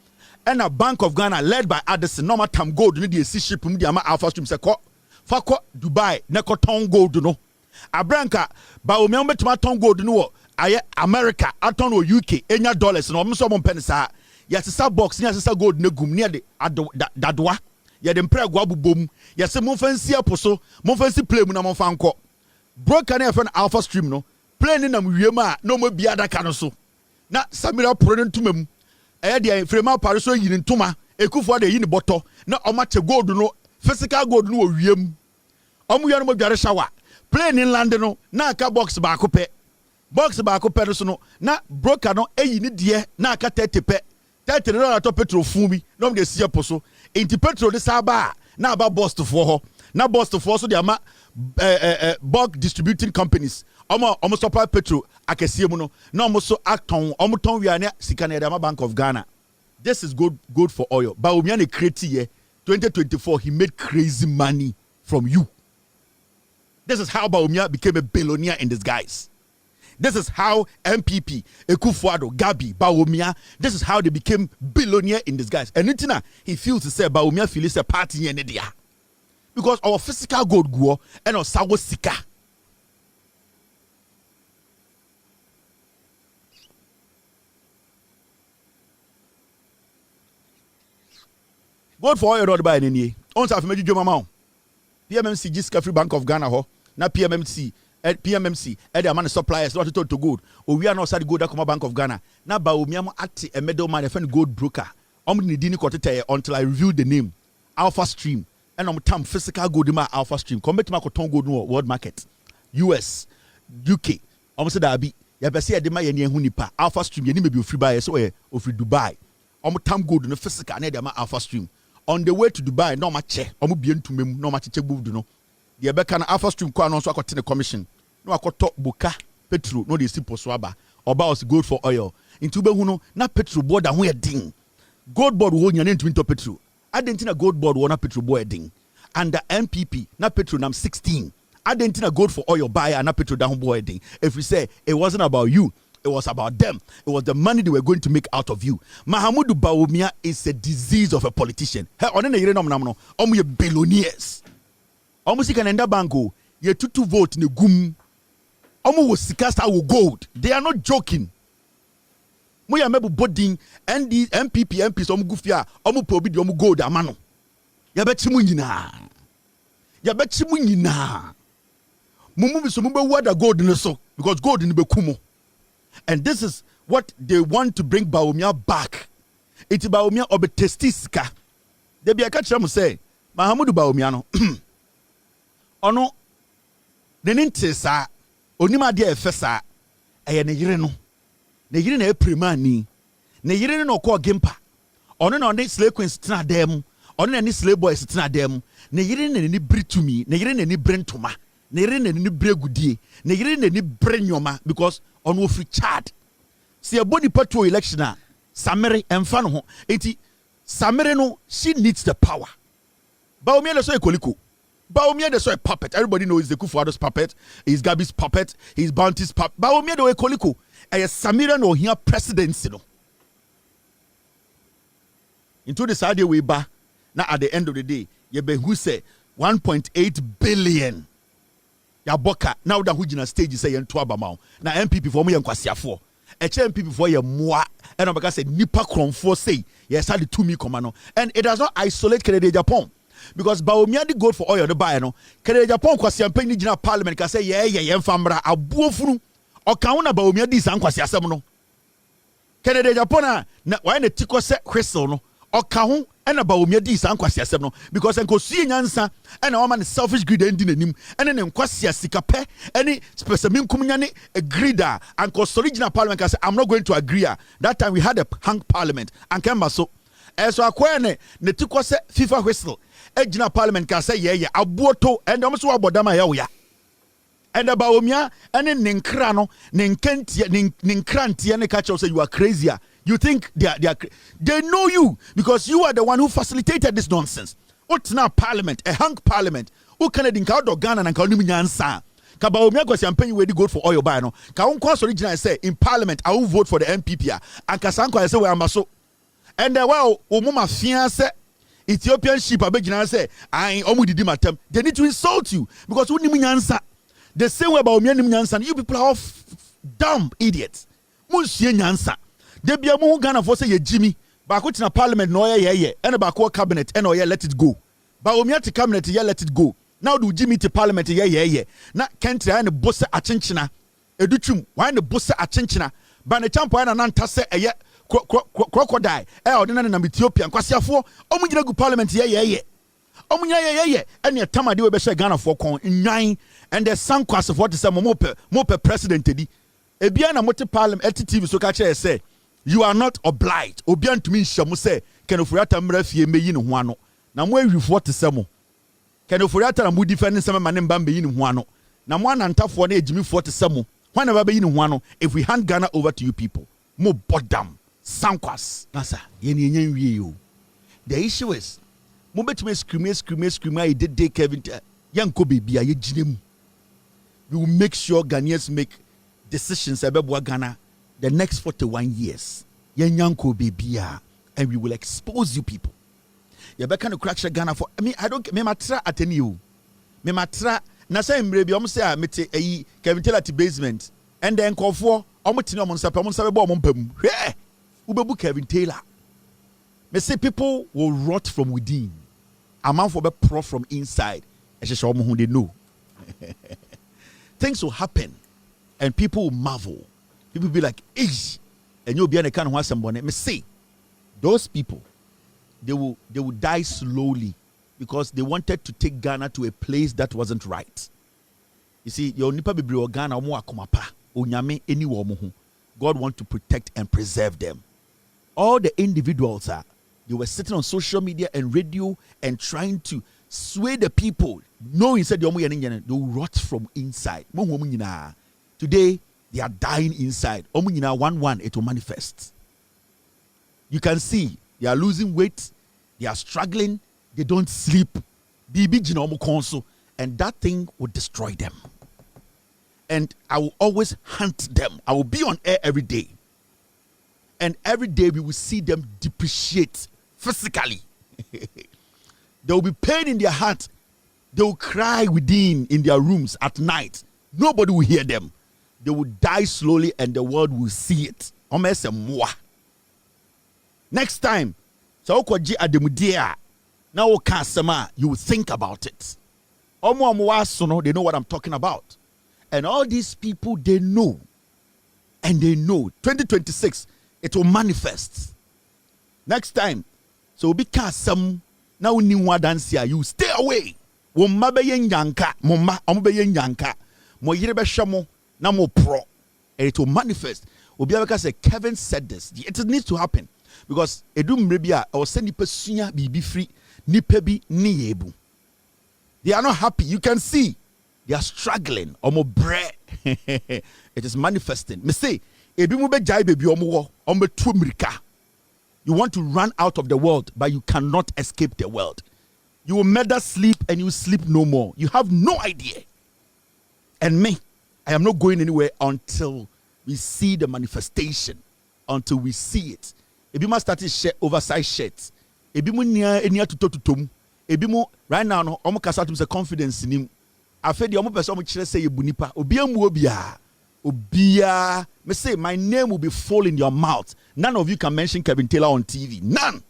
and a Bank of Ghana led by Addison no matam gold no dey ship mu dey Alpha Stream say ko Dubai na ko ton gold no abranka Bawumia betuma ton gold no aye America aton o UK enya dollars no mo so mo pen sa yasisa box ni yasisa gold na gum ni de dadwa ye de mpre gwa bubom yase mo fansi aposo mo fansi play mu na mo fanko broker na friend Alpha Stream no play ni nam wiem a no mo bia daka no so na Samira pro ne ntumam de frema pare so yiri ntuma Kufuor de yini boto na omache gold no physical gold no wiem omu ya no mo dware shower play ni land no na aka box ba ko pe no so no na broker no eyini die na aka 30 pe 30 no to petrol fumi no de sia poso enti petrol de saba na aba bust for ho na bust for so de ama bulk distributing companies omo supply petrol akesie mu no na omo so aton omo ton wi ane sika na de ama Bank of Ghana. This is good for oil. Bawumia ne create year 2024 he made crazy money from you. This is how Bawumia became a billionaire in disguise. This is how NPP, Kufuor, Gabi, Bawumia, this is how they became billionaire in disguise. And Nitina, he feels to say Bawumia feels a party in India. Because our physical gold go and our sawo sika. Gold for oil not buy any. On have made you mama. PMMC just free Bank of Ghana ho. Na PMMC the amount of suppliers not to gold. Or we are not sad gold that come Bank of Ghana. Now Bawumia at a middleman, a friend gold broker. Until I review the name Alpha Stream and tam physical gold in my Alpha Stream. Come to my cotton gold world market, US, UK. Almost that be ya besi de my hunipa Alpha Stream. You need be free buy so or free Dubai. Tam gold in the physical near the Alpha Stream. On the way to Dubai, no much bien to me, no much check do no. The Abeka Alpha Stream kwa no so akote the commission. No akoto buka petrol no dey simple swaba. Oba was gold for oil. Into be hu na petrol board and we ding. Gold board wo nya into petrol. Adentina gold board wo na petrol board ding. And the NPP na petrol nam 16. Adentina gold for oil buy and na petrol down board ding. If we say it wasn't about you, it was about them. It was the money they were going to make out of you. Mahamudu Bawumia is a disease of a politician. Hey, on the yere no. Omu billionaires. Omu sika nenda banko. Ye tutu vote ne gum. Omu wo sika sa wo gold. They are not joking. Mo ya mebu boarding ND MPP MPs omu gufia omu probi di omu gold amano. Ya bechi mu nyina. Mumu biso mu be wada gold ne so because gold ni be kumo. And this is what they want to bring Bawumia back. It's Bawumia obe testisika. They be a catch them say, Mahamudu Bawumia no. Ono, the nintesa, onima dia efesa, aya ne yire no. Ne yire na eprimani. Ne yire no ko gimpa. Ono na ne slave queens tina dem. Ono na ne slave boys tina dem. Ne yire na ni britumi. Ne yire na ni brentoma. Ne yire na ni bregudie. Ne yire na ni brenyoma because ɔno ofiri Chad. See a body part to election Samere emfa no ho. Enti Samere no, she needs the power. Baumia de so ekoliko. Baumia de so a puppet. Everybody knows the Kufuor's puppet, he's Gabi's puppet, he's Bounty's puppet. Baumia de ekoliko. And Samira no here presidency no. Into the side way ba. Now at the end of the day, you be who say 1.8 billion. Ya boka now that who jina stage say yen to abamao. Now NPP for me yen kwasiafo. NPP for ye moi. And I say nipa kronfo say yes had the 2 me command. And it does not isolate Canada Japan. Because Baumia di go for oil the buy no. Canada Japan kwasiampe ni jina parliament can say yeah famra abuofunu. O kauna Baumia di san kwasiasem no. Canada Japan na why ne tiko se whistle no. O kahu and about Baumia di san kwasiasem no because enko sie nyansa and a man selfish greed ending anim and then kwasia sikape any specimen kumunyane a greeder and cause original parliament can say I'm not going to agree. That time we had a hang parliament and came so as so akwene ne tiko se FIFA whistle original parliament can say yeah abuoto and almost abodama ya and about Baumia and then ninkra no ninkrantia ne catch say you are crazier. You think they know you because you are the one who facilitated this nonsense. What's now parliament, a hung parliament? Who can it include Ghana and Kaunimi Nyansa? Kabaumia goes and paying where to go for oil buy no. Kaunquas originally say in parliament I will vote for the NPP and Kasanko I say where I'm so. And well, Omuma fiance Ethiopian sheep abegina say I omudi matem. They need to insult you because who nimi Nyansa. The same way about Baumia nimi Nyansa. You people are all dumb idiots. Monsieur Nyansa. They be a more Ghana for say ye Jimmy, but in a parliament no yeah, and about cabinet and let it go. But we to cabinet let it go. Now do Jimmy to parliament yeah. Na can't and the bossa attention. Educhum, why the bossa attention? But the champ and an say a crocodile, ordinary and Ethiopian, Quasiafo, Omuja parliament yeah. Omuja and your Tama do a Ghana for con in 9 and there's some class of what is a mope president. Ebiana multi parliament TV so catch say. You are not obliged. Obian to me shamu say can ofuriata mrefie meyi ne ho ano. Na mo awifo te semo. Can ofuriata na mo defend some man mba meyi ne ho ano. Na mo anantafo na ejimifo te semo. When never be in ho ano if we hand Ghana over to you people. Mo bodam sankwas. Nasa ye ne nyan wie yo. The issue is mo betime scream I did Kevin yanko bibia ye ginemu. We will make sure Ghanaians make decisions about Ghana the next 41 years. Yanko bibia, and we will expose you people. You better kind of crack Ghana for. I mean, I don't. Me matra attend you. Me matra. Na say mrebi omo say mete ayi Kevin Taylor to basement, and then call for omo tini omo nsape bo omo mpam. Hey, ubebu Kevin Taylor. Me say people will rot from within. A man for be pro from inside. Who they know. Things will happen, and people will marvel. People will be like, "Ish," and you'll be an account of somebody. Me say, those people, they will die slowly because they wanted to take Ghana to a place that wasn't right. You see, your nipa bibri Ghana omo akomapa onyame eni wo mo ho. God want to protect and preserve them. All the individuals they were sitting on social media and radio and trying to sway the people. Knowing said they will rot from inside. Today they are dying inside. 1 it will manifest. You can see they are losing weight, they are struggling, they don't sleep. And that thing will destroy them. And I will always hunt them. I will be on air every day. And every day we will see them depreciate physically. There will be pain in their heart. They will cry within in their rooms at night. Nobody will hear them. They will die slowly and the world will see it. Next time, so now you will think about it. They know what I'm talking about. And all these people, they know. And they know. 2026, it will manifest. Next time, so because some now new one dance here, you stay away. Mumma be yanka, mumma be yanka. Mo yirebe shamo na mo pro. And it will manifest. Obiabeka said, Kevin said this. It needs to happen. Because edum rebia or send nipa sunya be free, nipa bi ni yebu. They are not happy. You can see they are struggling. Omo bre. It is manifesting. Me say, ebi mu be jai baby omo tu mirika. You want to run out of the world, but you cannot escape the world. You will murder sleep and you sleep no more. You have no idea. And me, I am not going anywhere until we see the manifestation, until we see it. Ebi mu start shirt, oversized shirts. Ebi mu nia tutotum. Ebi mu right now no omo kasa tum say confidence in him. Afedi omo person omo kire say ebunipa. Obia mu obia. Me say my name will be full in your mouth. None of you can mention Kevin Taylor on TV. None.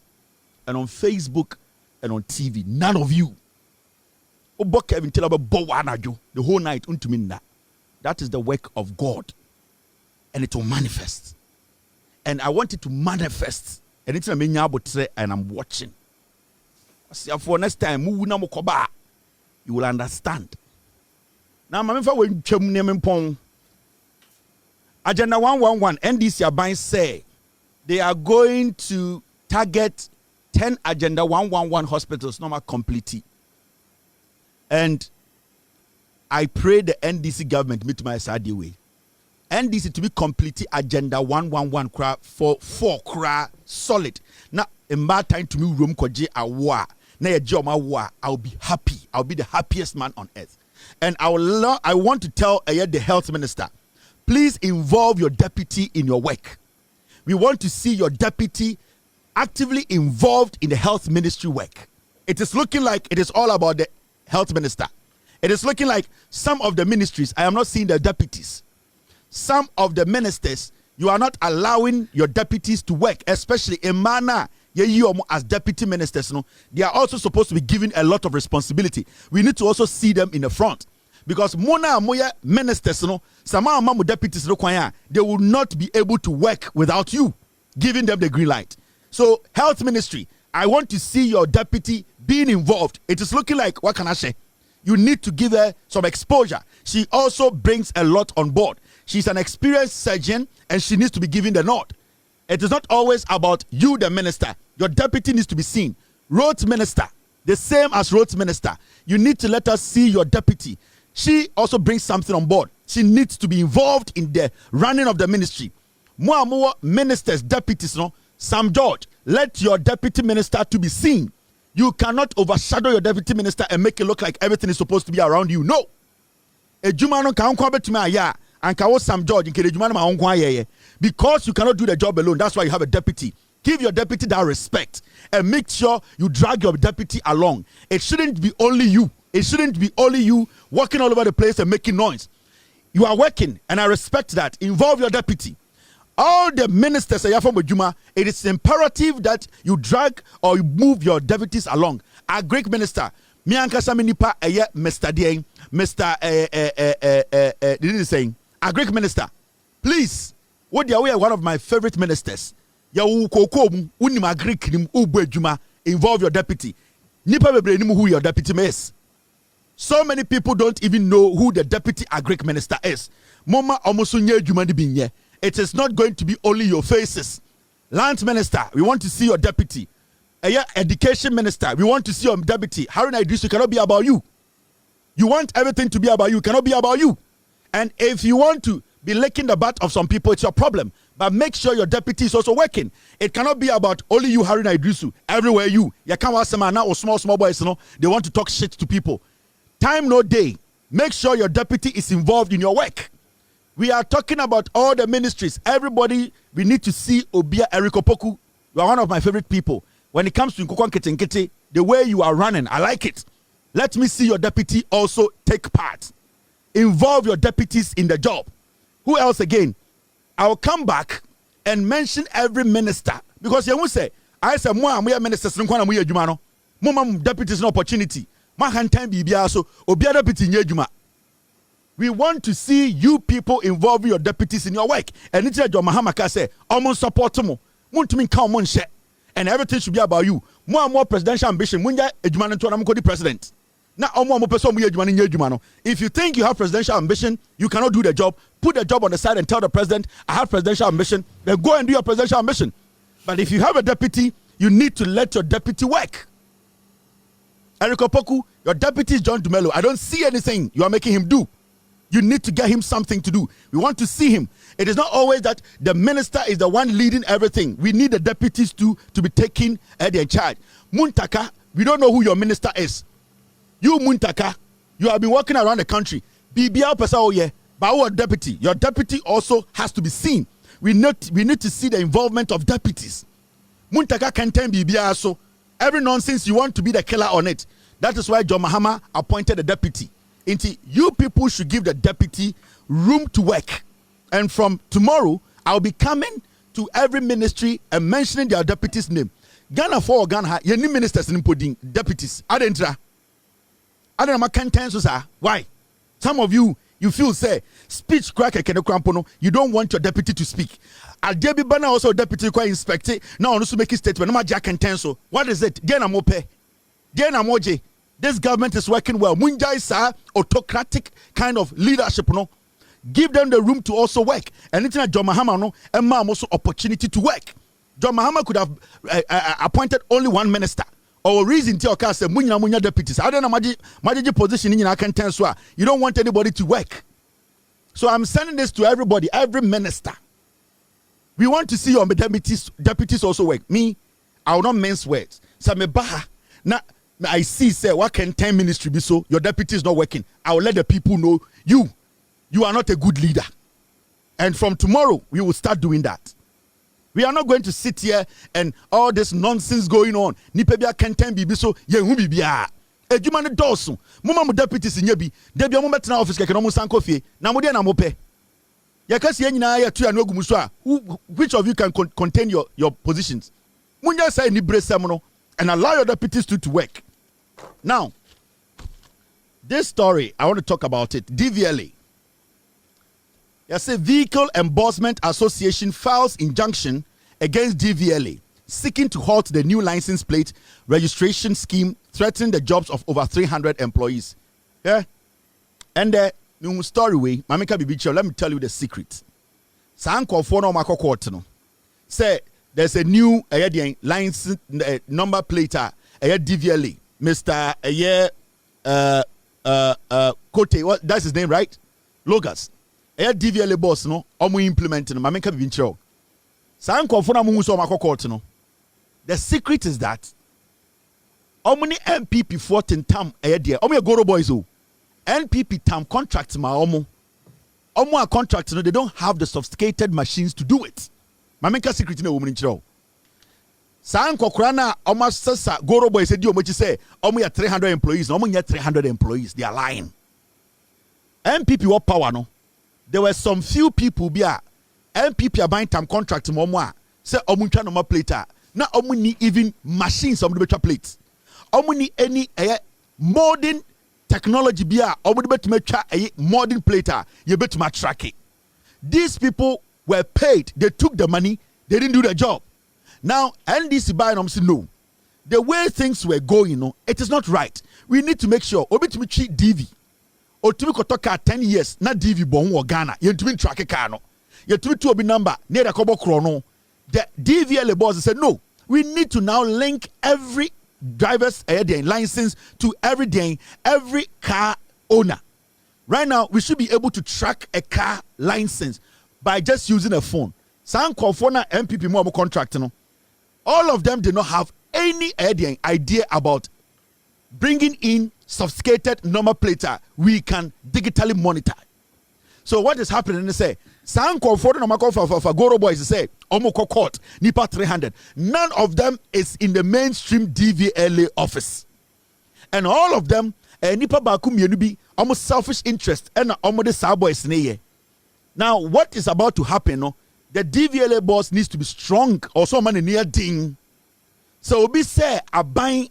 And on Facebook and on TV. None of you. Obo Kevin Taylor the whole night untuminda. That is the work of God. And it will manifest. And I want it to manifest. And it's and I'm watching. For next time, you will understand. Now, Agenda 111, NDC Aban say they are going to target 10 Agenda 111 hospitals, not completely. And I pray the NDC government meet my side way. NDC to be completely Agenda 111 for 4 solid. Now, in my time to me room koje awa. I'll be happy. I'll be the happiest man on earth. And I want to tell the health minister, please involve your deputy in your work. We want to see your deputy actively involved in the health ministry work. It is looking like it is all about the health minister. It is looking like some of the ministries, I am not seeing the deputies. Some of the ministers, you are not allowing your deputies to work, especially in Mana. As deputy ministers, they are also supposed to be given a lot of responsibility. We need to also see them in the front. Because Mona Moya ministers, some deputies, they will not be able to work without you giving them the green light. So, health ministry, I want to see your deputy being involved. It is looking like, what can I say? You need to give her some exposure. She also brings a lot on board. She's an experienced surgeon and she needs to be given the nod. It is not always about you, the minister. Your deputy needs to be seen. Roads minister, the same as roads minister. You need to let us see your deputy. She also brings something on board. She needs to be involved in the running of the ministry. More ministers, deputies, Sam George, let your deputy minister to be seen. You cannot overshadow your deputy minister and make it look like everything is supposed to be around you. No. Sam George, because you cannot do the job alone, that's why you have a deputy. Give your deputy that respect and make sure you drag your deputy along. It shouldn't be only you. It shouldn't be only you walking all over the place and making noise. You are working, and I respect that. Involve your deputy. All the ministers, it is imperative that you drag or you move your deputies along. A Greek minister, Mr. A Greek minister, please. What they are one of my favorite ministers. Involve your deputy. Who your deputy is. So many people don't even know who the deputy a Greek minister is. It is not going to be only your faces. Land minister, we want to see your deputy. Education minister, we want to see your deputy. Haruna Idrisu cannot be about you. You want everything to be about you, cannot be about you. And if you want to be licking the butt of some people, it's your problem. But make sure your deputy is also working. It cannot be about only you, Haruna Idrisu. Everywhere you can't ask them now or small boys, they want to talk shit to people. Time no day. Make sure your deputy is involved in your work. We are talking about all the ministries. Everybody, we need to see Obia Erikopoku. You are one of my favorite people. When it comes to Nkokon Ketenkete, the way you are running, I like it. Let me see your deputy also take part. Involve your deputies in the job. Who else again? I'll come back and mention every minister. Because you won't say, I said, more ministers, more deputies, no opportunity. We want to see you people involving your deputies in your work. And it's your Mahamaka say, almost support them. And everything should be about you. More and more presidential ambition. President. If you think you have presidential ambition, you cannot do the job. Put the job on the side and tell the president, I have presidential ambition. Then go and do your presidential ambition. But if you have a deputy, you need to let your deputy work. Eriko Poku, your deputy is John Dumelo. I don't see anything you are making him do. You need to get him something to do. We want to see him. It is not always that the minister is the one leading everything. We need the deputies to be taking their charge. Muntaka, we don't know who your minister is. You Muntaka, you have been walking around the country. BBL pesa oye, but our deputy. Your deputy also has to be seen. We need to see the involvement of deputies. Muntaka can tell BBL so every nonsense you want to be the killer on it. That is why John Mahama appointed a deputy. You people should give the deputy room to work. And from tomorrow, I'll be coming to every ministry and mentioning their deputy's name. Ghana for Ghana, you need ministers in pudding, deputies. Adentra. Why? Some of you feel say speech crack you don't want your deputy to speak. Adebi Bana also deputy quite inspect it. Now also make a statement. No Jack and Tenso. What is it? Diana Mope. Diana Moje. This government is working well. Munja is autocratic kind of leadership, no. Give them the room to also work. And it's not John Mahama, no, and Mam also opportunity to work. John Mahama could have appointed only one minister. Or reason to your say munya deputies. I don't know my position in can tell so you don't want anybody to work. So I'm sending this to everybody, every minister. We want to see your deputies also work. Me, I will not mince words. So me baha na I see say what can 10 ministry be so your deputy is not working. I will let the people know you are not a good leader. And from tomorrow we will start doing that. We are not going to sit here and all this nonsense going on. Nipebia can 10 be so ye hu bibia. Ejuma ne doso. Mama mu deputies nyebi. Debi mo betena office keke no mo sanko fie. Na mo de na mo pe. Ye kasi nyina ya tu anu ogumu so a which of you can contain your positions? Munya say ni bresem no and allow your deputies to work. Now, this story, I want to talk about it. DVLA. Yes, a Vehicle Enforcement Association files injunction against DVLA, seeking to halt the new license plate registration scheme, threatening the jobs of over 300 employees. Yeah? And the new story way, Mamika Bibicho, let me tell you the secret. Sanko for no mako court no. Say there's a new license number plate DVLA. Mr. Kote, what that's his name, right? Logas. DVLA boss no, omu implementing no, mameka bibincho. Sanko funa mu so mako court no. The secret is that omuni NPP 14 tam there. Omu Goro boys o. NPP tam contracts ma omu a contract no, they don't have the sophisticated machines to do it. Mameka secret no woman incho. Sanko Krana almost sasa Goro boy said you say omu 300 employees, omu 300 employees. They are lying. NPP what power no? There were some few people be NPP are buying time contract to Momwa. Say omuncha no plater. Now omu need even machines on the better plates. Omu need any modern technology be omu bet make a modern plater. You bet my track it. These people were paid. They took the money. They didn't do the job. Now NDC buying them say no. The way things were going, no, it is not right. We need to make sure. Obi to me treat DV. Or to me kotoka 10 years. Na DV bon or Ghana. You to me track a car no. You to me to obi number. Near the kobo chrono. The DVLA boss said no. We need to now link every driver's license to every car owner. Right now, we should be able to track a car license by just using a phone. Some Kofona MPP more contract, no. All of them did not have any idea about bringing in sophisticated number plater we can digitally monitor. So what is happening is say some Kofona for Goro boys say Omoko court Nipa 300. None of them is in the mainstream DVLA office, and all of them Nipa Bakum Yenubi almost selfish interest and almost the star boys neye. Now what is about to happen? No, the DVLA boss needs to be strong or someone near ding. So we say a buying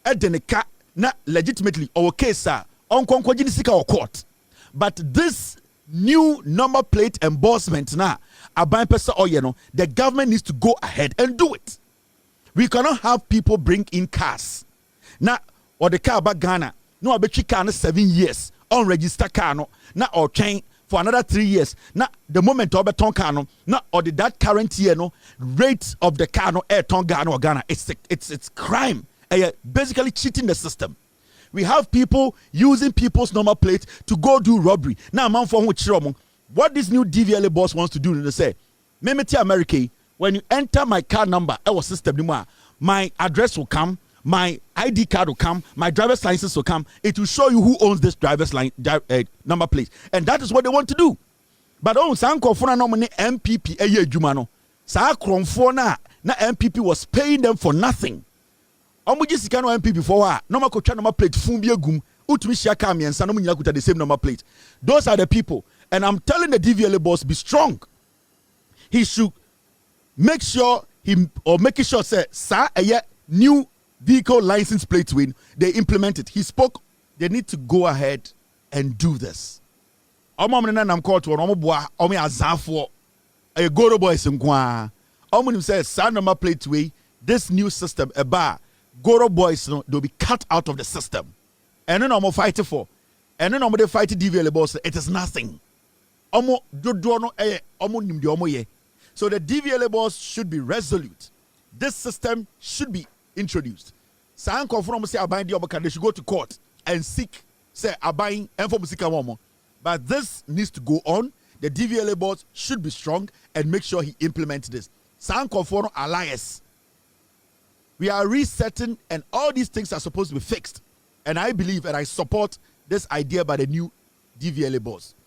a deneka not legitimately or case on sika or court. But this new number plate endorsement now a buying person or the government needs to go ahead and do it. We cannot have people bring in cars. Now or the car back Ghana. No, I bet you can 7 years on register car no now or chain for another 3 years. Now the moment of a ton car no now or that current year no rate of the car no air ton Ghana or Ghana it's crime. Basically cheating the system. We have people using people's number plate to go do robbery. Now, man, for what this new DVLA boss wants to do, they say, Memeti America, when you enter my car number, our system, my address will come, my ID card will come, my driver's license will come. It will show you who owns this driver's number plate. And that is what they want to do. But on Sanko for no money NPP eye jumano. Sa kronfo na NPP was paying them for nothing. Omuji sika no NPP for wa no makotwa number plate fun bi agum utumi hia ka miensa no nyina kuta the same number plate. Those are the people, and I'm telling the DVLA boss, be strong. He should make sure making sure say sa a new vehicle license plate win they implement it. He spoke, they need to go ahead and do this. Nam called to Omi Azafo a Goro boys in Gua. Omonim says, San number plate way, this new system, a bar, Goro boys, they'll be cut out of the system. And then I'm fighting for. And then I'm fighting DVLA boss. It is nothing. So the DVLA boss should be resolute. This system should be introduced. San confirm say Abronye they should go to court and seek say Abronye and for musika womo. But this needs to go on. The DVLA board should be strong and make sure he implements this. San confirm alliance. We are resetting, and all these things are supposed to be fixed. And I believe and I support this idea by the new DVLA boss.